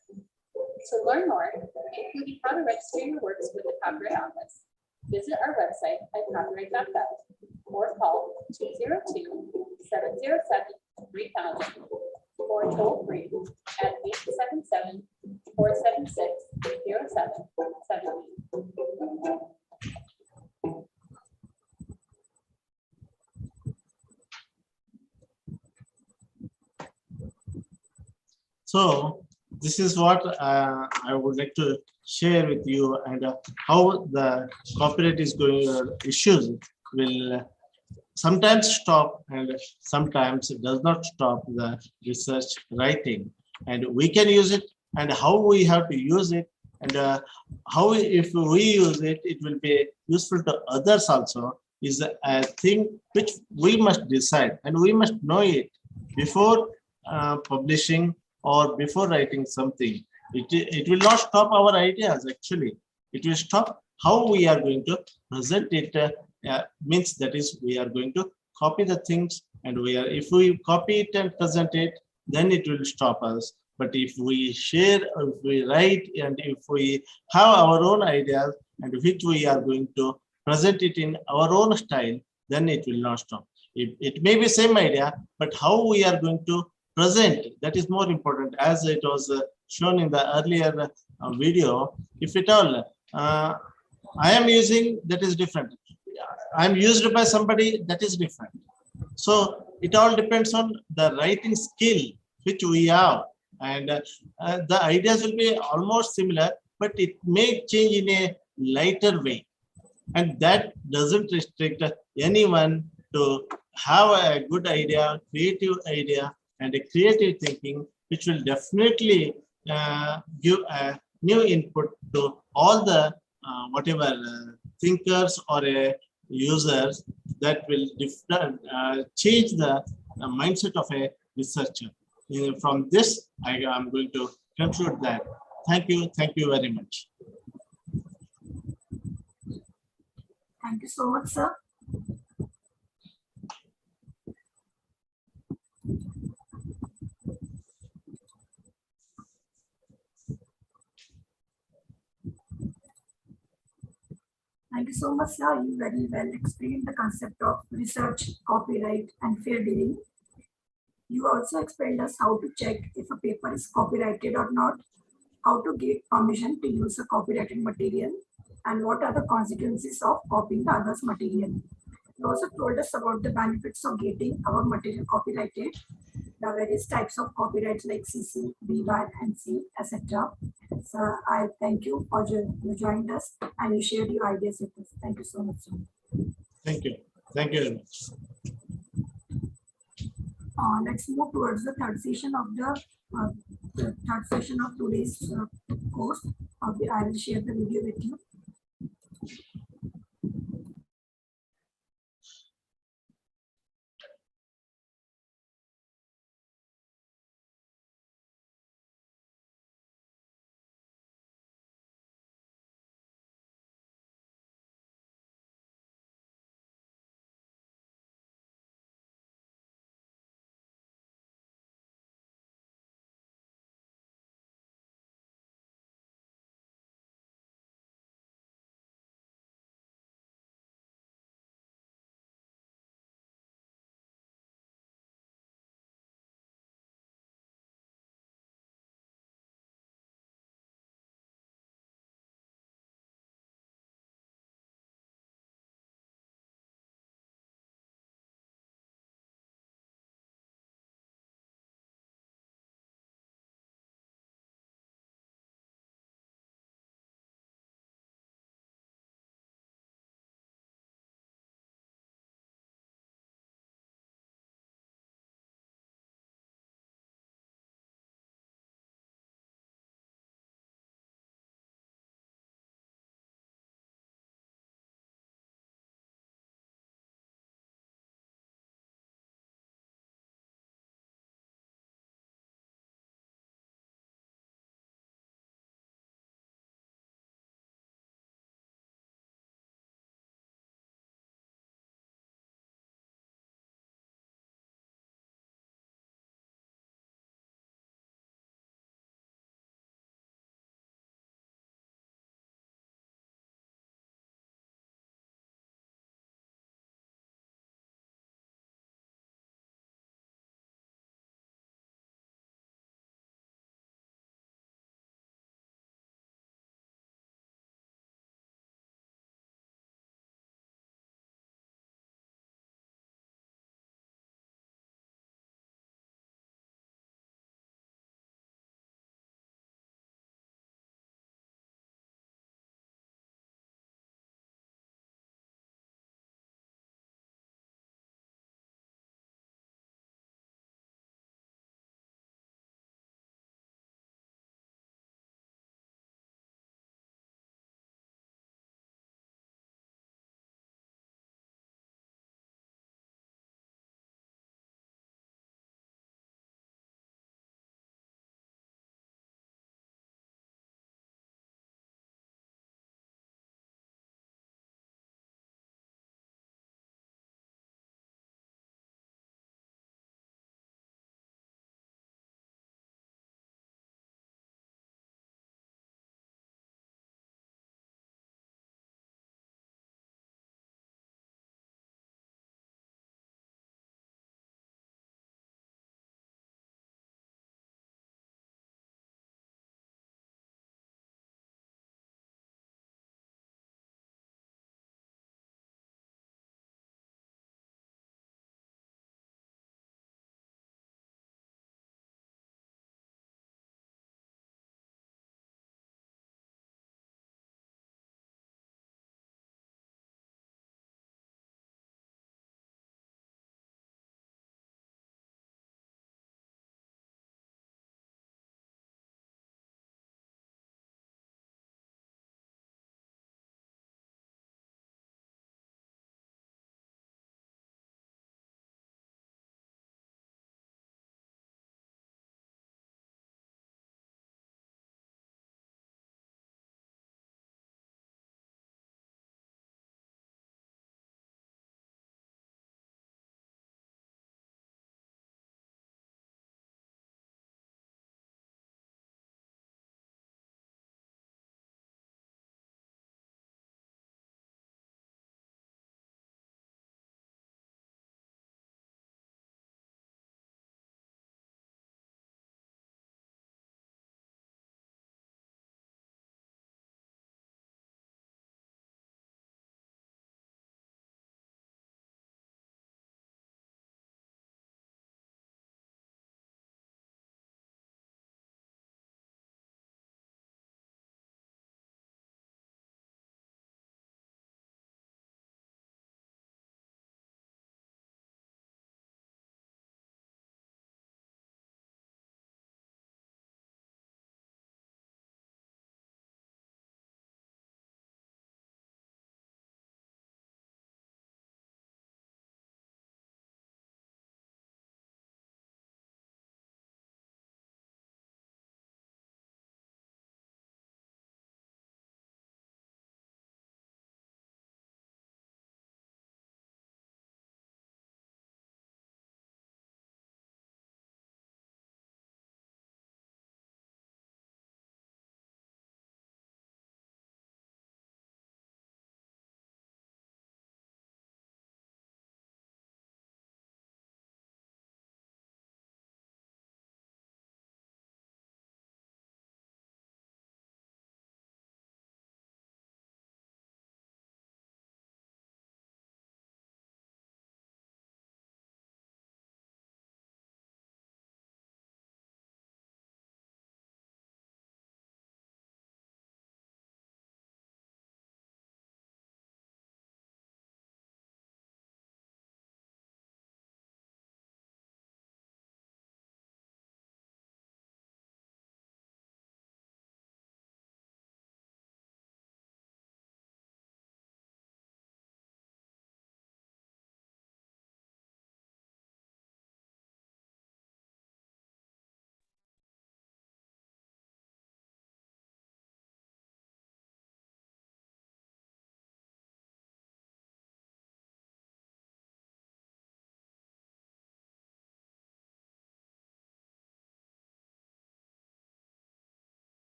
To learn more, including how to register your works with the Copyright Office, visit our website at copyright.gov or call 202-707-3000 or toll free at 877-476-0770. So this is what I would like to share with you, and how the copyright is going, issues will sometimes stop and sometimes it does not stop the research writing, and we can use it, and how we have to use it, and how if we use it, it will be useful to others also, is a thing which we must decide, and we must know it before publishing or before writing something. It will not stop our ideas, actually. It will stop how we are going to present it. Means that is, we are going to copy the things, and if we copy it and present it, then it will stop us. But if we share, if we write, and if we have our own ideas, and which we are going to present it in our own style, then it will not stop. It may be same idea, but how we are going to present, that is more important, as it was shown in the earlier video. If at all I am using, that is different. I am used by somebody, that is different. So it all depends on the writing skill which we have, and the ideas will be almost similar, but it may change in a lighter way, and that doesn't restrict anyone to have a good idea, creative idea, and a creative thinking, which will definitely give a new input to all the whatever thinkers or users, that will change the mindset of a researcher. From this, I am going to conclude that. Thank you very much. Thank you so much, sir. Thank you so much, sir. You very well explained the concept of research, copyright, and fair dealing. You also explained us how to check if a paper is copyrighted or not, how to get permission to use a copyrighted material, and what are the consequences of copying the other's material. You also told us about the benefits of getting our material copyrighted, the various types of copyrights like CC, BY, NC, etc. So I thank you for you joined us and you shared your ideas with us. Thank you so much, sir. Thank you very much. let's move towards the third session of today's course. I will share the video with you.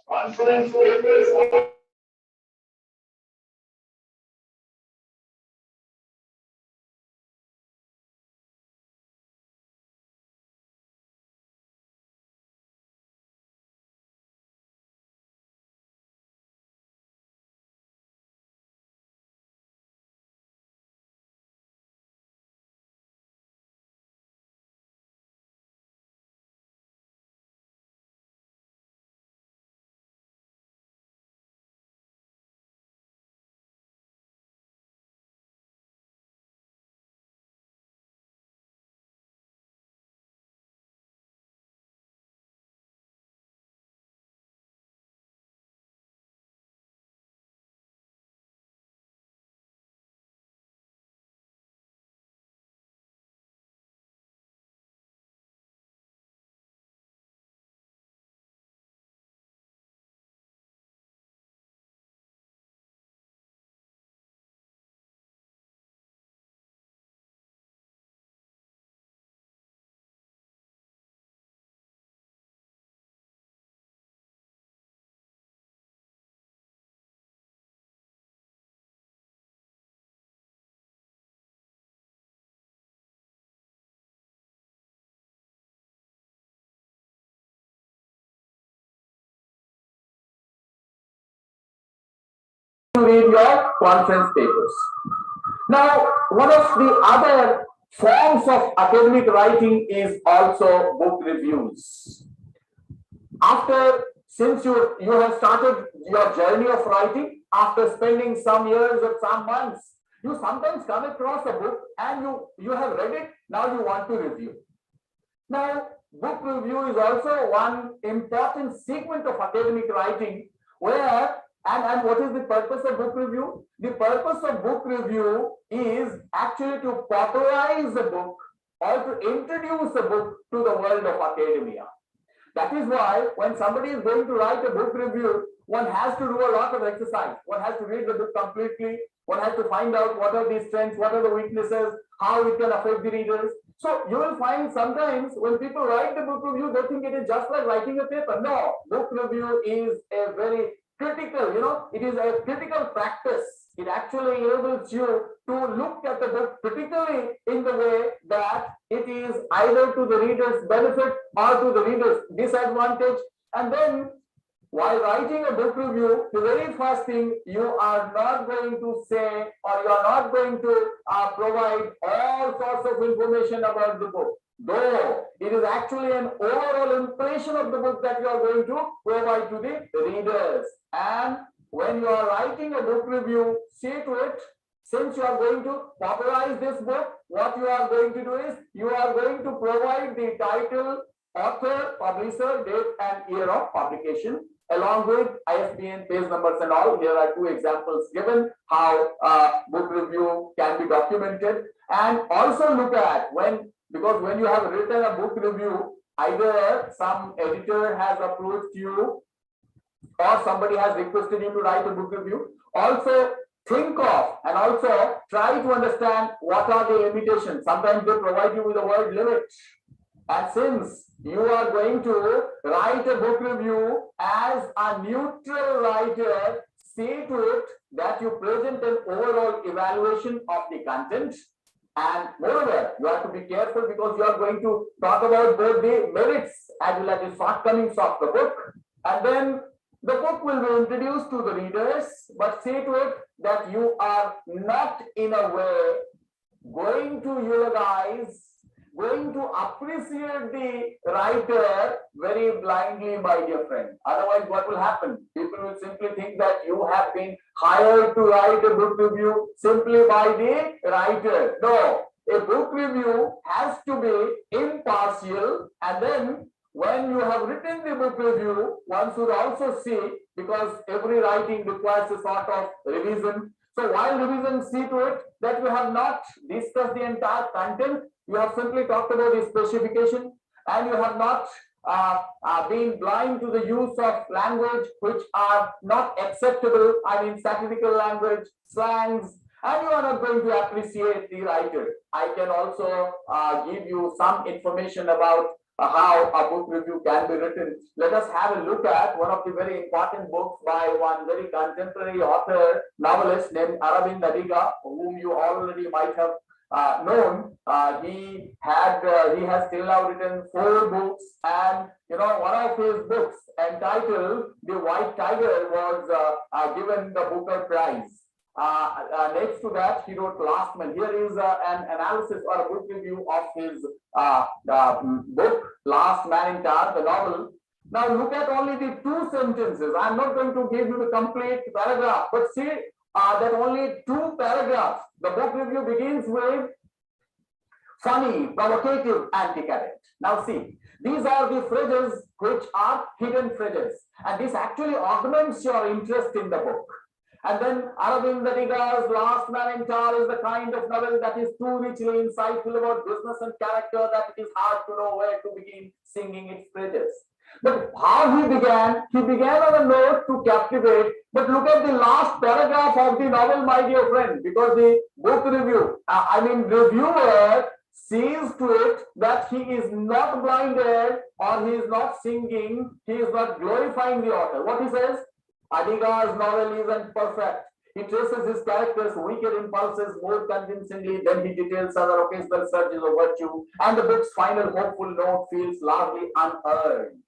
Conference papers. To read your conference papers. Now, one of the other forms of academic writing is also book reviews. Since you have started your journey of writing, after spending some years or some months, you sometimes come across a book and you have read it, now you want to review. Now, book review is also one important segment of academic writing where, and what is the purpose of book review? The purpose of book review is actually to popularize a book or to introduce a book to the world of academia. That is why when somebody is going to write a book review, one has to do a lot of exercise. One has to read the book completely. One has to find out what are the strengths, what are the weaknesses, how it can affect the readers. So you will find sometimes when people write the book review, they think it is just like writing a paper. No, book review is a very critical, it is a critical practice. It actually enables you to look at the book critically in the way that it is either to the reader's benefit or to the reader's disadvantage. And then while writing a book review, the very first thing, you are not going to say or you are not going to provide all sorts of information about the book. Though it is actually an overall impression of the book that you are going to provide to the readers. And when you are writing a book review, see to it, since you are going to popularize this book, what you are going to do is you are going to provide the title, author, publisher, date and year of publication along with ISBN, page numbers and all. Here are two examples given how book review can be documented. And also look at because when you have written a book review, either some editor has approached you or somebody has requested you to write a book review. Also think of and also try to understand what are the limitations. Sometimes they provide you with the word limit. And since you are going to write a book review as a neutral writer, see to it that you present an overall evaluation of the content. And moreover, you have to be careful because you are going to talk about both the merits as well as the shortcomings of the book. And then the book will be introduced to the readers, but see to it that you are not in a way going to eulogize, going to appreciate the writer very blindly, my dear friend. Otherwise, what will happen? People will simply think that you have been hired to write a book review simply by the writer. No, a book review has to be impartial, and then when you have written the book review, one should also see, because every writing requires a sort of revision. So while revision, see to it that you have not discussed the entire content. You have simply talked about the specification, and you have not been blind to the use of language which are not acceptable. I mean, satirical language, slangs, and you are not going to appreciate the writer. I can also give you some information about how a book review can be written. Let us have a look at one of the very important books by one very contemporary author, novelist named Aravind Adiga, whom you already might have known. He has till now written 4 books, and one of his books entitled The White Tiger was given the Booker Prize. Next to that, he wrote Last Man. Here is an analysis or a book review of his book, Last Man in Tar, the novel. Now look at only the 2 sentences. I'm not going to give you the complete paragraph, but see that only 2 paragraphs. The book review begins with funny, provocative, and decadent. Now see, these are the phrases which are hidden phrases, and this actually augments your interest in the book. And then Aravind Adiga's Last Man in Tar is the kind of novel that is too richly insightful about business and character that it is hard to know where to begin singing its praises. But how he began on a note to captivate. But look at the last paragraph of the novel, my dear friend, because the book review, reviewer sees to it that he is not blinded or he is not singing, he is not glorifying the author. What he says? Adiga's novel isn't perfect. He traces his characters' wicked impulses more convincingly than he details other occasional surges of virtue, and the book's final hopeful note feels largely unearned.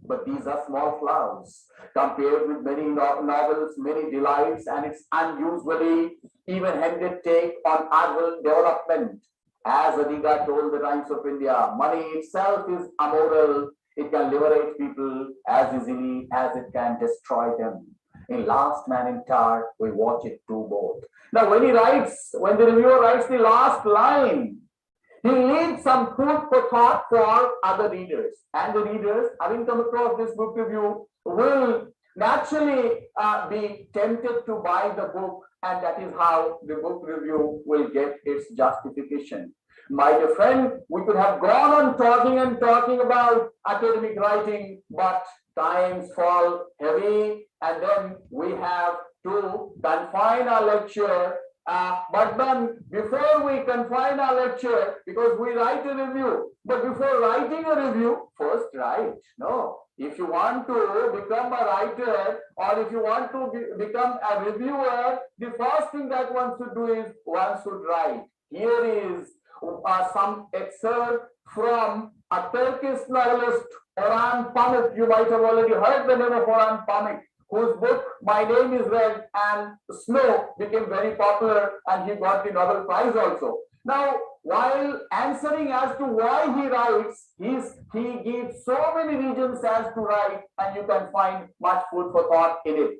But these are small flaws compared with many novels, many delights, and its unusually even-handed take on urban development. As Adiga told the Times of India, money itself is amoral. It can liberate people as easily as it can destroy them. In Last Man in Tar, we watch it do both. Now, when the reviewer writes the last line, he leaves some food for thought for other readers. And the readers, having come across this book review, will naturally be tempted to buy the book, and that is how the book review will get its justification. My dear friend, we could have gone on talking and talking about academic writing, but times fall heavy, and then we have to confine our lecture. But then before we confine our lecture, because we write a review, but before writing a review, first write. No, if you want to become a writer or if you want to become a reviewer, the first thing that one should do is one should write. Here is some excerpt from a Turkish novelist, Orhan Pamuk. You might have already heard the name of Orhan Pamuk, whose book My Name is Red and Snow became very popular, and he got the Nobel Prize also. Now, while answering as to why he writes, he gives so many reasons as to write, and you can find much food for thought in it.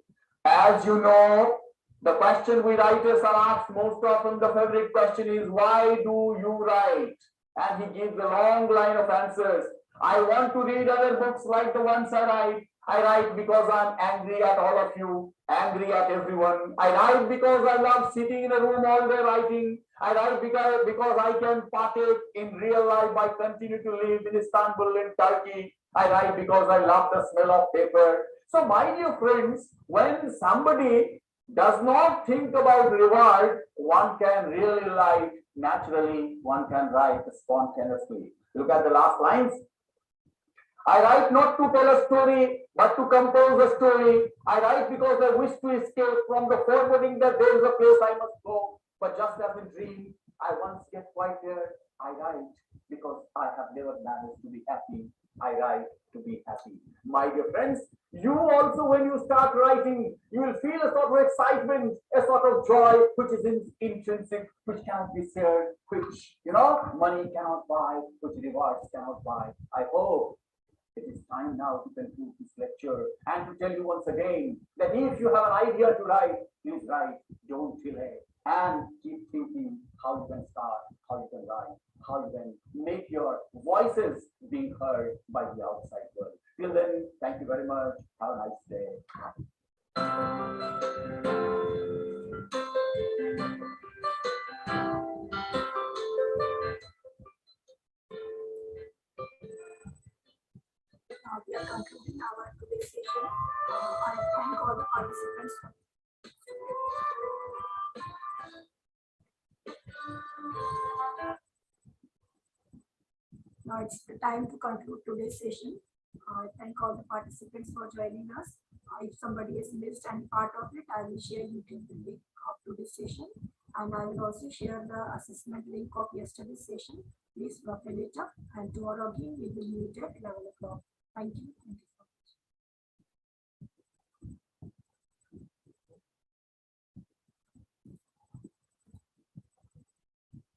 As you know, the question we writers are asked most often, the favorite question is, why do you write? And he gives a long line of answers. I want to read other books like the ones I write. I write because I'm angry at all of you, angry at everyone. I write because I love sitting in a room all day writing. I write because I can partake in real life by continuing to live in Istanbul, in Turkey. I write because I love the smell of paper. So my dear friends, when somebody does not think about reward, one can really write naturally, one can write spontaneously. Look at the last lines. I write not to tell a story, but to compose a story. I write because I wish to escape from the foreboding that there is a place I must go. But just as a dream, I once get quite there. I write because I have never managed to be happy. I write to be happy. My dear friends, you also, when you start writing, you will feel a sort of excitement, a sort of joy, which is intrinsic, which cannot be shared, which, money cannot buy, which rewards cannot buy. I hope it is time now to conclude this lecture and to tell you once again that if you have an idea to write, please write, don't delay, and keep thinking how you can start, how you can write, how you can make your voices being heard by the outside world. Till then, thank you very much. Have a nice day. Now we are concluding our today's session. I thank all the participants for Now it's the time to conclude today's session. I thank all the participants for joining us. If somebody has missed any part of it, I will share YouTube link of today's session. And I will also share the assessment link of yesterday's session. Please fill it up. And tomorrow again, we will meet at 11 o'clock. Thank you.